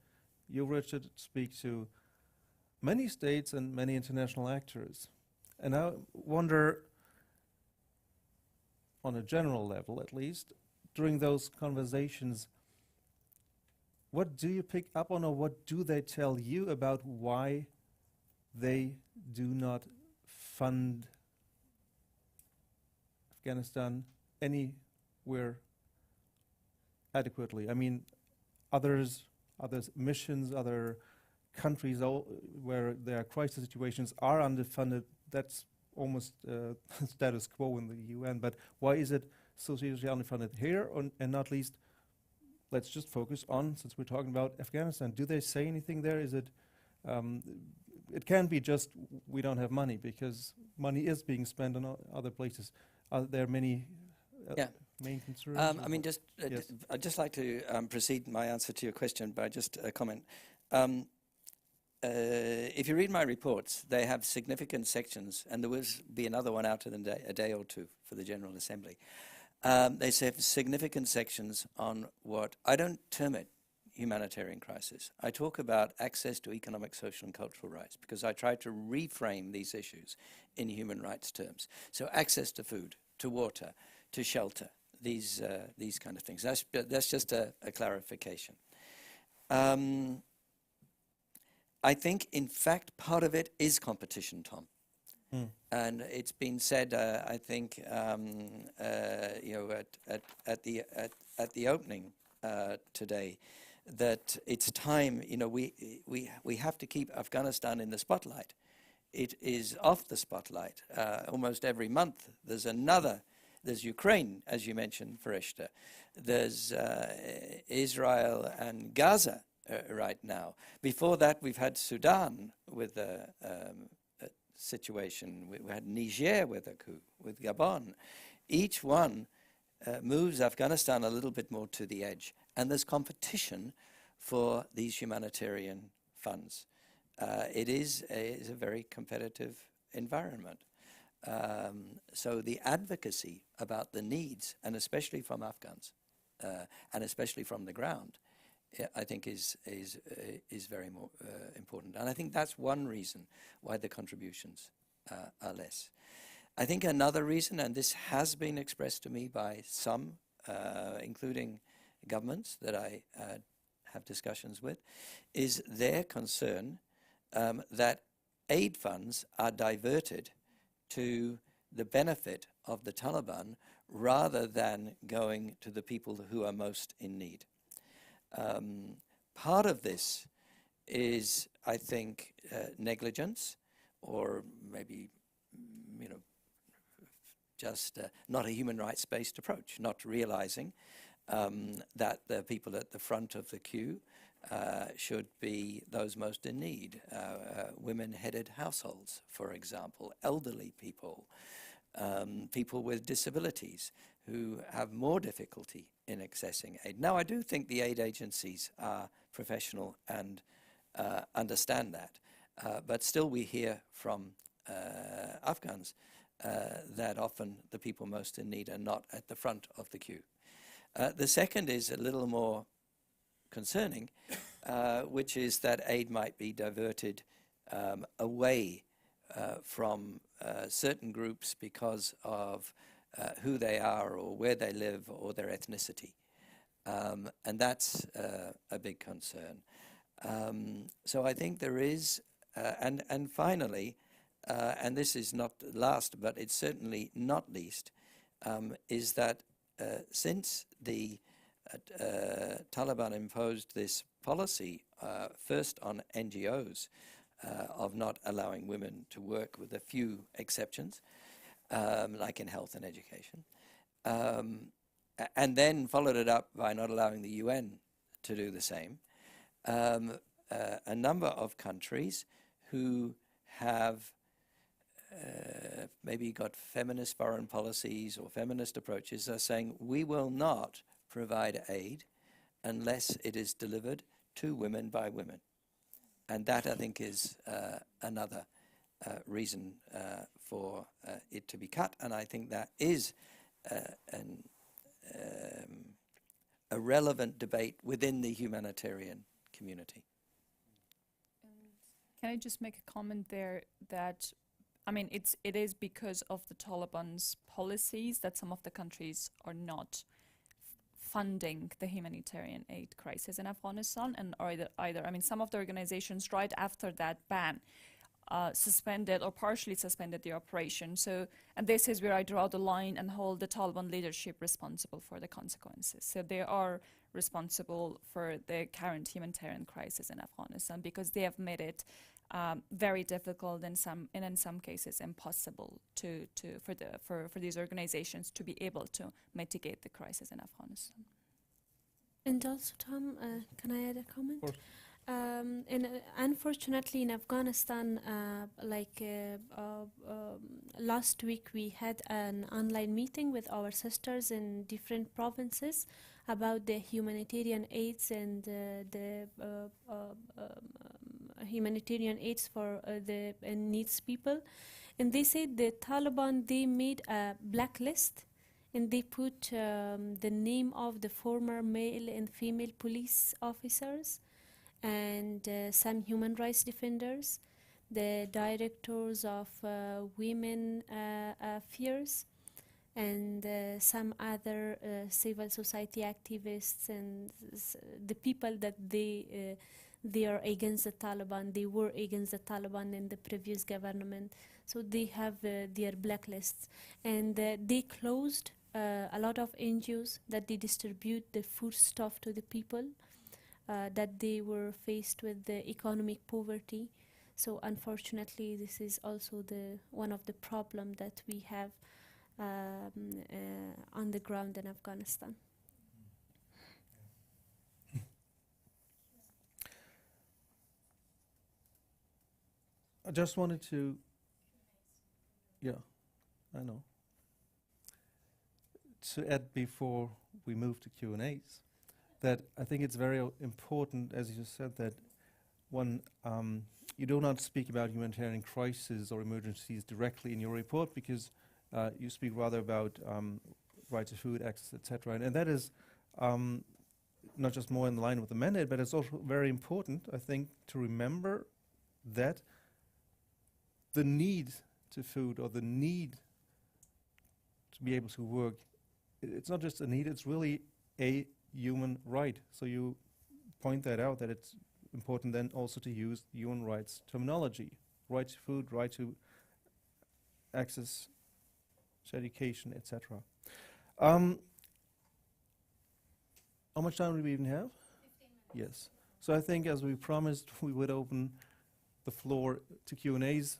you, Richard, speak to many states and many international actors. And I wonder, on a general level at least, during those conversations, what do you pick up on, or what do they tell you about why they do not fund Afghanistan anywhere adequately? I mean, other missions, other countries where there are crisis situations are underfunded. That's almost status quo in the UN. But why is it so seriously underfunded here? And not least, let's just focus on, since we're talking about Afghanistan, do they say anything there? Is it, it can't be just we don't have money, because money is being spent on other places. Are there many Yeah. main concerns? I mean, just Yes. I'd just like to proceed my answer to your question by just a comment. If you read my reports, they have significant sections, and there will be another one out in a day or two for the General Assembly. They have significant sections on what, I don't term it humanitarian crisis. I talk about access to economic, social and cultural rights, because I try to reframe these issues in human rights terms. So access to food, to water, to shelter, these kind of things. That's just a clarification. I think, in fact, part of it is competition, Tom. And it's been said, I think, at the opening today, that it's time. We have to keep Afghanistan in the spotlight. It is off the spotlight almost every month. There's Ukraine, as you mentioned, Fereshta. There's Israel and Gaza right now. Before that, we've had Sudan with a situation. We had Niger with a coup, with Gabon. Each one moves Afghanistan a little bit more to the edge. And there's competition for these humanitarian funds. It is a very competitive environment. So the advocacy about the needs, and especially from Afghans, and especially from the ground, I think is very more important. And I think that's one reason why the contributions are less. I think another reason, and this has been expressed to me by some, including governments that I have discussions with, is their concern that aid funds are diverted to the benefit of the Taliban rather than going to the people who are most in need. Part of this is, I think, negligence, or maybe, just not a human rights-based approach, not realizing that the people at the front of the queue should be those most in need. Women-headed households, for example, elderly people, people with disabilities who have more difficulty in accessing aid. Now, I do think the aid agencies are professional and understand that, but still we hear from Afghans that often the people most in need are not at the front of the queue. The second is a little more concerning, which is that aid might be diverted away from certain groups because of who they are or where they live or their ethnicity. And that's a big concern. So I think there is, and finally, and this is not last, but it's certainly not least, is that since the Taliban imposed this policy, first on NGOs, of not allowing women to work, with a few exceptions, like in health and education, and then followed it up by not allowing the UN to do the same, a number of countries who have maybe got feminist foreign policies or feminist approaches are saying, we will not provide aid unless it is delivered to women by women. And that, I think, is another reason for it to be cut. And I think that is a relevant debate within the humanitarian community. Can I just make a comment there that, I mean, it is because of the Taliban's policies that some of the countries are not funding the humanitarian aid crisis in Afghanistan, and either, I mean, some of the organizations right after that ban suspended or partially suspended the operation. So, and this is where I draw the line and hold the Taliban leadership responsible for the consequences. So they are responsible for the current humanitarian crisis in Afghanistan because they have made it very difficult and in some cases impossible for these organizations to be able to mitigate the crisis in Afghanistan. And also, Tom, can I add a comment? Of course. Unfortunately, in Afghanistan, last week we had an online meeting with our sisters in different provinces about the humanitarian aids and the humanitarian aids for the needs people. And they said the Taliban, they made a blacklist and they put the name of the former male and female police officers and some human rights defenders, the directors of women affairs, and some other civil society activists and the people that they are against the Taliban. They were against the Taliban in the previous government, so they have their blacklists, and they closed a lot of NGOs that they distribute the food stuff to the people. That they were faced with the economic poverty. So unfortunately, this is also one of the problems that we have on the ground in Afghanistan. I just wanted to, I know, to add before we move to Q&As, that I think it's very important, as you said, that one, you do not speak about humanitarian crises or emergencies directly in your report, because you speak rather about right to food, access, etc. And that is not just more in line with the mandate, but it's also very important, I think, to remember that the need to food or the need to be able to work, it's not just a need, it's really a human right. So you point that out, that it's important then also to use human rights terminology. Right to food, right to access to education, etc. How much time do we even have? 15 minutes. Yes. So I think, as we promised, we would open the floor to Q&As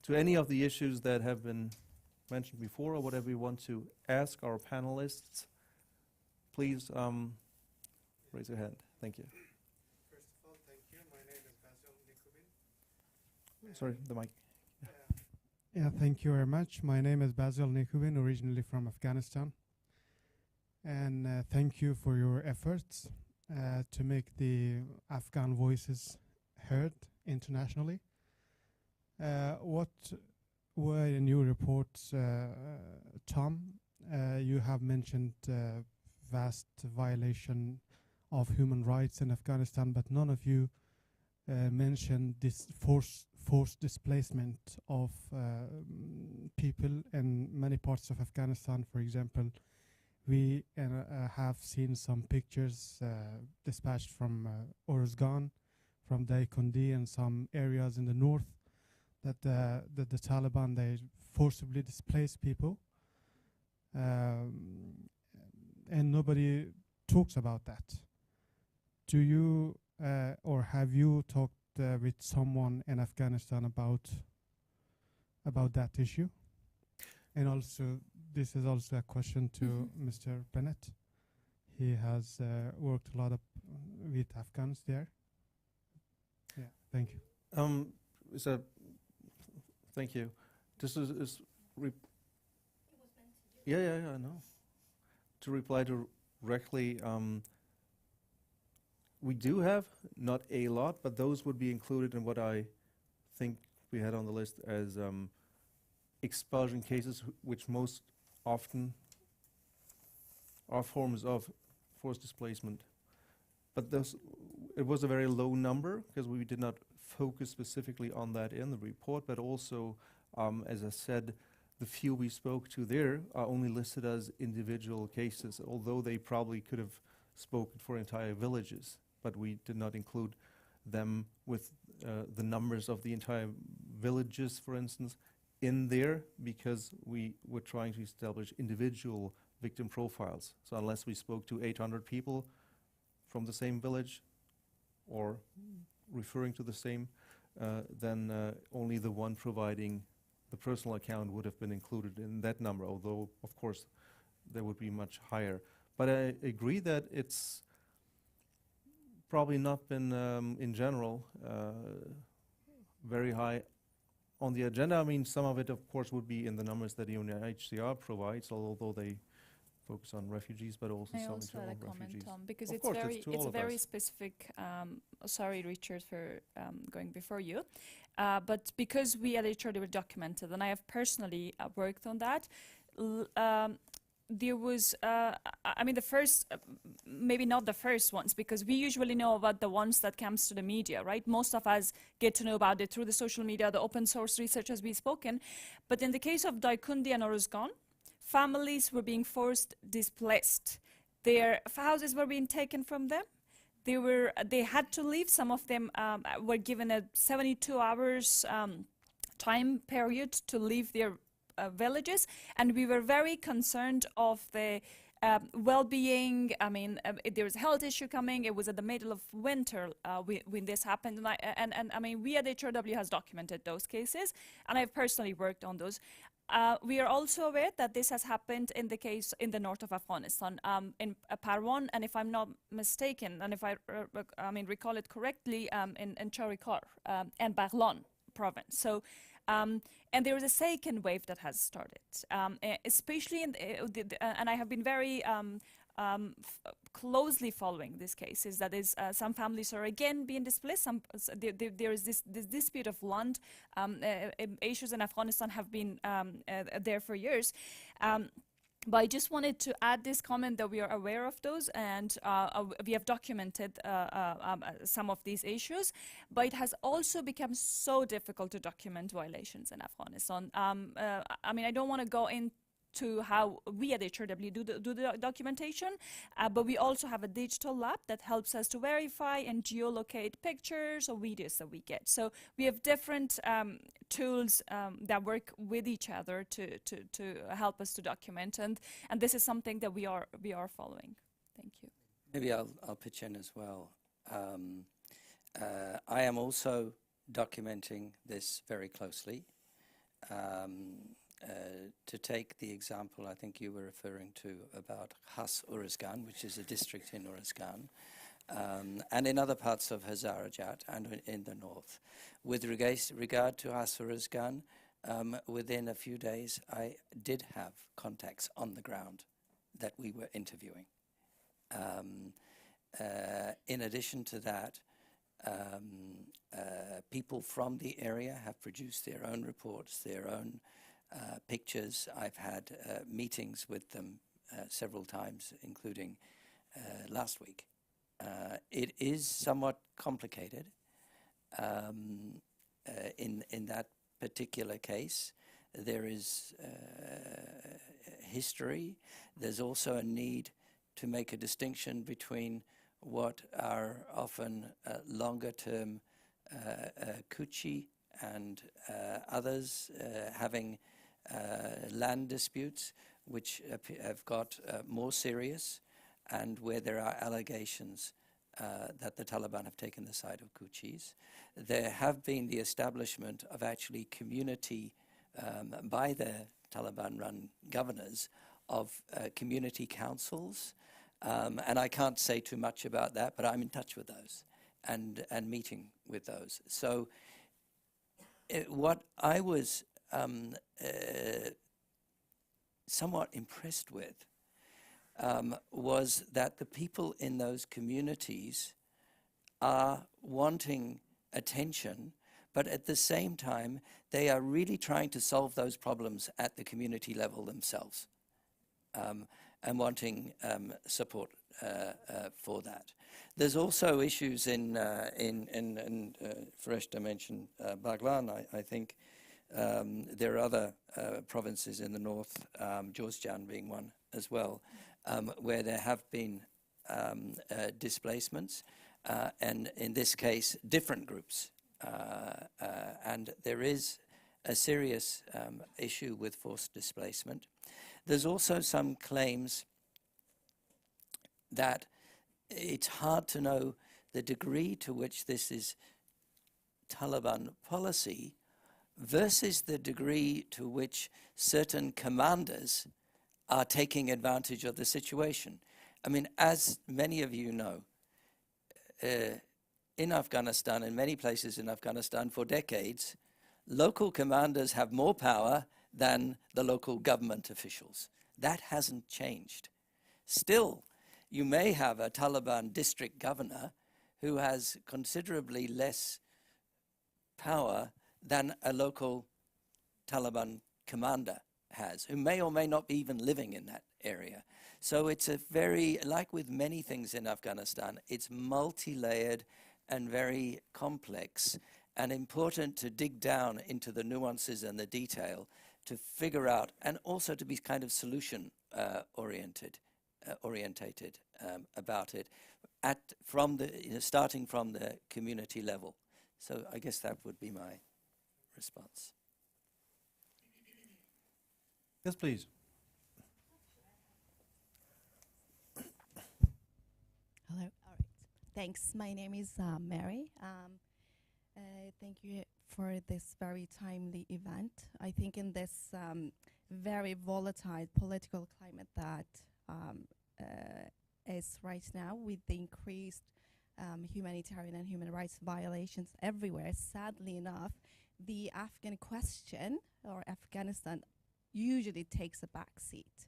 to any of the issues that have been mentioned before, or whatever you want to ask our panelists. Please raise your hand. Thank you. First of all, thank you. My name is Basil Nikubin. Sorry, the mic. Yeah, thank you very much. My name is Basil Nikubin, originally from Afghanistan. And thank you for your efforts to make the Afghan voices heard internationally. What were in your reports, Tom? You have mentioned vast violation of human rights in Afghanistan, but none of you mentioned this forced displacement of people in many parts of Afghanistan. For example, we have seen some pictures dispatched from Uruzgan, from Daikundi, and some areas in the north that the Taliban, they forcibly displace people, and nobody talks about that. Do you or have you talked with someone in Afghanistan about that issue? And also, this is also a question to Mr. Bennett. He has worked a lot with Afghans there. Yeah, thank you. So, thank you. This is yeah, I know. To reply directly, we do have, not a lot, but those would be included in what I think we had on the list as expulsion cases, which most often are forms of forced displacement. But it was a very low number, because we did not focus specifically on that in the report, but also, as I said, the few we spoke to there are only listed as individual cases, although they probably could have spoken for entire villages, but we did not include them with the numbers of the entire villages, for instance, in there, because we were trying to establish individual victim profiles. So unless we spoke to 800 people from the same village or referring to the same, then only the one providing the personal account would have been included in that number, although, of course, there would be much higher. But I agree that it's probably not been, in general, very high on the agenda. I mean, some of it, of course, would be in the numbers that UNHCR provides, although they focus on refugees, but also I some also had internal a comment, refugees. Tom, because Of it's course, very, it's to all of very us. specific. Sorry, Richard, for going before you, but because we at HRRL documented, and I have personally worked on that. There was, I mean, the first, maybe not the first ones, because we usually know about the ones that comes to the media, right? Most of us get to know about it through the social media, the open source research as we've spoken. But in the case of Daikundi and Oruzgan, families were being forced displaced. Their houses were being taken from them. They had to leave. Some of them were given a 72 hours time period to leave their villages, and we were very concerned of the well-being. I mean, there was a health issue coming. It was at the middle of winter when this happened, and I mean, we at HRW has documented those cases, and I've personally worked on those. We are also aware that this has happened in the case in the north of Afghanistan, in Parwan, and if I'm not mistaken, and if I recall it correctly, in Charikar and Baghlan province. So. And there is a second wave that has started, especially in and I have been very closely following these cases. That is, some families are again being displaced. There is this dispute of land. Issues in Afghanistan have been there for years. But I just wanted to add this comment that we are aware of those, and we have documented some of these issues, but it has also become so difficult to document violations in Afghanistan. I mean, I don't want to go into how we at HRW do the documentation, but we also have a digital lab that helps us to verify and geolocate pictures or videos that we get. So we have different tools that work with each other to help us to document, and this is something that we are following. Thank you. Maybe I'll pitch in as well. I am also documenting this very closely. To take the example I think you were referring to about Khas Uruzgan, which is a district in Uruzgan, and in other parts of Hazarajat and in the north. With regard to Khas Uruzgan, within a few days I did have contacts on the ground that we were interviewing. In addition to that, people from the area have produced their own reports, their own pictures. I've had meetings with them several times, including last week. It is somewhat complicated in that particular case. There is history. There's also a need to make a distinction between what are often longer-term Kuchi and others having land disputes, which have got more serious, and where there are allegations that the Taliban have taken the side of Kuchis. There have been the establishment of actually community, by the Taliban-run governors, of community councils. And I can't say too much about that, but I'm in touch with those and meeting with those. So what I was somewhat impressed with was that the people in those communities are wanting attention, but at the same time, they are really trying to solve those problems at the community level themselves, and wanting support for that. There's also issues in Fereshta mentioned Baghlan. I think there are other provinces in the north, Jozjan being one as well, where there have been displacements, and in this case, different groups. And there is a serious issue with forced displacement. There's also some claims that it's hard to know the degree to which this is Taliban policy versus the degree to which certain commanders are taking advantage of the situation. I mean, as many of you know, in Afghanistan, in many places in Afghanistan for decades, local commanders have more power than the local government officials. That hasn't changed. Still, you may have a Taliban district governor who has considerably less power than a local Taliban commander has, who may or may not be even living in that area. So it's a very, like with many things in Afghanistan, it's multi-layered and very complex, and important to dig down into the nuances and the detail to figure out, and also to be kind of solution orientated about it, starting from the community level. So I guess that would be my response. Yes, please. Hello. All right. Thanks. My name is Mary. Thank you for this very timely event. I think in this very volatile political climate that is right now, with the increased humanitarian and human rights violations everywhere, sadly enough, the Afghan question, or Afghanistan, usually takes a back seat.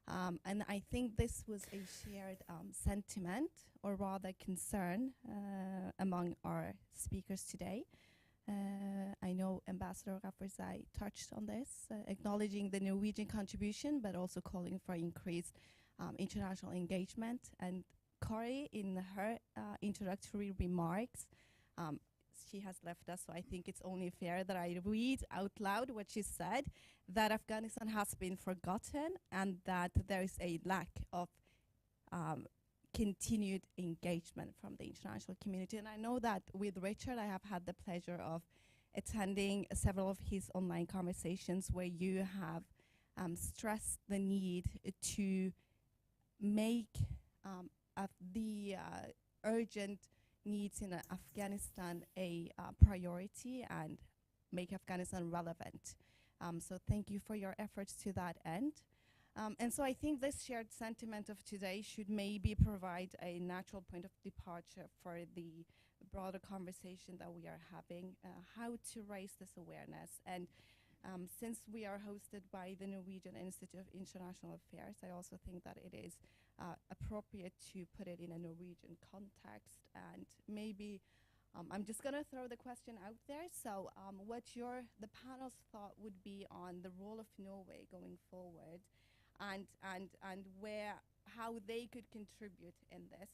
And I think this was a shared sentiment, or rather concern, among our speakers today. I know Ambassador Ghaffari touched on this, acknowledging the Norwegian contribution, but also calling for increased international engagement. And Kari, in her introductory remarks, she has left us, so I think it's only fair that I read out loud what she said, that Afghanistan has been forgotten and that there is a lack of continued engagement from the international community. And I know that with Richard, I have had the pleasure of attending several of his online conversations where you have stressed the need to make the urgent needs in Afghanistan a priority and make Afghanistan relevant. So thank you for your efforts to that end. And so I think this shared sentiment of today should maybe provide a natural point of departure for the broader conversation that we are having, how to raise this awareness. And since we are hosted by the Norwegian Institute of International Affairs, I also think that it is appropriate to put it in a Norwegian context. And maybe, I'm just gonna throw the question out there. So what the panel's thought would be on the role of Norway going forward, and how they could contribute in this.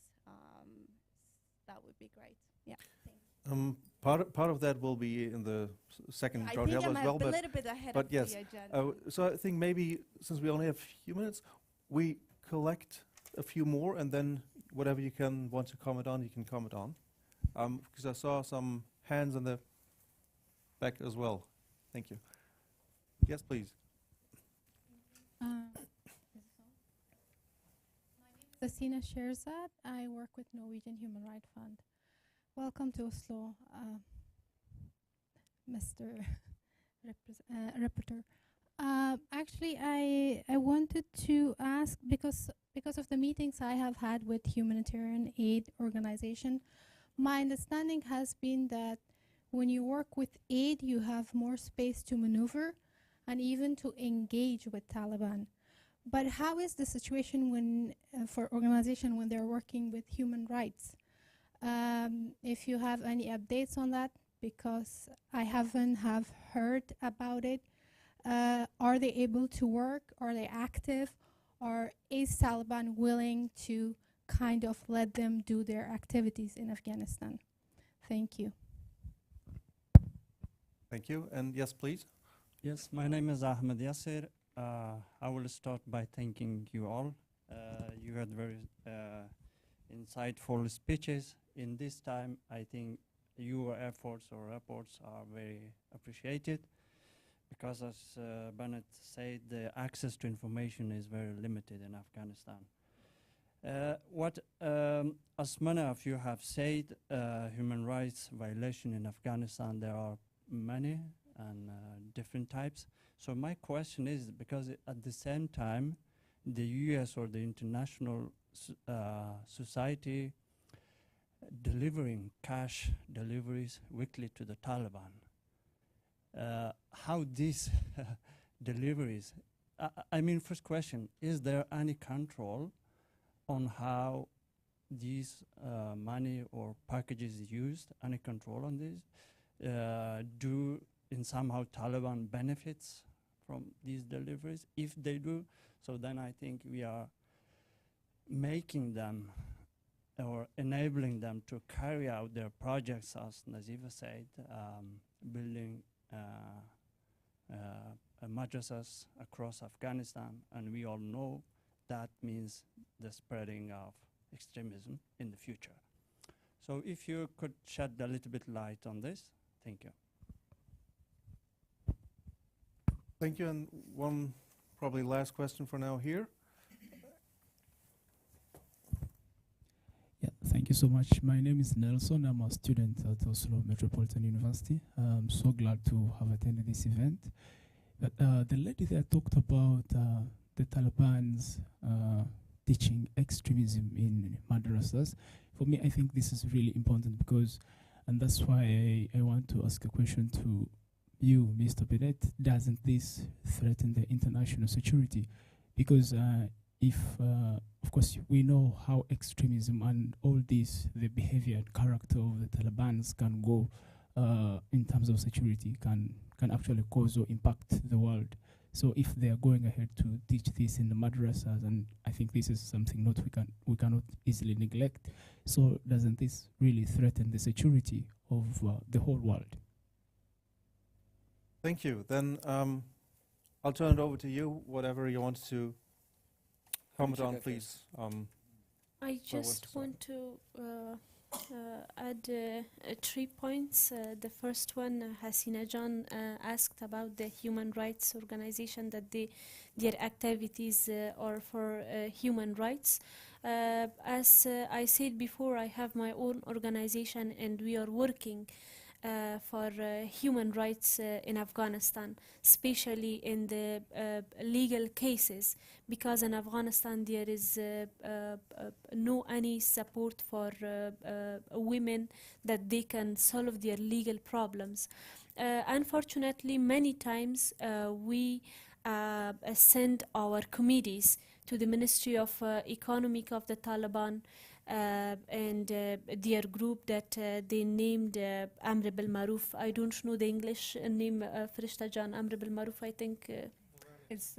That would be great. Yeah, thanks. Part of that will be in the second I round think I'm as well, a little bit ahead but of yes. the agenda. So I think maybe, since we only have a few minutes, we collect a few more, and then whatever you want to comment on, you can comment on. Because I saw some hands in the back as well. Thank you. Yes, please. Asina Sherzad. I work with Norwegian Human Rights Fund. Welcome to Oslo, Mr. Rapporteur. Actually, I wanted to ask, because of the meetings I have had with humanitarian aid organization, my understanding has been that when you work with aid, you have more space to maneuver and even to engage with Taliban. But how is the situation when for organization when they're working with human rights? If you have any updates on that, because I haven't heard about it. Are they able to work? Are they active? Or is Taliban willing to kind of let them do their activities in Afghanistan? Thank you. Thank you. And yes, please. Yes, my name is Ahmed Yasser. I will start by thanking you all. You had very insightful speeches. In this time, I think your efforts or reports are very appreciated, because as Bennett said, the access to information is very limited in Afghanistan. As many of you have said, human rights violation in Afghanistan, there are many and different types. So my question is, because at the same time, the US or the international society delivering cash deliveries weekly to the Taliban. How these deliveries, I mean, first question, is there any control on how these money or packages used? Any control on this? Do in somehow Taliban benefits from these deliveries? If they do, so then I think we are making them or enabling them to carry out their projects, as Nazifa said, building madrasas across Afghanistan, and we all know that means the spreading of extremism in the future. So if you could shed a little bit light on this, thank you. Thank you, and one probably last question for now here. Yeah, thank you so much. My name is Nelson. I'm a student at Oslo Metropolitan University. I'm so glad to have attended this event. But the lady there talked about the Taliban's teaching extremism in madrasas. For me, I think this is really important because, and that's why I want to ask a question to you, Mr. Bennett. Doesn't this threaten the international security? Because if, of course, we know how extremism and all this, the behavior and character of the Taliban can go in terms of security, can actually cause or impact the world. So if they are going ahead to teach this in the madrasas, and I think this is something we cannot easily neglect. So doesn't this really threaten the security of the whole world? Thank you. Then I'll turn it over to you, whatever you want to comment on, please. I just want to add 3 points. The first one, Hasina Jan asked about the human rights organization, that their activities are for human rights. As I said before, I have my own organization and we are working for human rights in Afghanistan, especially in the legal cases, because in Afghanistan there is no any support for women that they can solve their legal problems. Unfortunately, many times we send our committees to the Ministry of Economic of the Taliban, and their group that they named Amr bil Maruf. I don't know the English name, Fereshta Jan, Amr bil Maruf, I think. It's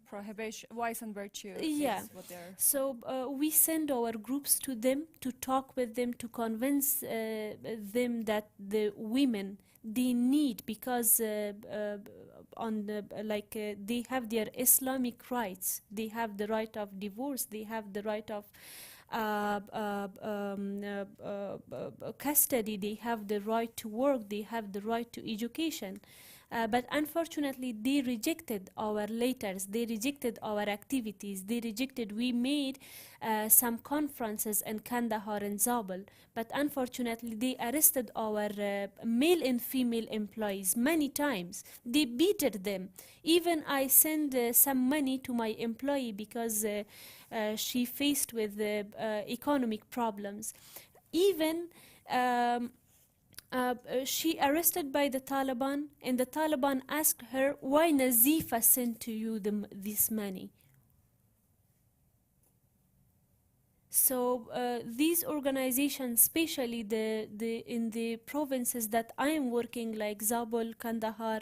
prohibition, vice and virtue. Yeah. Is what they're So we send our groups to them to talk with them, to convince them that the women they need, because on the they have their Islamic rights, they have the right of divorce, they have the right of custody, they have the right to work, they have the right to education. But unfortunately, they rejected our letters, they rejected our activities, they rejected, we made some conferences in Kandahar and Zabul, but unfortunately, they arrested our male and female employees many times. They beated them. Even I send some money to my employee because she faced with economic problems. Even she arrested by the Taliban, and the Taliban asked her, why Nazifa sent to you this money? So these organizations, especially in the provinces that I am working, like Zabul, Kandahar,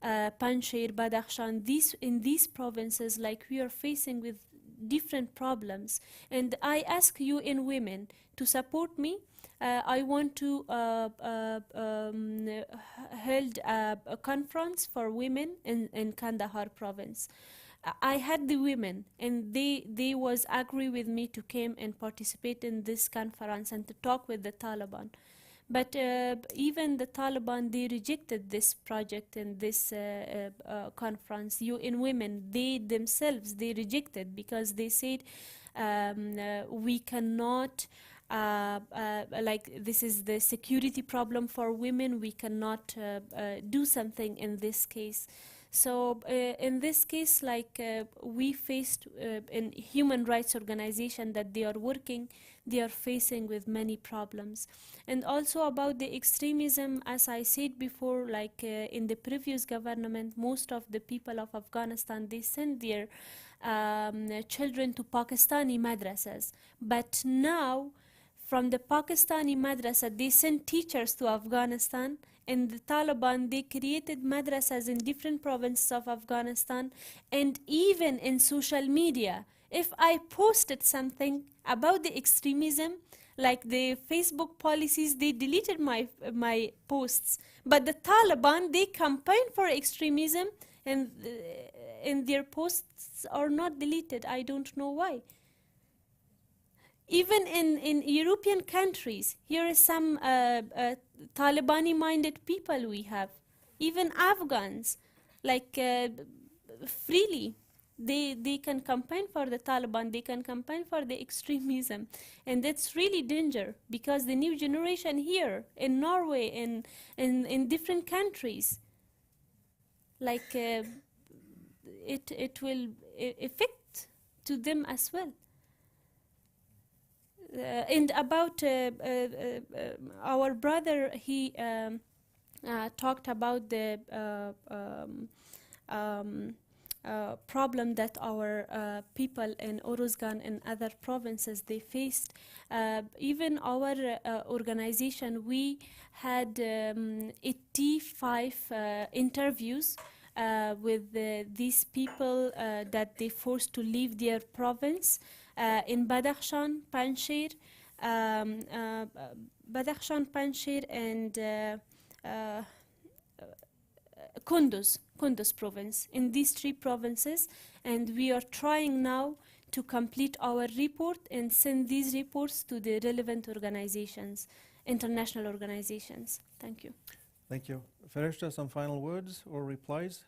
Panjshir, Badakhshan, in these provinces, like we are facing with different problems. And I ask you in women to support me. I want to hold a conference for women in Kandahar province. I had the women, and they was agree with me to come and participate in this conference and to talk with the Taliban. But even the Taliban, they rejected this project and this conference. UN Women, they themselves, they rejected, because they said we cannot, this is the security problem for women, we cannot do something in this case. So in this case, like we faced in human rights organization that they are working, they are facing with many problems. And also about the extremism, as I said before, like in the previous government, most of the people of Afghanistan, they send their children to Pakistani madrasas. But now, from the Pakistani madrasa, they send teachers to Afghanistan, and the Taliban, they created madrasas in different provinces of Afghanistan, and even in social media. If I posted something about the extremism, like the Facebook policies, they deleted my posts. But the Taliban, they campaign for extremism, and their posts are not deleted. I don't know why. Even in European countries, here is some Taliban-minded people we have. Even Afghans, like freely, they can campaign for the Taliban, they can campaign for the extremism. And that's really danger, because the new generation here in Norway, in different countries, like it will affect to them as well. And about our brother, he talked about the problem that our people in Oruzgan and other provinces, they faced. Even our organization, we had 85 interviews with these people that they forced to leave their province. In Badakhshan, Panjshir, and Kunduz province. In these three provinces, and we are trying now to complete our report and send these reports to the relevant organizations, international organizations. Thank you. Thank you. Fereshta, some final words or replies?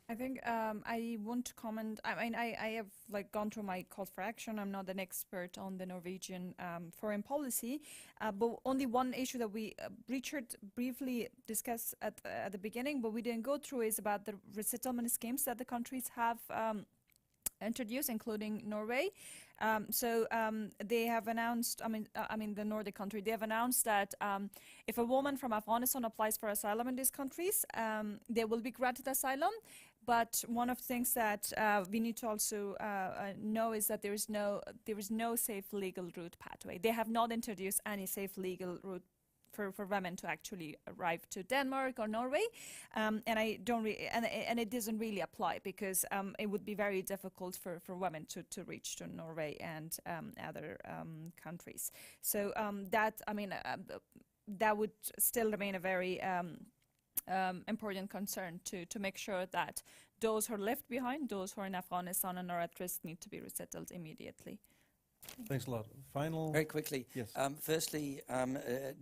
I think I won't comment. I mean, I have like gone through my call for action. I'm not an expert on the Norwegian foreign policy, but only one issue that we Richard briefly discussed at the beginning, but we didn't go through, is about the resettlement schemes that the countries have introduced, including Norway. So they have announced, I mean the Nordic country, they have announced that if a woman from Afghanistan applies for asylum in these countries, they will be granted asylum. But one of the things that we need to also know is that there is no safe legal route pathway. They have not introduced any safe legal route for women to actually arrive to Denmark or Norway, and I don't and it doesn't really apply, because it would be very difficult for women to reach to Norway and other countries. So that would still remain a very important concern to make sure that those who are left behind, those who are in Afghanistan and are at risk, need to be resettled immediately. Thanks a lot. Final. Very quickly. Yes. Firstly,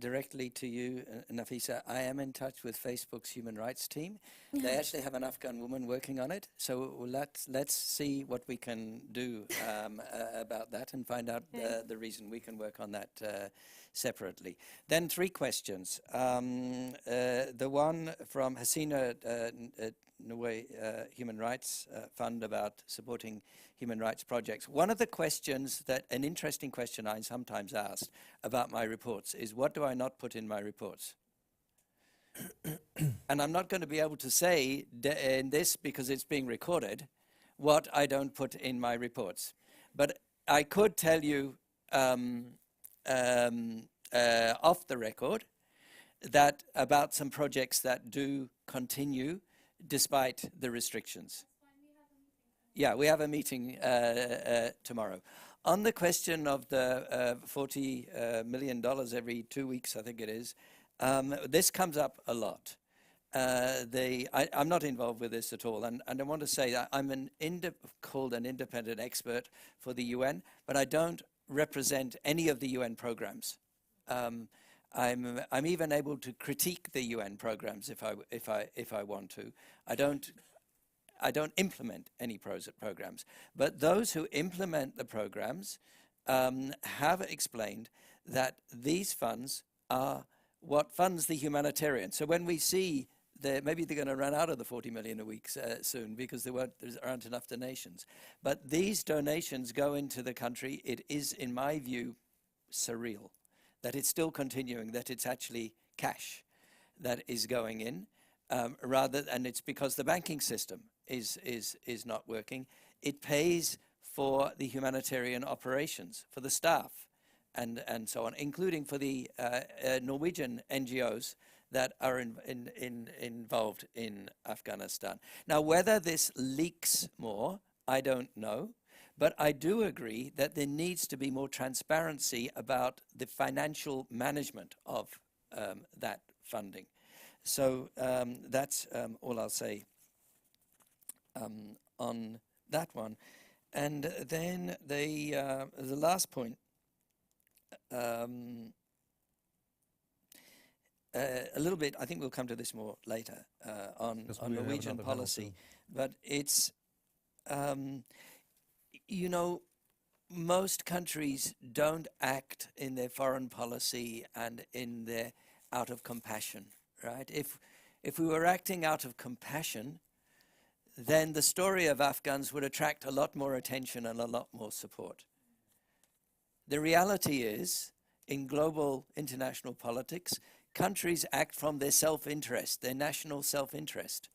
directly to you, Nafisa, I am in touch with Facebook's human rights team. They actually have an Afghan woman working on it. So let's see what we can do about that and find out the reason. We can work on that separately. Then 3 questions. The one from Hasina Naway Human Rights Fund about supporting human rights projects. One of the questions an interesting question I sometimes asked about my reports is, what do I not put in my reports? And I'm not going to be able to say in this, because it's being recorded, what I don't put in my reports. But I could tell you off the record that about some projects that do continue despite the restrictions. Yeah, we have a meeting tomorrow. On the question of the $40 million every 2 weeks, I think it is, this comes up a lot. I'm not involved with this at all, and I want to say that I'm called an independent expert for the UN, but I don't represent any of the UN programs. I'm even able to critique the UN programs if I want to. I don't implement any programs, but those who implement the programs have explained that these funds are what funds the humanitarian. So when we see maybe they're going to run out of the 40 million a week soon because there aren't enough donations. But these donations go into the country. It is, in my view, surreal that it's still continuing, that it's actually cash that is going in, and it's because the banking system is not working. It pays for the humanitarian operations, for the staff, and so on, including for the Norwegian NGOs that are involved in Afghanistan. Now, whether this leaks more, I don't know, but I do agree that there needs to be more transparency about the financial management of that funding. So that's all I'll say on that one. And then the last point, a little bit, I think we'll come to this more later, on Norwegian policy. But it's, you know, most countries don't act in their foreign policy and out of compassion, right? If we were acting out of compassion, then the story of Afghans would attract a lot more attention and a lot more support. The reality is, in global international politics, countries act from their self-interest, their national self-interest,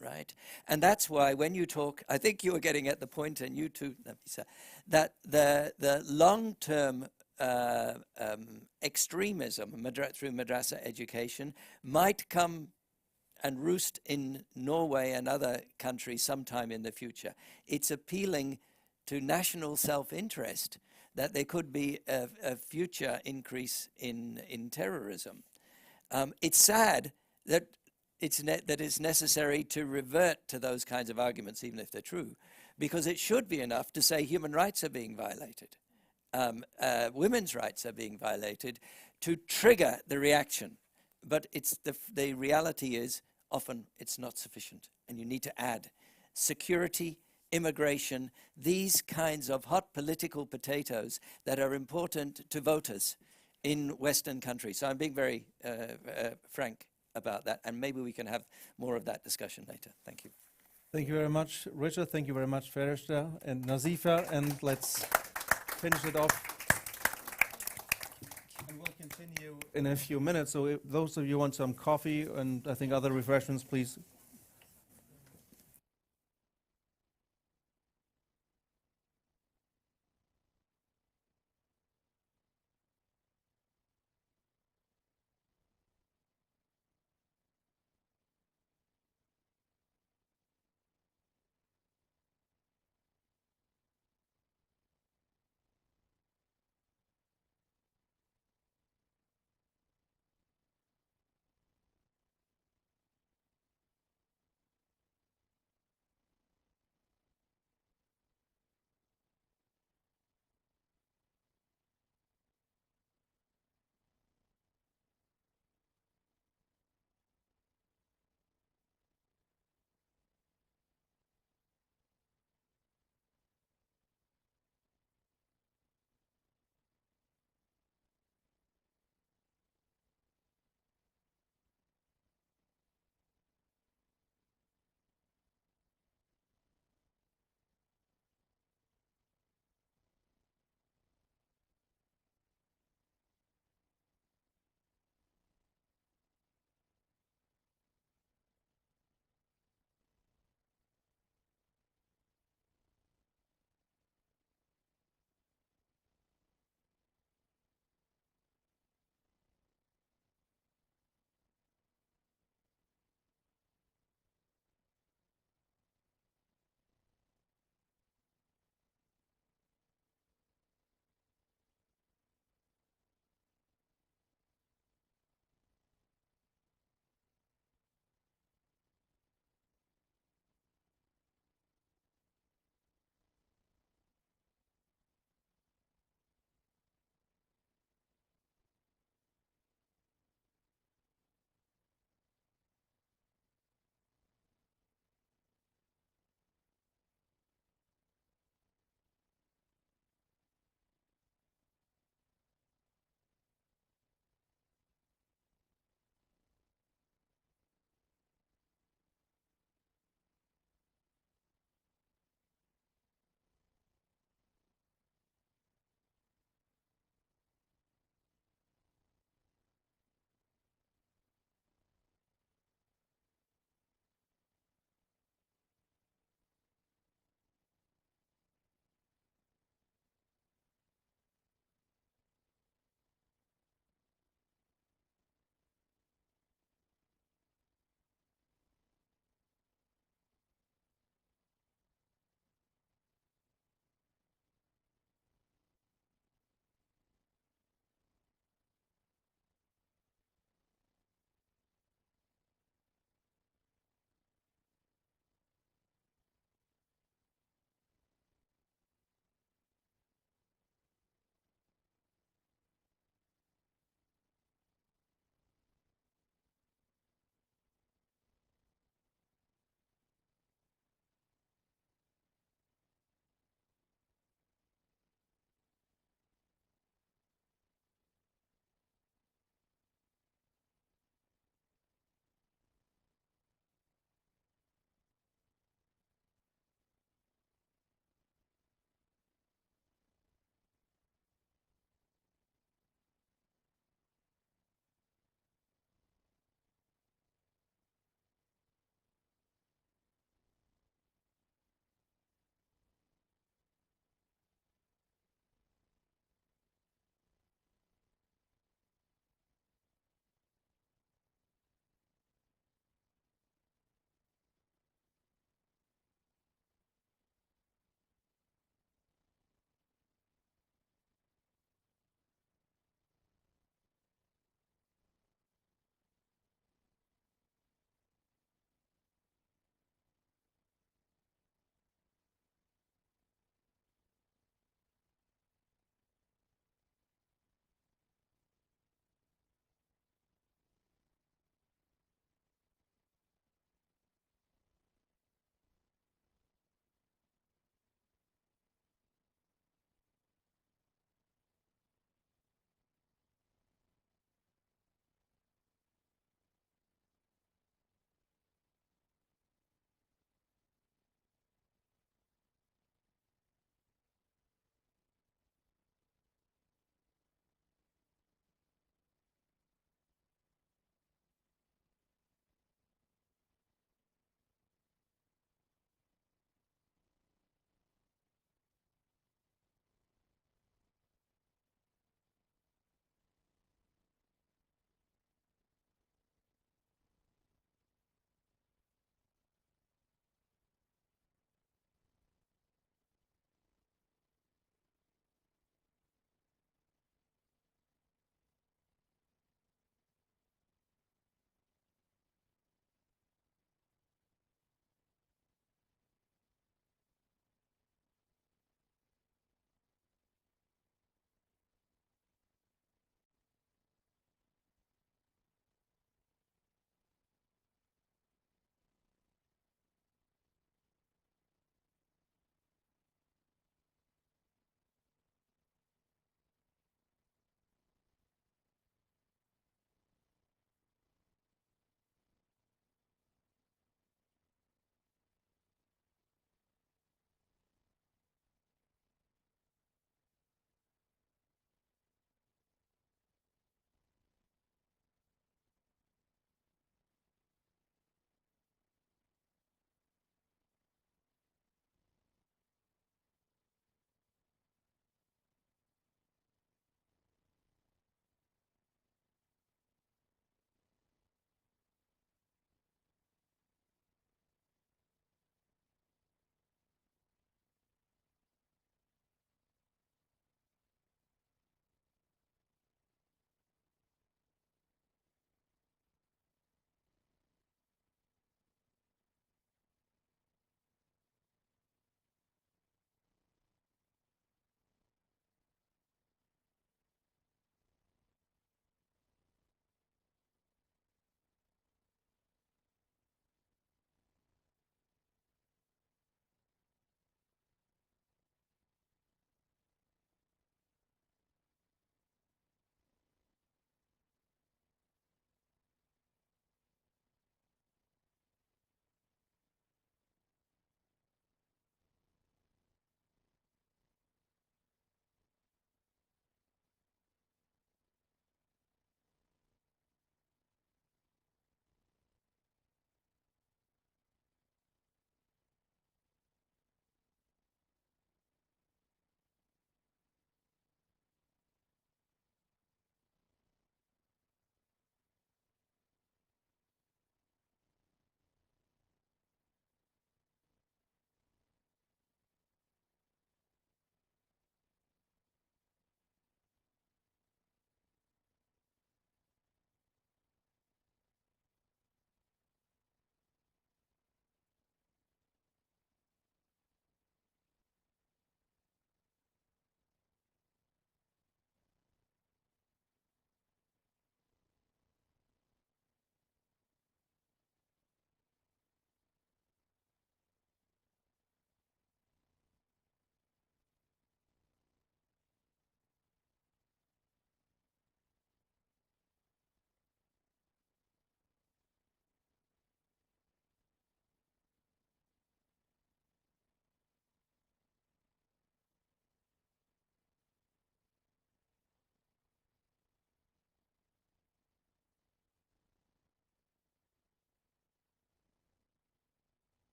right? And that's why when you talk, I think you were getting at the point, and you too, Nafisa, that the long-term extremism through madrasa education might come and roost in Norway and other countries sometime in the future. It's appealing to national self-interest that there could be a future increase in terrorism. It's sad that it's necessary to revert to those kinds of arguments, even if they're true, because it should be enough to say human rights are being violated, women's rights are being violated, to trigger the reaction. But it's the reality is often it's not sufficient, and you need to add security, immigration, these kinds of hot political potatoes that are important to voters in Western countries. So I'm being very frank about that, and maybe we can have more of that discussion later. Thank you. Thank you very much, Richard. Thank you very much, Fereshta and Nazifa. And let's finish it off. And we'll continue in a few minutes. So if those of you want some coffee and I think other refreshments, please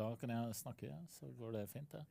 Da kan jeg snakke, så går det fint, det.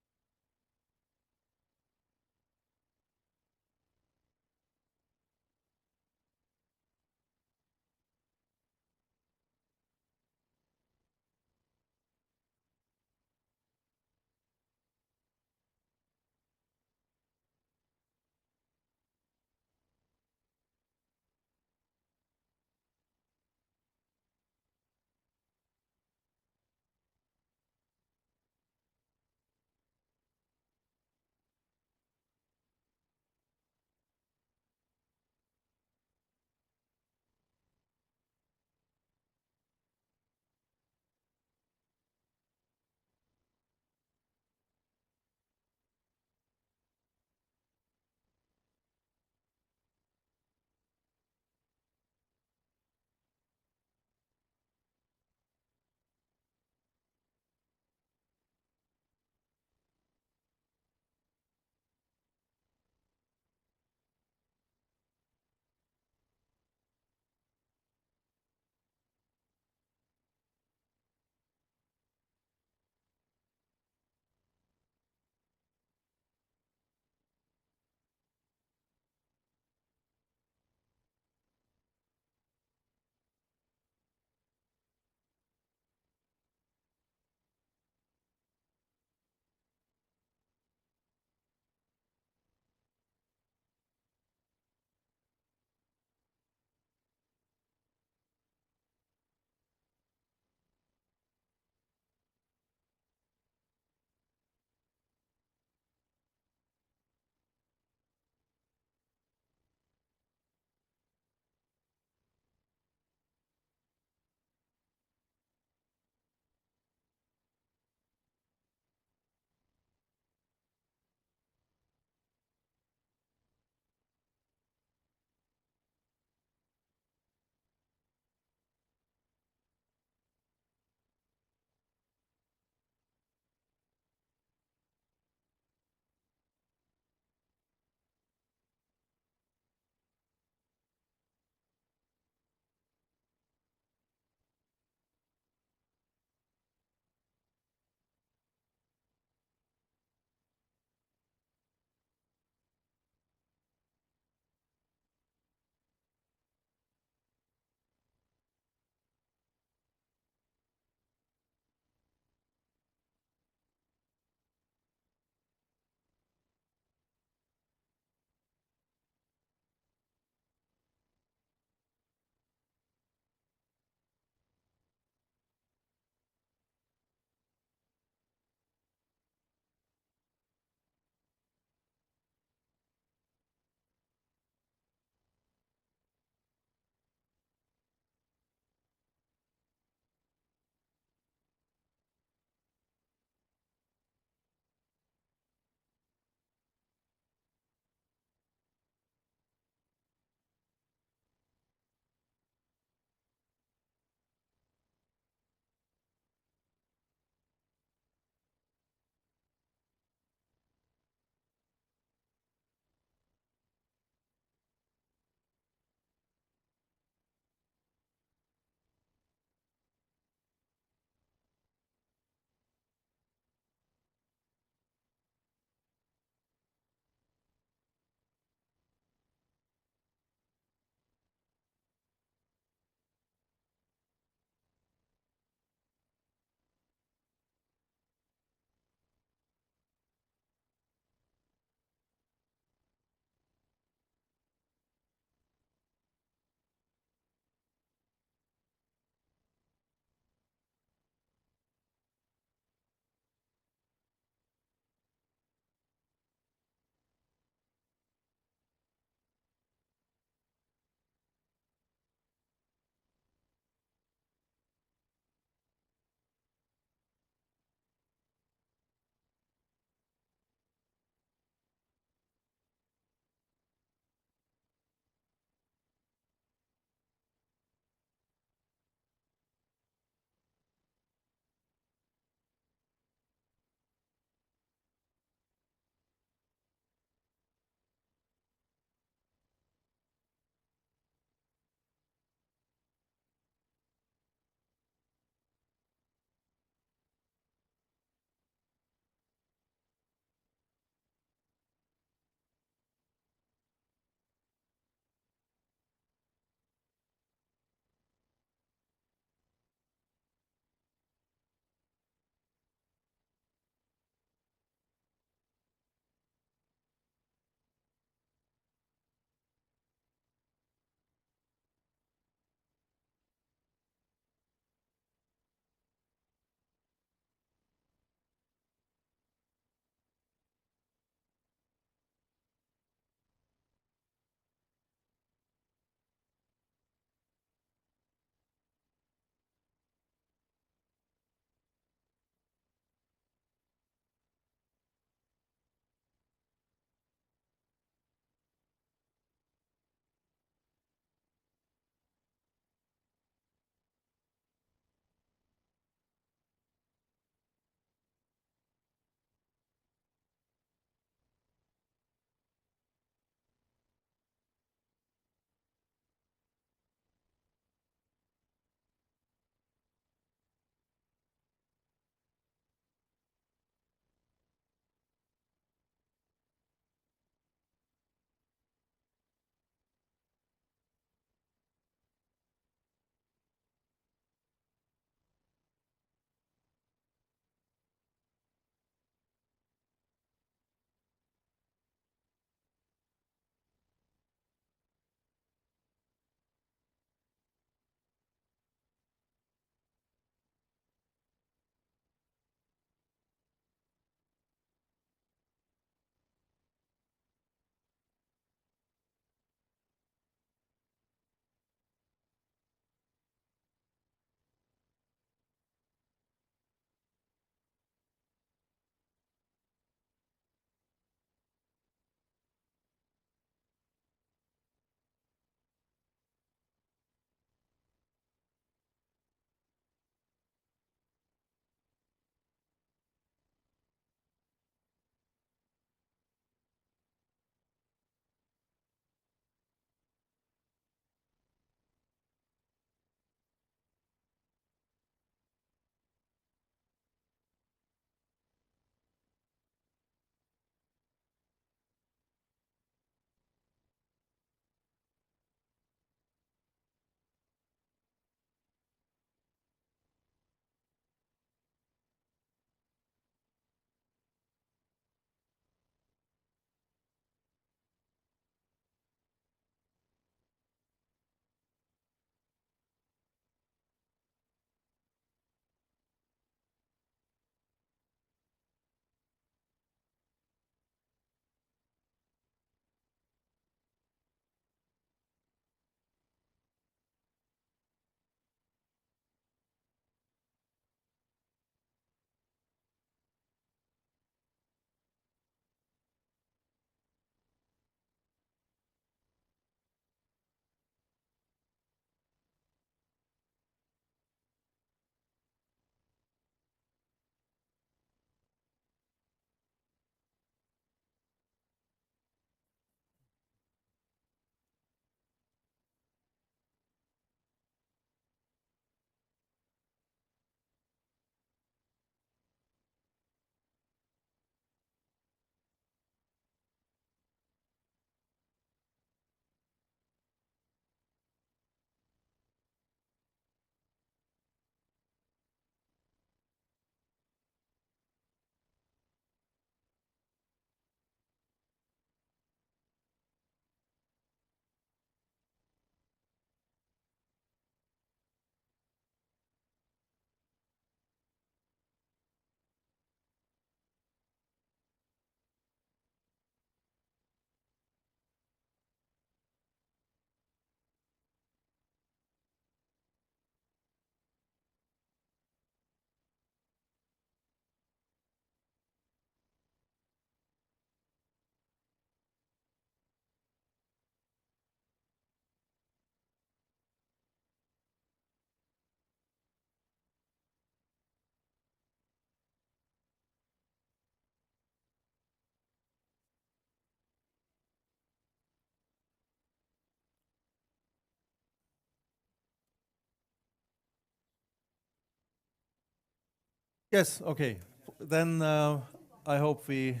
Yes, okay. Then I hope we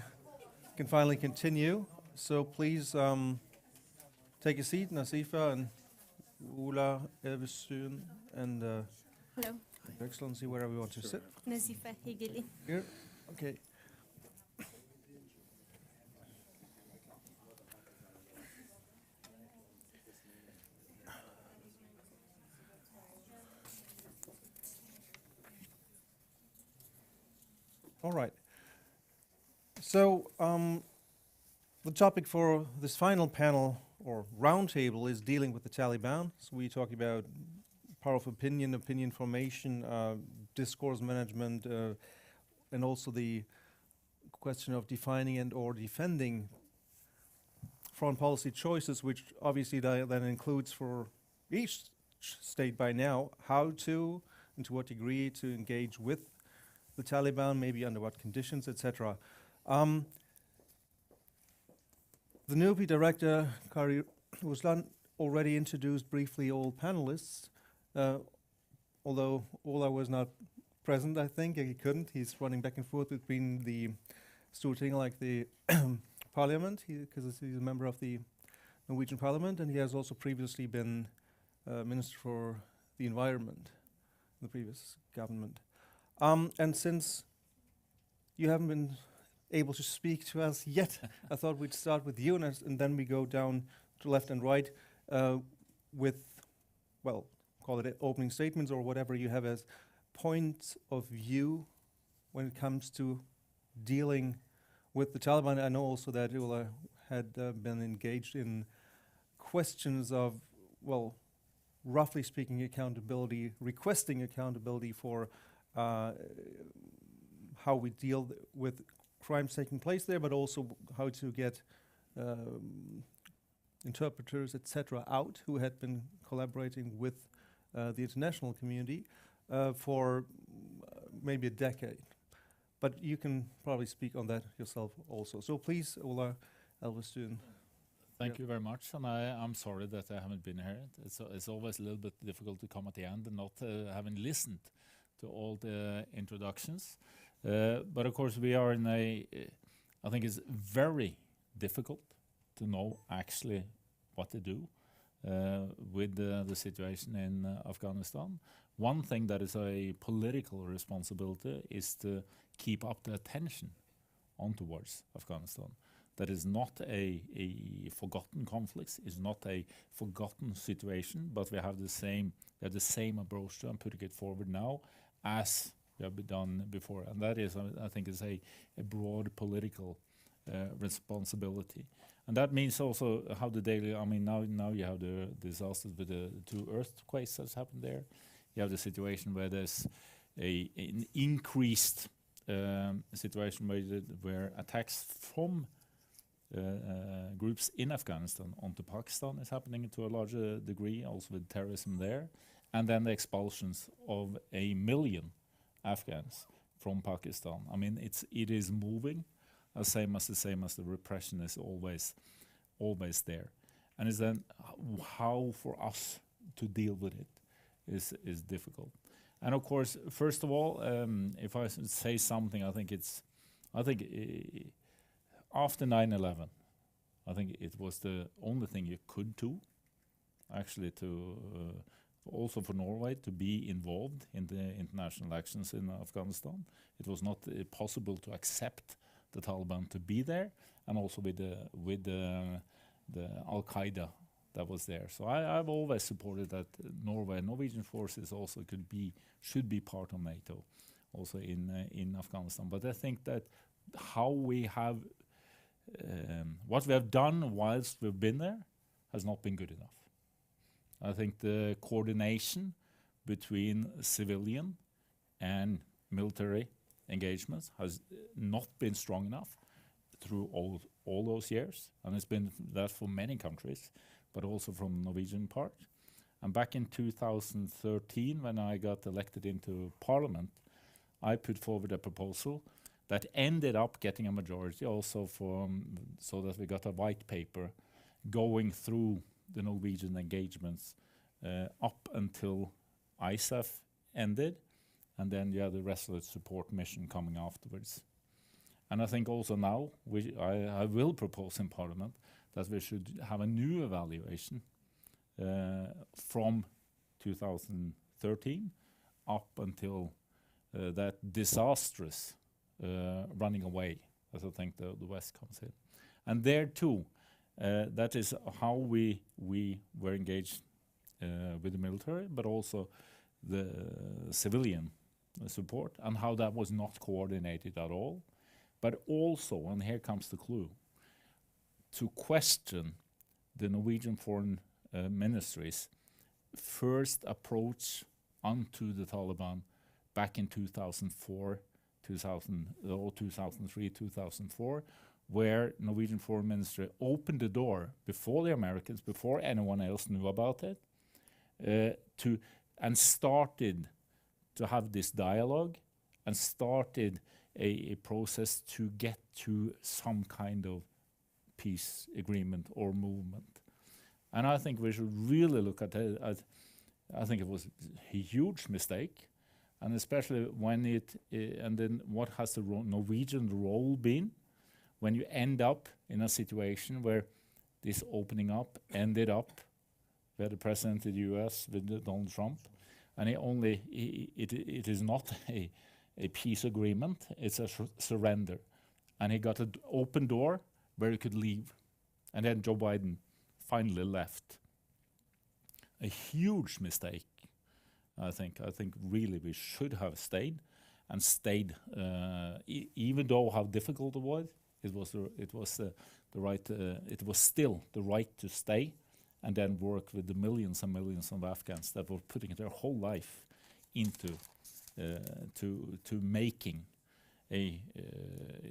can finally continue. So please take a seat, Nasifa and Ula Elvestuen and Hello, Your Excellency, wherever you want to sit. Nazifa Higili. Here? Okay. All right. So the topic for this final panel or roundtable is dealing with the Taliban. So we talk about power of opinion, opinion formation, discourse management, and also the question of defining and or defending foreign policy choices, which obviously then includes for each state by now how to and to what degree to engage with the Taliban, maybe under what conditions, etc. The NUPI director, Kari Ruslan, already introduced briefly all panelists, although Ola was not present, I think. He couldn't. He's running back and forth between the Storting, like the parliament, because he's a member of the Norwegian parliament, and he has also previously been Minister for the Environment in the previous government. And since you haven't been able to speak to us yet, I thought we'd start with you, and then we go down to left and right with, well, call it opening statements or whatever you have as points of view when it comes to dealing with the Taliban. I know also that Ula had been engaged in questions of, well, roughly speaking, accountability, requesting accountability for how we deal with crimes taking place there, but also how to get interpreters, etc., out who had been collaborating with the international community for maybe a decade. But you can probably speak on that yourself also. So please, Ola Elvestuen. Thank you very much, and I'm sorry that I haven't been here. It's always a little bit difficult to come at the end and not having listened to all the introductions. But of course, we are in a, I think it's very difficult to know actually what to do with the situation in Afghanistan. One thing that is a political responsibility is to keep up the attention on towards Afghanistan. That is not a forgotten conflict, is not a forgotten situation, but we have the same approach to and putting it forward now as we have done before. And that is, I think, is a broad political responsibility. And that means also how the daily, I mean, now you have the disasters with the 2 earthquakes that's happened there. You have the situation where there's an increased situation where attacks from groups in Afghanistan onto Pakistan is happening to a larger degree, also with terrorism there. And then the expulsions of 1 million Afghans from Pakistan. I mean, it is moving, the same as the repression is always there. And it's then how for us to deal with it is difficult. And of course, first of all, if I say something, I think after 9/11, I think it was the only thing you could do, actually, to also for Norway to be involved in the international actions in Afghanistan. It was not possible to accept the Taliban to be there, and also with the Al Qaeda that was there. So I've always supported that Norwegian forces also should be part of NATO, also in Afghanistan. But I think that how we have what we have done whilst we've been there has not been good enough. I think the coordination between civilian and military engagements has not been strong enough through all those years, and it's been that for many countries, but also from the Norwegian part. And back in 2013, when I got elected into parliament, I put forward a proposal that ended up getting a majority also so that we got a white paper going through the Norwegian engagements up until ISAF ended, and then you have the resolute support mission coming afterwards. And I think also now, I will propose in Parliament that we should have a new evaluation from 2013 up until that disastrous running away, as I think the West comes in. And there too, that is how we were engaged with the military, but also the civilian support, and how that was not coordinated at all. But also, and here comes the clue, to question the Norwegian foreign ministry's first approach onto the Taliban back in 2004, 2003, 2004, where Norwegian foreign ministry opened the door before the Americans, before anyone else knew about it, and started to have this dialogue and started a process to get to some kind of peace agreement or movement. And I think we should really look at it. I think it was a huge mistake, and especially when and then what has the Norwegian role been when you end up in a situation where this opening up ended up where the president of the US with Donald Trump, and it is not a peace agreement, it's a surrender. And he got an open door where he could leave. And then Joe Biden finally left. A huge mistake, I think. I think really we should have stayed, and stayed, even though how difficult it was. It was still the right to stay, and then work with the millions and millions of Afghans that were putting their whole life into to making a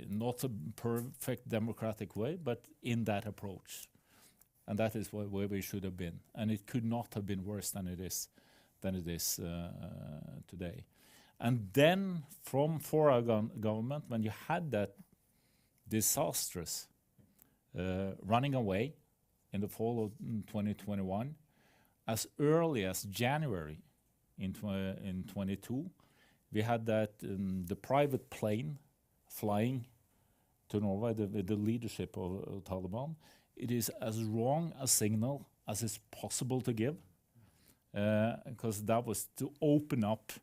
not a perfect democratic way, but in that approach. And that is where we should have been. And it could not have been worse than it is today. And then for our government, when you had that disastrous running away in the fall of 2021, as early as January in 22, we had that the private plane flying to Norway with the leadership of Taliban. It is as wrong a signal as is possible to give, because that was to open up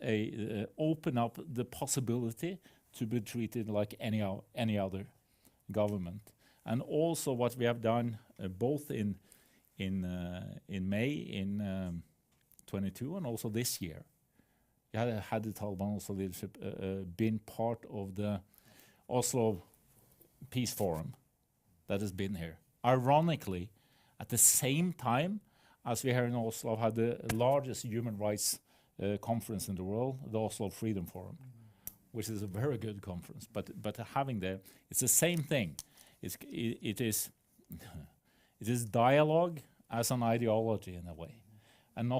the possibility to be treated like any other government. And also what we have done both in May in 22 and also this year, we had the Taliban also leadership been part of the Oslo Peace Forum that has been here. Ironically, at the same time as we here in Oslo had the largest human rights conference in the world, the Oslo Freedom Forum, which is a very good conference. But having there, it's the same thing. It is dialogue as an ideology in a way, and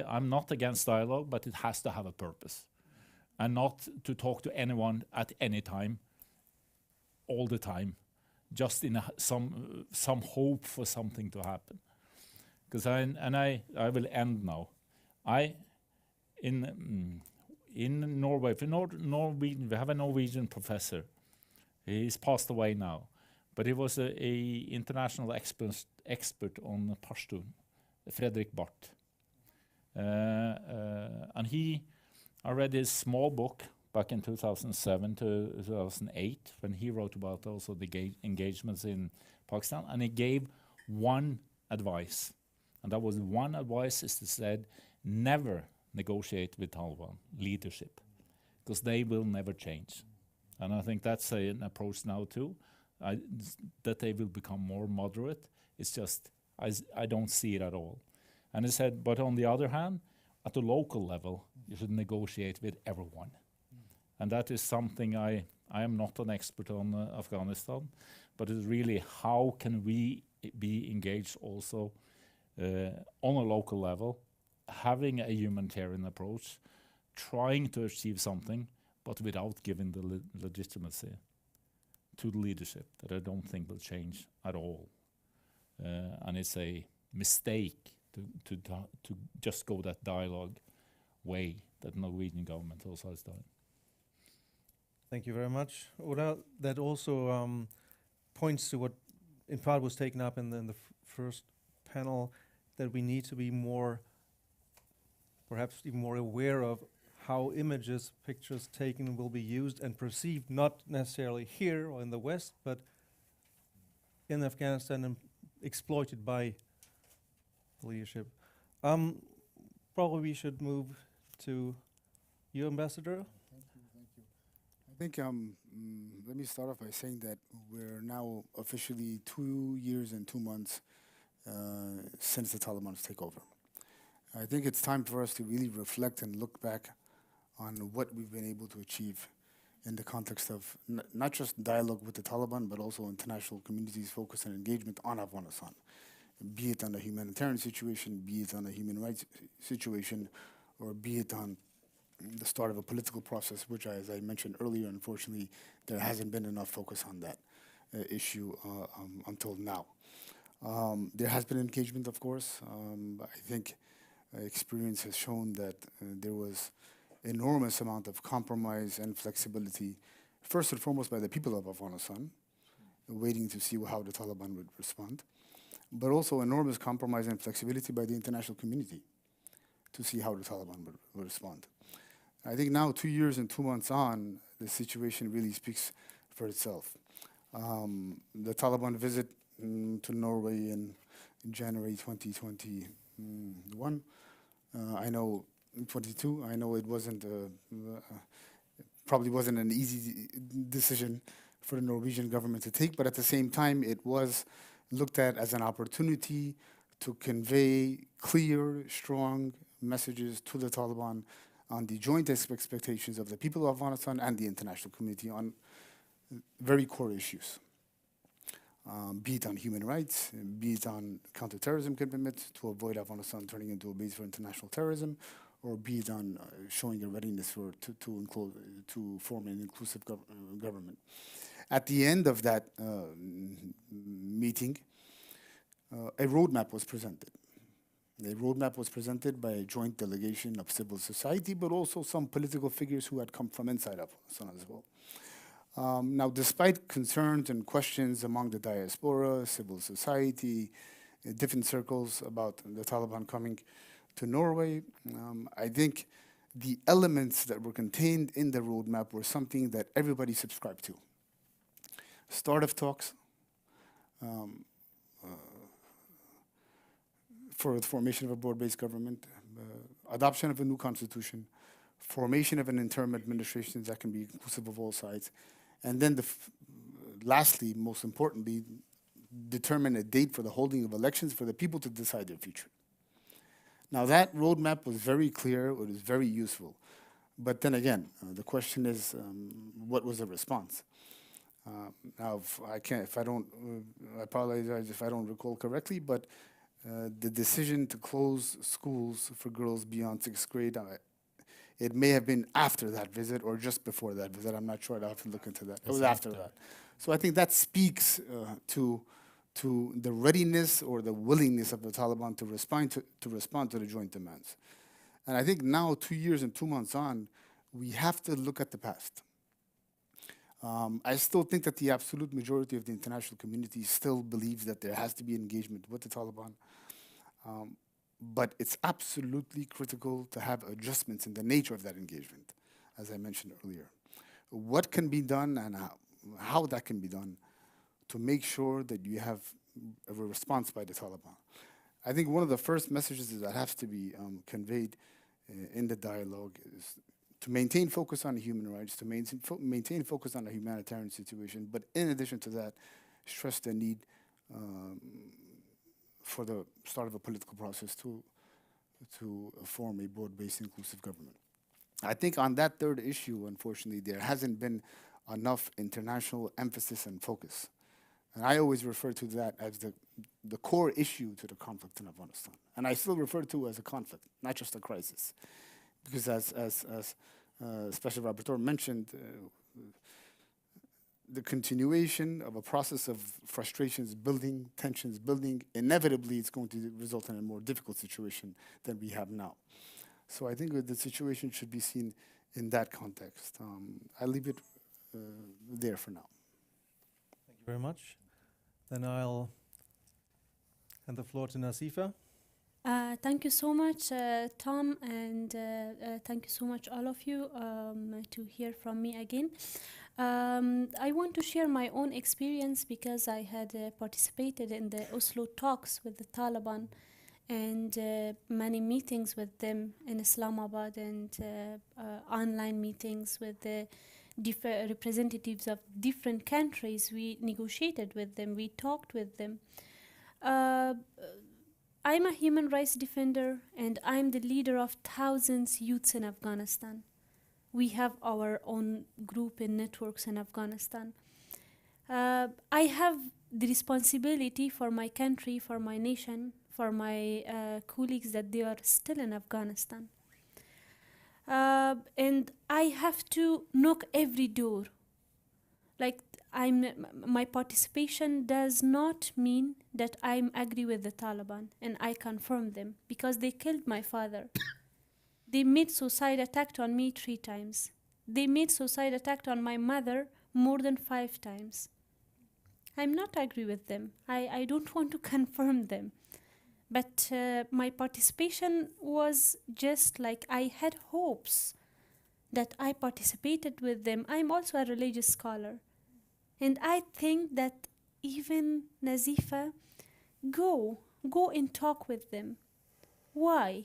I'm not against dialogue, but it has to have a purpose, and not to talk to anyone at any time, all the time, just in some hope for something to happen. Because I will end now. In Norway, we have a Norwegian professor. He's passed away now, but he was a international expert on Pashtun, Fredrik Barth. And I read his small book back in 2007 to 2008 when he wrote about also the engagements in Pakistan, and he gave one advice, and that was one advice is to said, never negotiate with Taliban leadership, because they will never change. And I think that's an approach now too, that they will become more moderate. It's just, I don't see it at all. And he said, but on the other hand, at the local level, you should negotiate with everyone. And that is something I am not an expert on Afghanistan, but it's really how can we be engaged also on a local level, having a humanitarian approach, trying to achieve something, but without giving the legitimacy to the leadership that I don't think will change at all. And it's a mistake to just go that dialogue way that Norwegian government also has done. Thank you very much, Oda. That also points to what in part was taken up in the first panel, that we need to be more, perhaps even more aware of how images, pictures taken will be used and perceived, not necessarily here or in the West, but in Afghanistan and exploited by the leadership. Probably we should move to you, Ambassador. Thank you. I think let me start off by saying that we're now officially 2 years and 2 months since the Taliban's takeover. I think it's time for us to really reflect and look back on what we've been able to achieve in the context of not just dialogue with the Taliban, but also international community's focus and engagement on Afghanistan, be it on the humanitarian situation, be it on the human rights situation, or be it on the start of a political process, which, as I mentioned earlier, unfortunately, there hasn't been enough focus on that issue until now. There has been engagement, of course. I think experience has shown that there was enormous amount of compromise and flexibility, first and foremost by the people of Afghanistan, waiting to see how the Taliban would respond, but also enormous compromise and flexibility by the international community to see how the Taliban would respond. I think now, 2 years and 2 months on, the situation really speaks for itself. The Taliban visit to Norway in January 2021, I know in 22, I know it wasn't probably wasn't an easy decision for the Norwegian government to take, but at the same time, it was looked at as an opportunity to convey clear, strong messages to the Taliban on the joint expectations of the people of Afghanistan and the international community on very core issues, be it on human rights, be it on counterterrorism commitments to avoid Afghanistan turning into a base for international terrorism, or be it on showing a readiness to form an inclusive government. At the end of that meeting, a roadmap was presented. The roadmap was presented by a joint delegation of civil society, but also some political figures who had come from inside Afghanistan as well. Now, despite concerns and questions among the diaspora, civil society, different circles about the Taliban coming to Norway, I think the elements that were contained in the roadmap were something that everybody subscribed to. Start of talks, for the formation of a board-based government, adoption of a new constitution, formation of an interim administration that can be inclusive of all sides, and then lastly, most importantly, determine a date for the holding of elections for the people to decide their future. Now that roadmap was very clear, it was very useful. But then again, the question is, what was the response? Now, I apologize if I don't recall correctly, but the decision to close schools for girls beyond 6th grade, it may have been after that visit or just before that visit. I'm not sure. I'll have to look into that. It was after that. So I think that speaks to the readiness or the willingness of the Taliban to respond to the joint demands. And I think now, 2 years and 2 months on, we have to look at the past. I still think that the absolute majority of the international community still believes that there has to be engagement with the Taliban. But it's absolutely critical to have adjustments in the nature of that engagement, as I mentioned earlier. What can be done and how that can be done to make sure that you have a response by the Taliban. I think one of the first messages that has to be conveyed in the dialogue is to maintain focus on human rights, to maintain focus on the humanitarian situation, but in addition to that, stress the need for the start of a political process to form a board-based inclusive government. I think on that third issue, unfortunately, there hasn't been enough international emphasis and focus. And I always refer to that as the core issue to the conflict in Afghanistan. And I still refer to it as a conflict, not just a crisis. Because as Special Rapporteur mentioned, the continuation of a process of frustrations building, tensions building, inevitably it's going to result in a more difficult situation than we have now. So I think the situation should be seen in that context. I'll leave it there for now. Thank you very much. Then I'll hand the floor to Nasifa. Thank you so much, Tom, and thank you so much, all of you, to hear from me again. I want to share my own experience because I had participated in the Oslo talks with the Taliban and many meetings with them in Islamabad and online meetings with the representatives of different countries. We negotiated with them, we talked with them. I'm a human rights defender and I'm the leader of thousands youths in Afghanistan. We have our own group and networks in Afghanistan. I have the responsibility for my country, for my nation, for my colleagues that they are still in Afghanistan. And I have to knock every door. Like my participation does not mean that I agree with the Taliban and I confirm them because they killed my father. They made suicide attack on me 3 times. They made suicide attack on my mother more than 5 times. I'm not agree with them. I don't want to confirm them. But my participation was just like I had hopes that I participated with them. I'm also a religious scholar. And I think that even Nazifa, go and talk with them. Why?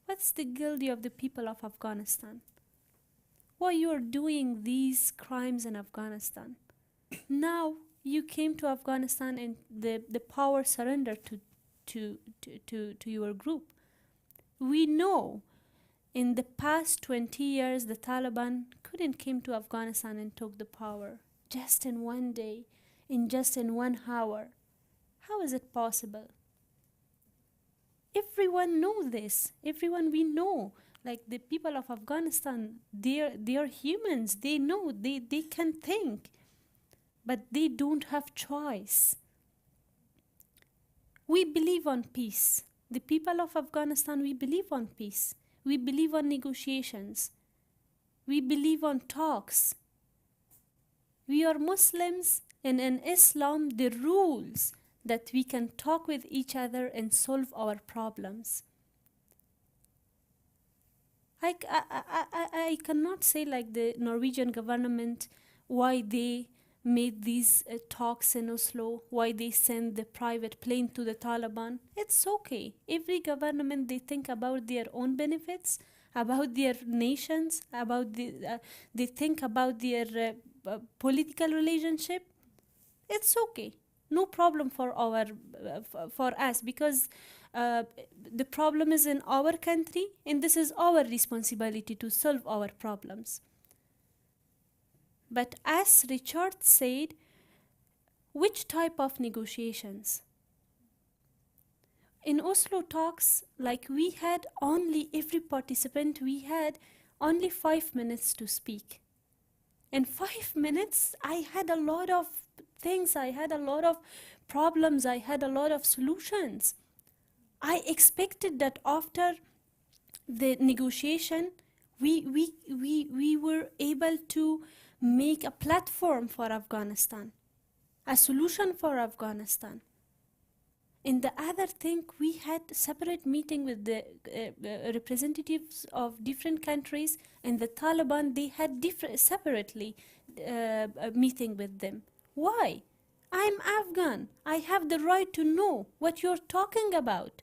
What's the guilty of the people of Afghanistan? Why you are doing these crimes in Afghanistan? Now you came to Afghanistan and the power surrendered to your group. We know in the past 20 years the Taliban couldn't came to Afghanistan and took the power just in one day, just in 1 hour. How is it possible? Everyone know this. Everyone we know. Like the people of Afghanistan, they are humans. They know, they can think. But they don't have choice. We believe on peace. The people of Afghanistan, we believe on peace. We believe on negotiations. We believe on talks. We are Muslims, and in Islam, the rules that we can talk with each other and solve our problems. I cannot say like the Norwegian government, why they made these talks in Oslo, why they send the private plane to the Taliban. It's okay. Every government, they think about their own benefits, about their nations, about they think about their political relationship. It's okay. No problem for us because the problem is in our country and this is our responsibility to solve our problems. But as Richard said, which type of negotiations? In Oslo talks, like we had only, every participant, we had only 5 minutes to speak. In 5 minutes, I had a lot of things, I had a lot of problems, I had a lot of solutions. I expected that after the negotiation, we were able to make a platform for Afghanistan, a solution for Afghanistan. In the other thing, we had separate meeting with the representatives of different countries, and the Taliban, they had separately meeting with them. Why? I'm Afghan. I have the right to know what you're talking about.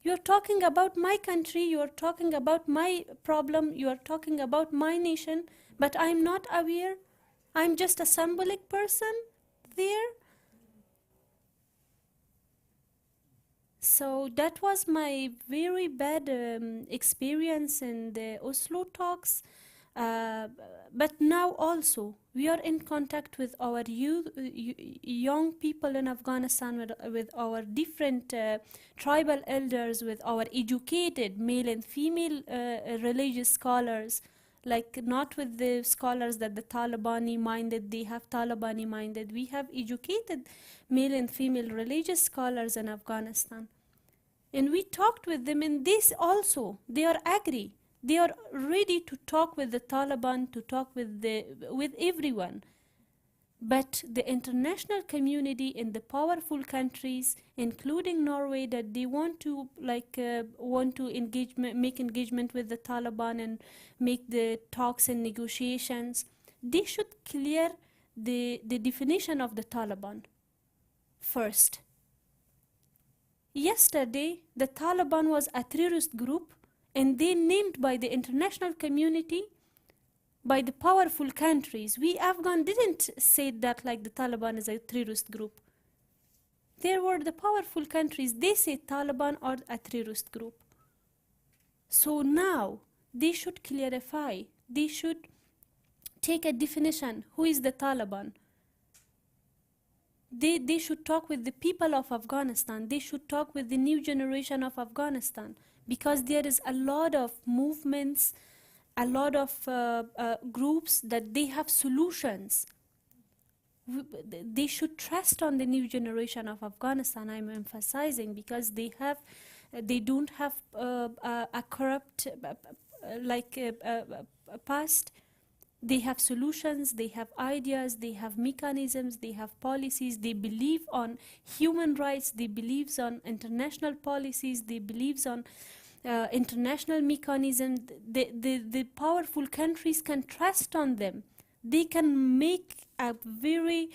You're talking about my country, you're talking about my problem, you're talking about my nation, but I'm not aware. I'm just a symbolic person there. So that was my very bad experience in the Oslo talks. But now also, we are in contact with our young people in Afghanistan, with our different tribal elders, with our educated male and female religious scholars, like not with the scholars that the Talibani minded, they have Talibani minded. We have educated male and female religious scholars in Afghanistan. And we talked with them, and this also, they are agree. They are ready to talk with the Taliban, to talk with everyone. But the international community in the powerful countries, including Norway, that they want to make engagement with the Taliban and make the talks and negotiations, they should clear the definition of the Taliban first. Yesterday, the Taliban was a terrorist group, and they named by the international community, by the powerful countries. We Afghan didn't say that like the Taliban is a terrorist group. There were the powerful countries, they said Taliban are a terrorist group. So now they should clarify, they should take a definition, who is the Taliban? They should talk with the people of Afghanistan, they should talk with the new generation of Afghanistan, because there is a lot of movements, a lot of groups that they have solutions. They should trust on the new generation of Afghanistan, I'm emphasizing, because they don't have a corrupt past. They have solutions, they have ideas, they have mechanisms, they have policies, they believe on human rights, they believe on international policies, they believe on international mechanisms. The powerful countries can trust on them. They can make a very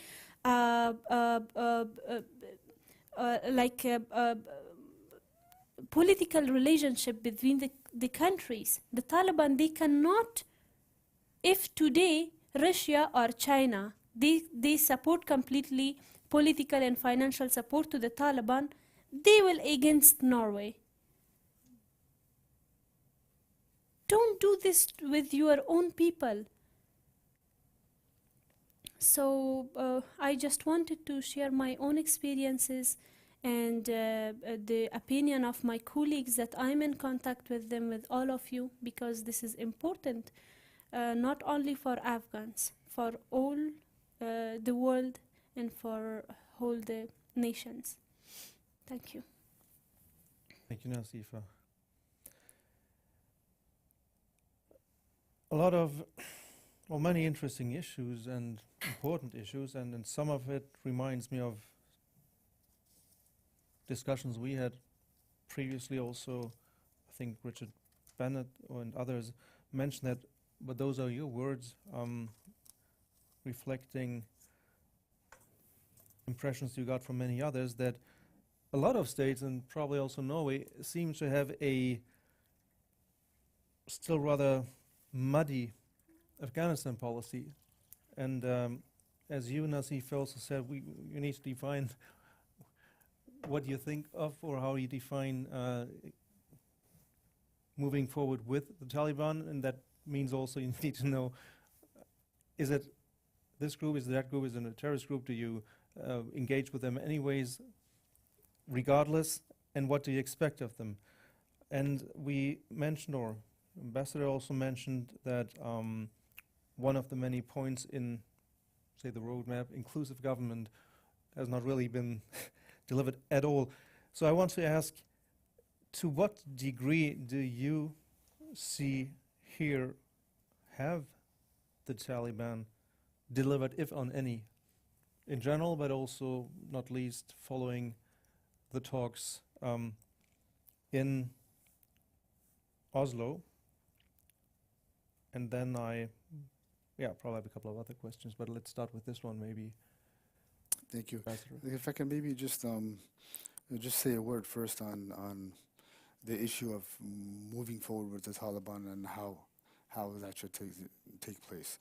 political relationship between the countries. The Taliban, they cannot, if today Russia or China, they support completely political and financial support to the Taliban, they will against Norway. Don't do this with your own people. So I just wanted to share my own experiences and the opinion of my colleagues that I'm in contact with them, with all of you, because this is important, not only for Afghans, for all the world and for all the nations. Thank you. Thank you, Nasifa. A lot of, well, many interesting issues and important issues, and some of it reminds me of discussions we had previously also. I think Richard Bennett and others mentioned that, but those are your words, reflecting impressions you got from many others, that a lot of states, and probably also Norway, seem to have a still rather muddy Afghanistan policy. And as you, Nasif, also said, you need to define what you think of, or how you define moving forward with the Taliban, and that means also you need to know, is it this group, is it that group, is it a terrorist group, do you engage with them anyways, regardless, and what do you expect of them? And we mentioned, or Ambassador also mentioned, that one of the many points in, say, the roadmap, inclusive government, has not really been delivered at all. So I want to ask, to what degree do you see here have the Taliban delivered, if on any, in general, but also not least following the talks in Oslo? And then probably have a couple of other questions, but let's start with this one, maybe. Thank you. Ambassador. If I can maybe just say a word first on the issue of moving forward with the Taliban and how that should take place.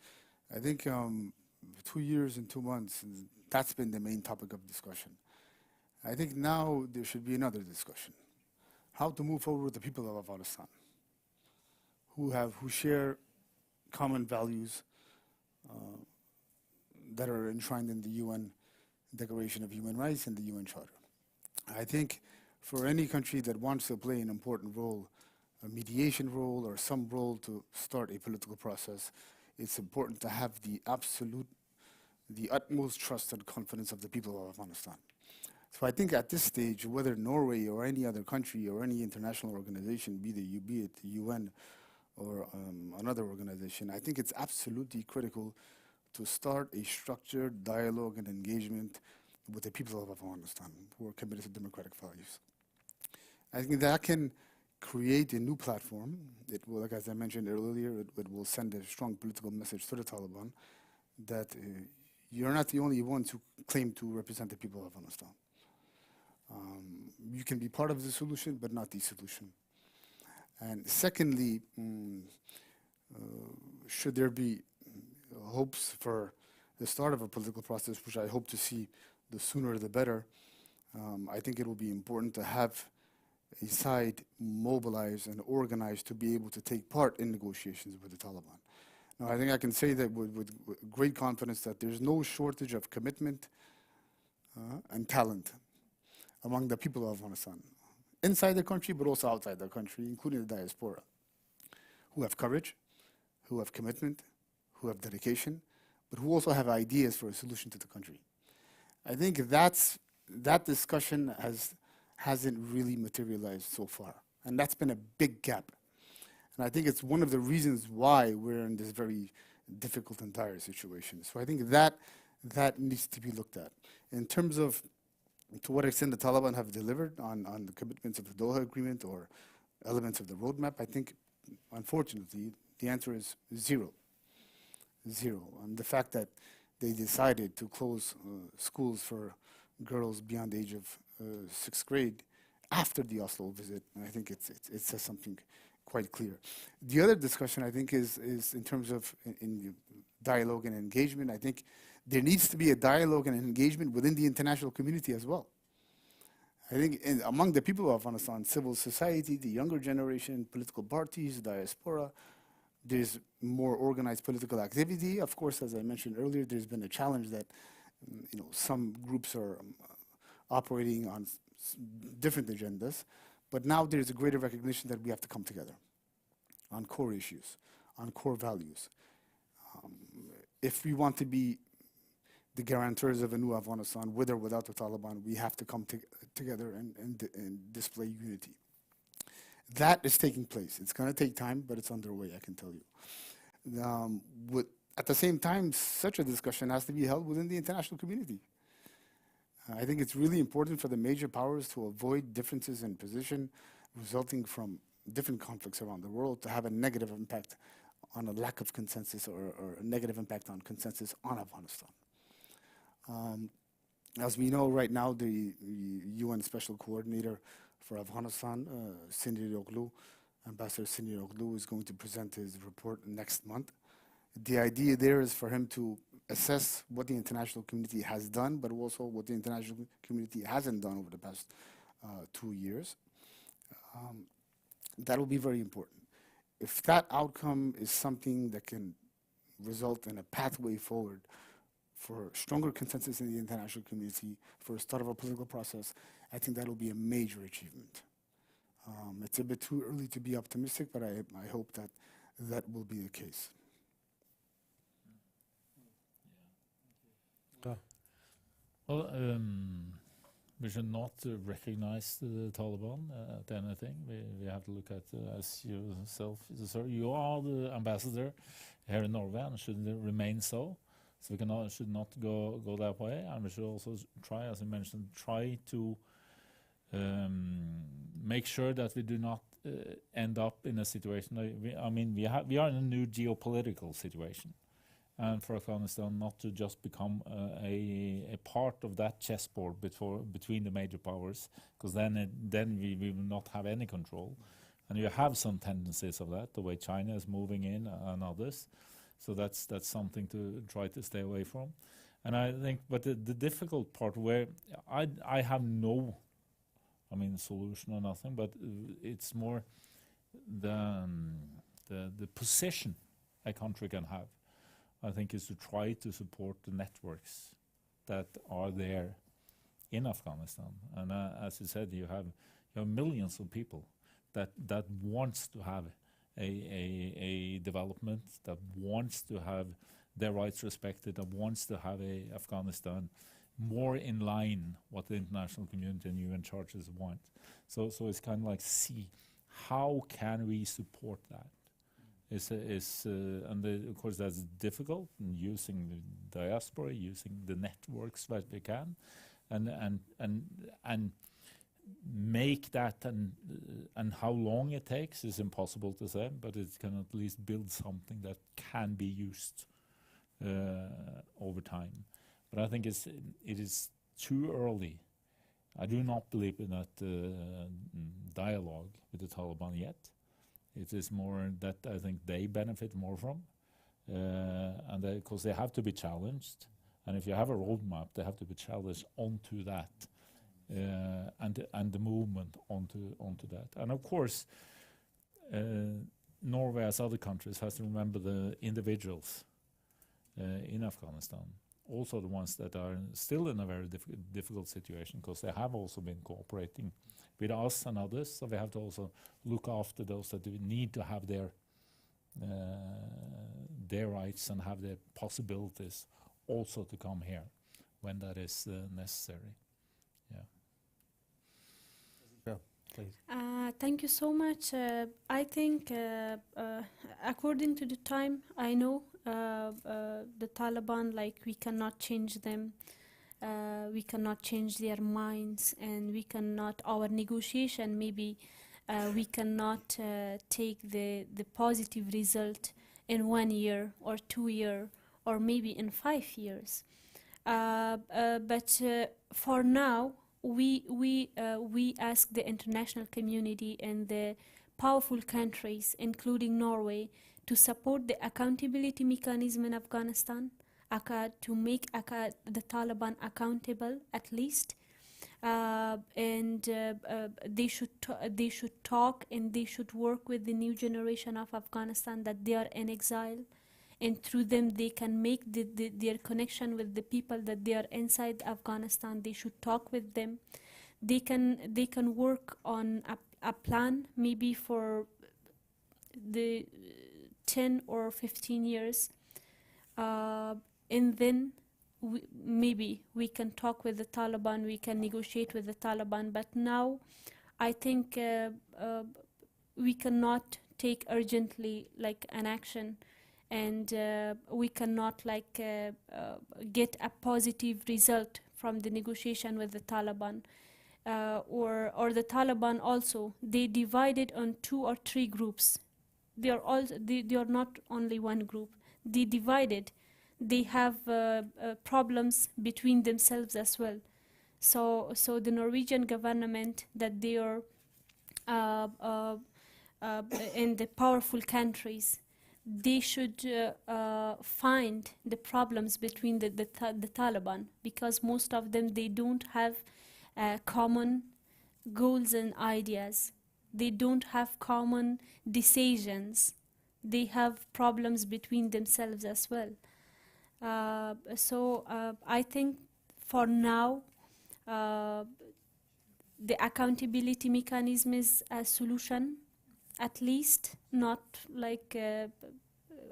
I think 2 years and 2 months, that's been the main topic of discussion. I think now there should be another discussion. How to move forward with the people of Afghanistan, who share common values that are enshrined in the UN Declaration of Human Rights and the UN Charter. I think for any country that wants to play an important role, a mediation role or some role to start a political process, it's important to have the utmost trust and confidence of the people of Afghanistan. So I think at this stage, whether Norway or any other country or any international organization, be it the UN or another organization, I think it's absolutely critical to start a structured dialogue and engagement with the people of Afghanistan who are committed to democratic values. I think that can create a new platform. It will, like as I mentioned earlier, it will send a strong political message to the Taliban that you're not the only ones who claim to represent the people of Afghanistan. You can be part of the solution, but not the solution. And secondly, should there be hopes for the start of a political process, which I hope to see the sooner the better, I think it will be important to have a side mobilized and organized to be able to take part in negotiations with the Taliban. Now, I think I can say that with great confidence that there's no shortage of commitment and talent among the people of Afghanistan, inside the country, but also outside the country, including the diaspora, who have courage, who have commitment, who have dedication, but who also have ideas for a solution to the country. I think that discussion hasn't really materialized so far, and that's been a big gap. And I think it's one of the reasons why we're in this very difficult and dire situation. So I think that needs to be looked at. In terms of to what extent the Taliban have delivered on the commitments of the Doha Agreement or elements of the roadmap, I think, unfortunately, the answer is zero. Zero. And the fact that they decided to close schools for girls beyond the age of 6th grade after the Oslo visit, I think it says something quite clear. The other discussion, I think, is in terms of in dialogue and engagement. I think there needs to be a dialogue and engagement within the international community as well. I think among the people of Afghanistan, civil society, the younger generation, political parties, diaspora, there's more organized political activity. Of course, as I mentioned earlier, there's been a challenge that some groups are operating on different agendas, but now there's a greater recognition that we have to come together on core issues, on core values. If we want to be the guarantors of a new Afghanistan, with or without the Taliban, we have to come together and display unity. That is taking place. It's going to take time, but it's underway, I can tell you. At the same time, such a discussion has to be held within the international community. I think it's really important for the major powers to avoid differences in position resulting from different conflicts around the world to have a negative impact on a lack of consensus or a negative impact on consensus on Afghanistan. As we know right now, the UN Special Coordinator for Afghanistan, Ambassador Sinir Oglu, is going to present his report next month. The idea there is for him to assess what the international community has done, but also what the international community hasn't done over the past 2 years. That will be very important. If that outcome is something that can result in a pathway forward for stronger consensus in the international community, for a start of a political process, I think that will be a major achievement. It's a bit too early to be optimistic, but I hope that that will be the case. Well, we should not recognize the Taliban at anything. We have to look at, as yourself, sir, you are the ambassador here in Norway and should remain so. So we should not go that way, and we should also try, as I mentioned, to make sure that we do not end up in a situation. We are in a new geopolitical situation. And for Afghanistan not to just become a part of that chessboard between the major powers, because then we will not have any control. And you have some tendencies of that, the way China is moving in and others. So that's something to try to stay away from. And I think, but the difficult part where I have no, solution or nothing, but it's more the position a country can have, I think, is to try to support the networks that are there in Afghanistan. And as you said, you have millions of people that wants to have a development, that wants to have their rights respected, that wants to have a Afghanistan more in line what the international community and UN charters want. So it's kind of like, see, how can we support that? Of course that's difficult, and using the diaspora, using the networks that we can, and make that, and how long it takes is impossible to say, but it can at least build something that can be used over time. But I think it is too early. I do not believe in that dialogue with the Taliban yet. It is more that I think they benefit more from, and because they have to be challenged, and if you have a roadmap, they have to be challenged onto that, and the movement onto that. And of course, Norway, as other countries, has to remember the individuals in Afghanistan, also the ones that are still in a very difficult situation, because they have also been cooperating with us and others, so we have to also look after those that need to have their rights and have their possibilities also to come here when that is necessary. Yeah, please. Thank you so much. I think, according to the time, I know the Taliban, like, we cannot change them. We cannot change their minds, and we cannot, our negotiation, maybe we cannot take the positive result in 1 year or 2 years or maybe in 5 years. But for now, we ask the international community and the powerful countries, including Norway, to support the accountability mechanism in Afghanistan, to make the Taliban accountable at least, and they should talk, and they should work with the new generation of Afghanistan that they are in exile, and through them they can make their connection with the people that they are inside Afghanistan. They should talk with them. They can work on a plan maybe for the 10 or 15 years. And then maybe we can talk with the Taliban, we can negotiate with the Taliban. But now I think we cannot take urgently like an action, and we cannot like get a positive result from the negotiation with the Taliban. Or the Taliban also, they divided on 2 or 3 groups. They are not only one group. They divided. They have problems between themselves as well. So the Norwegian government, that they are in the powerful countries, they should find the problems between the Taliban, because most of them, they don't have common goals and ideas. They don't have common decisions. They have problems between themselves as well. So I think for now, the accountability mechanism is a solution, at least. Not like,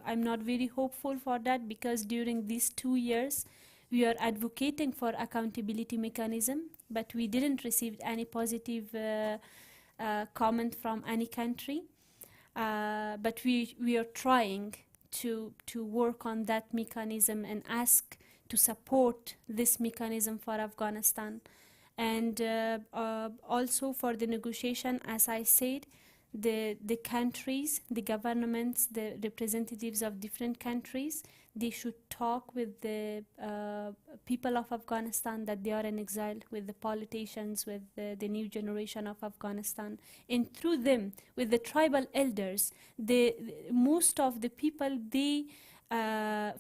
I'm not very hopeful for that, because during these 2 years, we are advocating for accountability mechanism, but we didn't receive any positive comment from any country. But we are trying to work on that mechanism and ask to support this mechanism for Afghanistan. And also for the negotiation, as I said, the countries, the governments, the representatives of different countries, they should talk with the people of Afghanistan that they are in exile, with the politicians, with the new generation of Afghanistan, and through them, with the tribal elders. Most of the people, they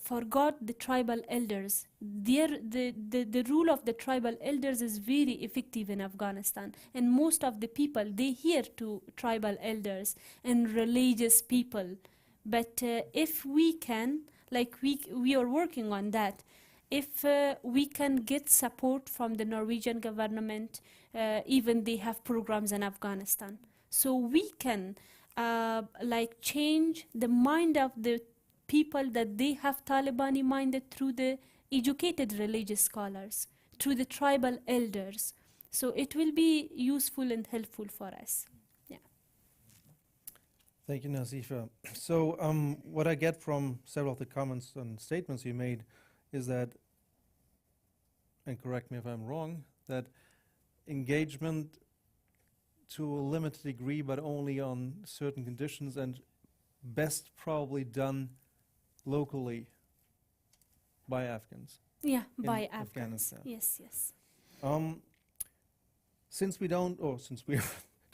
forgot the tribal elders. The rule of the tribal elders is very effective in Afghanistan, and most of the people, they hear to tribal elders and religious people. But if we can, like we are working on that, if we can get support from the Norwegian government, even they have programs in Afghanistan, so we can like change the mind of the people, that they have Taliban minded, through the educated religious scholars, through the tribal elders. So it will be useful and helpful for us. Yeah. Thank you, Nazifa. So what I get from several of the comments and statements you made is that, and correct me if I'm wrong, that engagement to a limited degree, but only on certain conditions, and best probably done locally by Afghans. Yeah, in by Afghans. Afghanistan. Yes, yes. Since we don't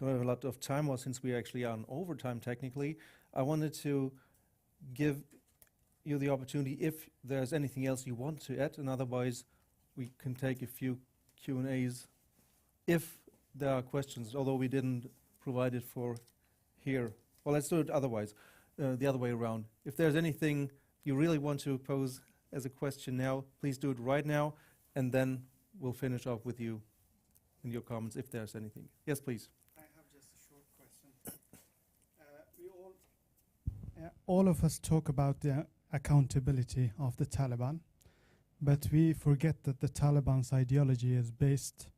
have a lot of time, or since we actually are on overtime technically, I wanted to give you the opportunity if there's anything else you want to add, and otherwise we can take a few Q&As if there are questions, although we didn't provide it for here. Well, let's do it otherwise, the other way around. If there's anything you really want to pose as a question now, please do it right now, and then we'll finish off with you in your comments if there's anything. Yes, please. I have just a short question. All of us talk about the accountability of the Taliban, but we forget that the Taliban's ideology is based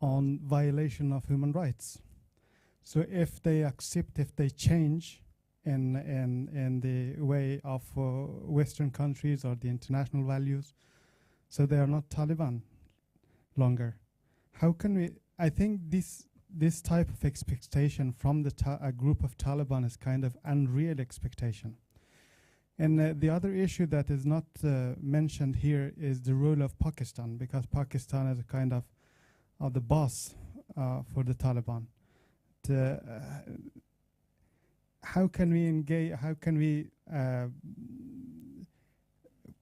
on violation of human rights. So if they accept, if they change in the way of Western countries or the international values, so they are not Taliban longer. How can we? I think this type of expectation from a group of Taliban is kind of unreal expectation. And the other issue that is not mentioned here is the role of Pakistan, because Pakistan is a kind of the boss for the Taliban. How can we engage? How can we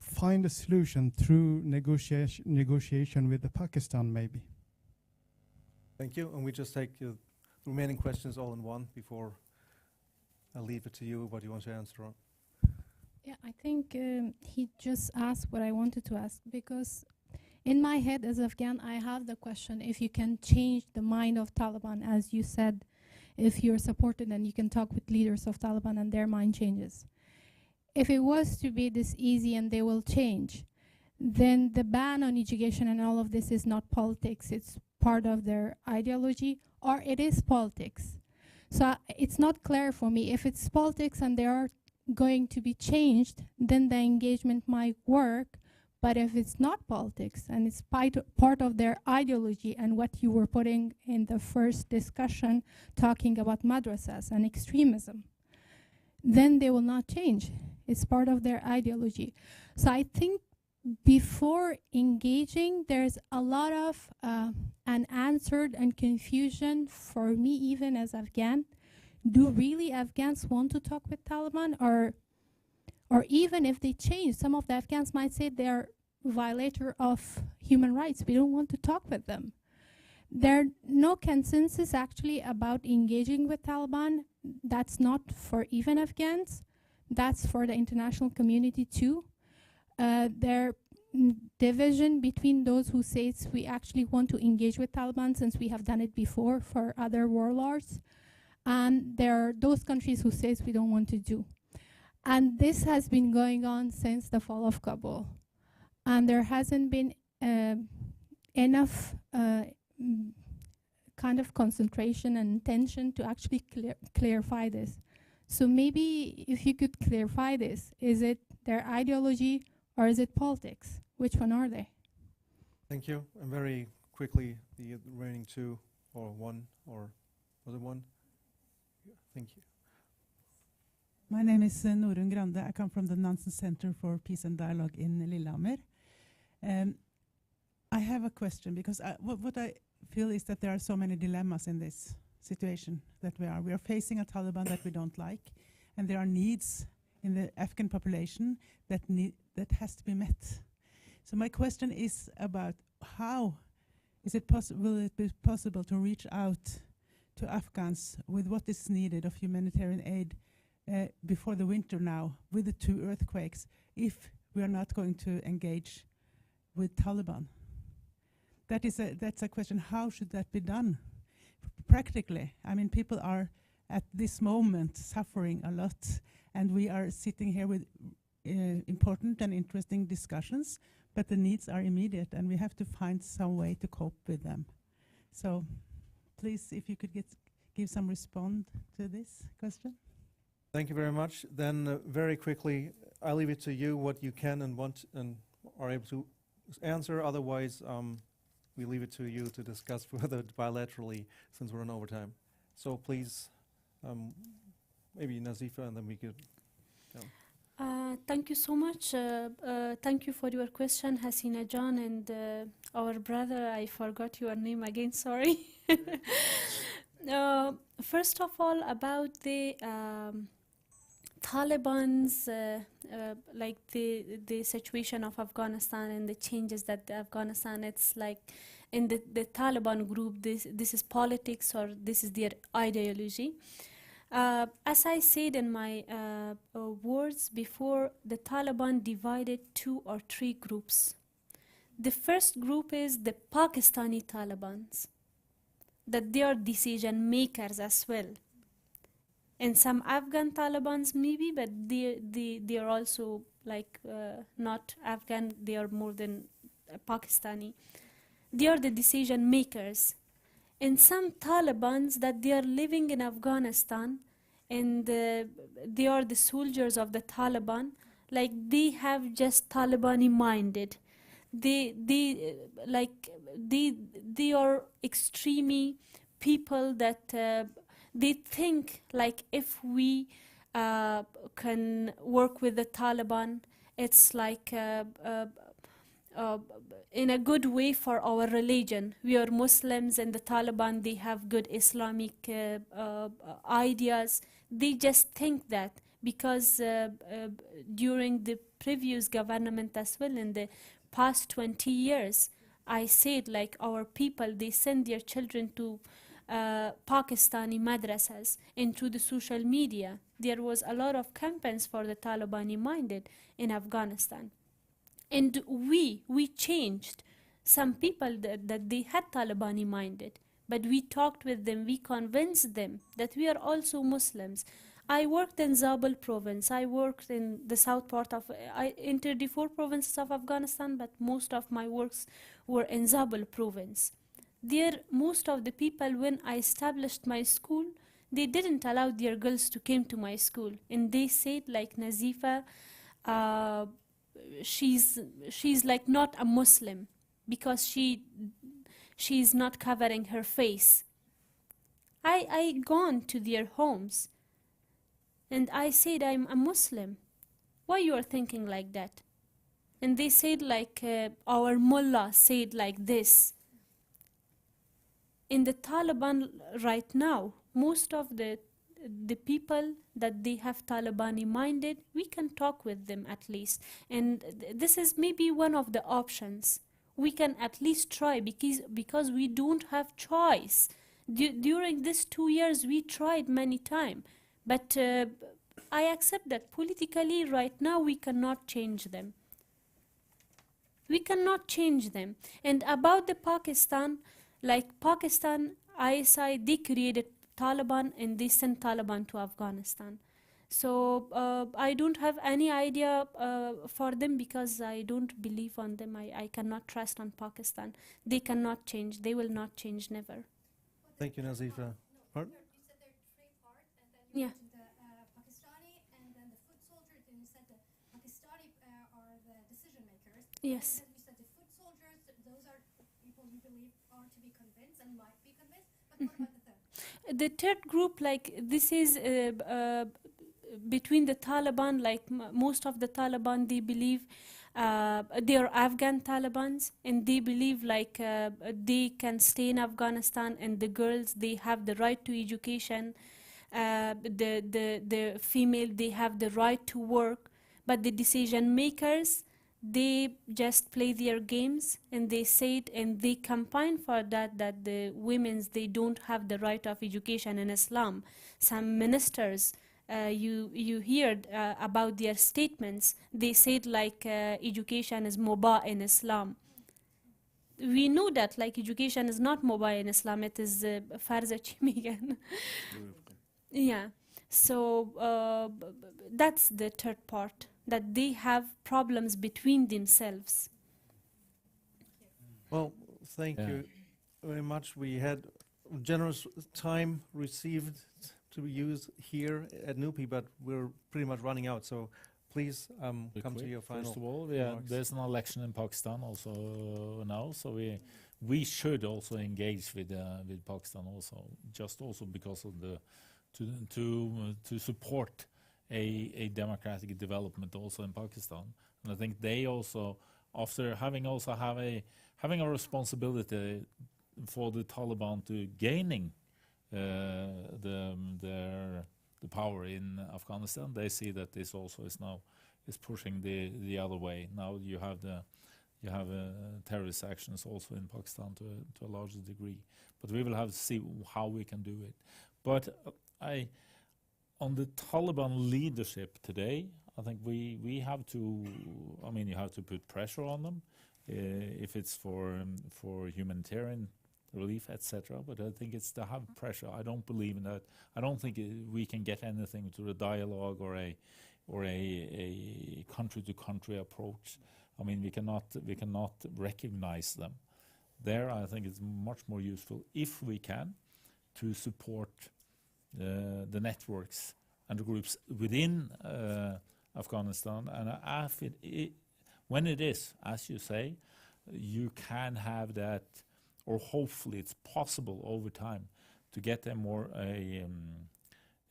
find a solution through negotiation with the Pakistan, maybe? Thank you. And we just take the remaining questions all in one before I leave it to you what you want to answer on. Yeah, I think he just asked what I wanted to ask, because in my head as Afghan, I have the question, if you can change the mind of Taliban, as you said, if you're supported and you can talk with leaders of Taliban and their mind changes. If it was to be this easy and they will change, then the ban on education and all of this is not politics, it's part of their ideology, or it is politics. So it's not clear for me. If it's politics and they are going to be changed, then the engagement might work. But if it's not politics and it's part of their ideology and what you were putting in the first discussion, talking about madrasas and extremism, then they will not change. It's part of their ideology. So I think before engaging, there's a lot of unanswered and confusion for me, even as Afghan. Do really Afghans want to talk with Taliban? Or even if they change, some of the Afghans might say they're violator of human rights. We don't want to talk with them. There's no consensus actually about engaging with Taliban. That's not for even Afghans. That's for the international community too. There division between those who say we actually want to engage with Taliban since we have done it before for other warlords. And there are those countries who say we don't want to do. And this has been going on since the fall of Kabul. And there hasn't been enough kind of concentration and intention to actually clarify this. So maybe if you could clarify this, is it their ideology or is it politics? Which one are they? Thank you. And very quickly, the remaining two, or one, or was it one? Yeah, thank you. My name is Norun Grande. I come from the Nansen Center for Peace and Dialogue in Lillehammer. I have a question, because what I feel is that there are so many dilemmas in this situation that we are. We are facing a Taliban that we don't like, and there are needs in the Afghan population that has to be met. So my question is about how will it be possible to reach out to Afghans with what is needed of humanitarian aid before the winter now, with the 2 earthquakes, if we are not going to engage with Taliban? That's a question. How should that be done practically? I mean, people are at this moment suffering a lot, and we are sitting here with important and interesting discussions, but the needs are immediate, and we have to find some way to cope with them. So please, if you could give some response to this question. Thank you very much. Then very quickly, I leave it to you what you can and want and are able to answer. Otherwise, we leave it to you to discuss further bilaterally since we're in overtime. So please, maybe Nazifa, and then we could go. Thank you so much. Thank you for your question, Hasina Jan, and our brother, I forgot your name again, sorry. First of all, about the Taliban's, like the situation of Afghanistan and the changes that Afghanistan, it's like in the Taliban group, this is politics or this is their ideology. As I said in my words before, the Taliban divided 2 or 3 groups. The first group is the Pakistani Talibans, that they are decision makers as well. And some Afghan Talibans maybe, but they are also like not Afghan, they are more than Pakistani. They are the decision makers. And some Talibans that they are living in Afghanistan and they are the soldiers of the Taliban, like they have just Talibani minded. They are extremely people that they think like if we can work with the Taliban, it's like in a good way for our religion. We are Muslims and the Taliban, they have good Islamic ideas. They just think that because during the previous government as well in the past 20 years, I said like our people, they send their children to Pakistani madrasas and to the social media. There was a lot of campaigns for the Talibani minded in Afghanistan. And we changed some people that they had Talibani minded, but we talked with them, we convinced them that we are also Muslims. I worked in Zabul province, I worked in the south part of, I entered the 4 provinces of Afghanistan, but most of my works were in Zabul province. There, most of the people, when I established my school, they didn't allow their girls to come to my school. And they said like Nazifa, she's like not a Muslim because she's not covering her face. I gone to their homes and I said I'm a Muslim. Why you are thinking like that? And they said like our mullah said like this. In the Taliban right now, most of the people that they have Talibani minded, we can talk with them at least. And this is maybe one of the options. We can at least try because we don't have choice. During these 2 years, we tried many times. But I accept that politically right now we cannot change them. We cannot change them. And about the Pakistan, like Pakistan, ISI, they created Taliban and they sent Taliban to Afghanistan. So I don't have any idea for them because I don't believe on them. I cannot trust on Pakistan. They cannot change. They will not change, never. Thank you, Nazifa. Pardon? You said there are 3 parts, and then you Yeah. mentioned the Pakistani and then the foot soldiers, and you said the Pakistani are the decision makers. Yes. And then you said the foot soldiers, those are people you believe are to be convinced and might be convinced. But what about the third? The third group, like this is between the Taliban, like most of the Taliban, they believe they are Afghan Talibans and they believe like they can stay in Afghanistan and the girls, they have the right to education, the female, they have the right to work, but the decision makers, they just play their games and they said and they campaign for that the women's, they don't have the right of education in Islam. Some ministers, you heard about their statements. They said like education is mubah in Islam. We know that like education is not mubah in Islam, it is farz chimigan. Yeah, so that's the third part, that they have problems between themselves. Well, thank you very much. We had generous time received to use here at NUPI, but we're pretty much running out. So please come to your final. First of all, remarks. there's an election in Pakistan also now, so we should also engage with Pakistan also, just also because of the to support a democratic development also in Pakistan. And I think they also, after having a responsibility for the Taliban to gaining the power in Afghanistan, they see that this also is pushing the other way. Now you have terrorist actions also in Pakistan to a larger degree, but we will have to see how we can do it. But on the Taliban leadership today, I think we have to. I mean, you have to put pressure on them if it's for humanitarian relief, etc. But I think it's to have pressure. I don't believe in that. I don't think we can get anything through a dialogue or a country-to-country approach. I mean, we cannot recognize them. There, I think it's much more useful if we can to support the networks and the groups within Afghanistan. And when it is, as you say, you can have that, or hopefully it's possible over time to get a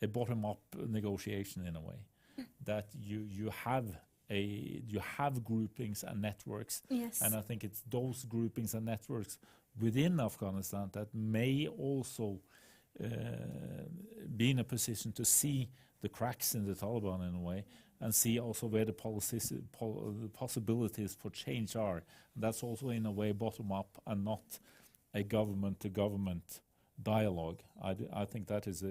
bottom-up negotiation in a way, that you have groupings and networks. Yes. And I think it's those groupings and networks within Afghanistan that may also be in a position to see the cracks in the Taliban in a way, and see also where the possibilities for change are. And that's also in a way bottom up and not a government-to-government dialogue. I think that is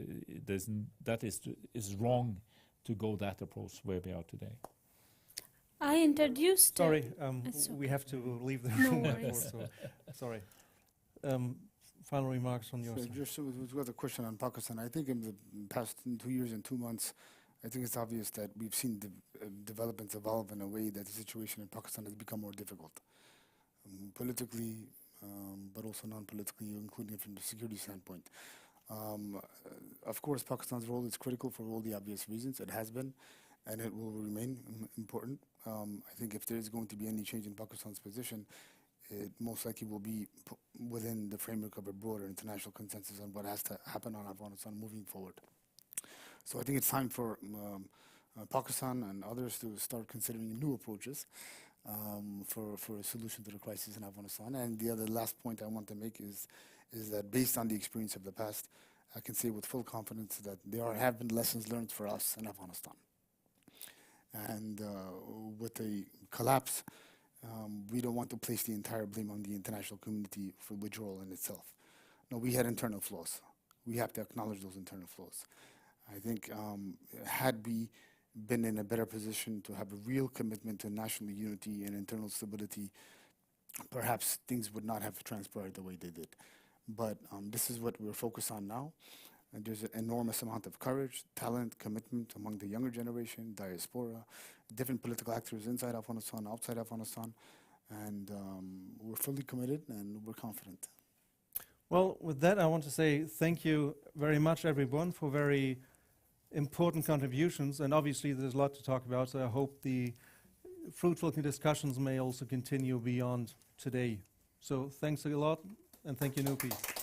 wrong to go that approach where we are today. I introduced. Sorry, we have to leave the room. So, sorry. Final remarks on your side. Just with a question on Pakistan. I think in the past 2 years and 2 months, I think it's obvious that we've seen developments evolve in a way that the situation in Pakistan has become more difficult, politically, but also non-politically, including from the security standpoint. Of course, Pakistan's role is critical for all the obvious reasons. It has been, and it will remain important. I think if there is going to be any change in Pakistan's position, it most likely will be within the framework of a broader international consensus on what has to happen on Afghanistan moving forward. So I think it's time for Pakistan and others to start considering new approaches for a solution to the crisis in Afghanistan. And the last point I want to make is that based on the experience of the past, I can say with full confidence that there have been lessons learned for us in Afghanistan. And with the collapse, we don't want to place the entire blame on the international community for withdrawal in itself. No, we had internal flaws. We have to acknowledge those internal flaws. I think had we been in a better position to have a real commitment to national unity and internal stability, perhaps things would not have transpired the way they did. But this is what we're focused on now. And there's an enormous amount of courage, talent, commitment among the younger generation, diaspora, different political actors inside Afghanistan, outside Afghanistan. And we're fully committed and we're confident. Well, with that, I want to say thank you very much, everyone, for very important contributions. And obviously, there's a lot to talk about, so I hope the fruitful discussions may also continue beyond today. So thanks a lot, and thank you, NUPI.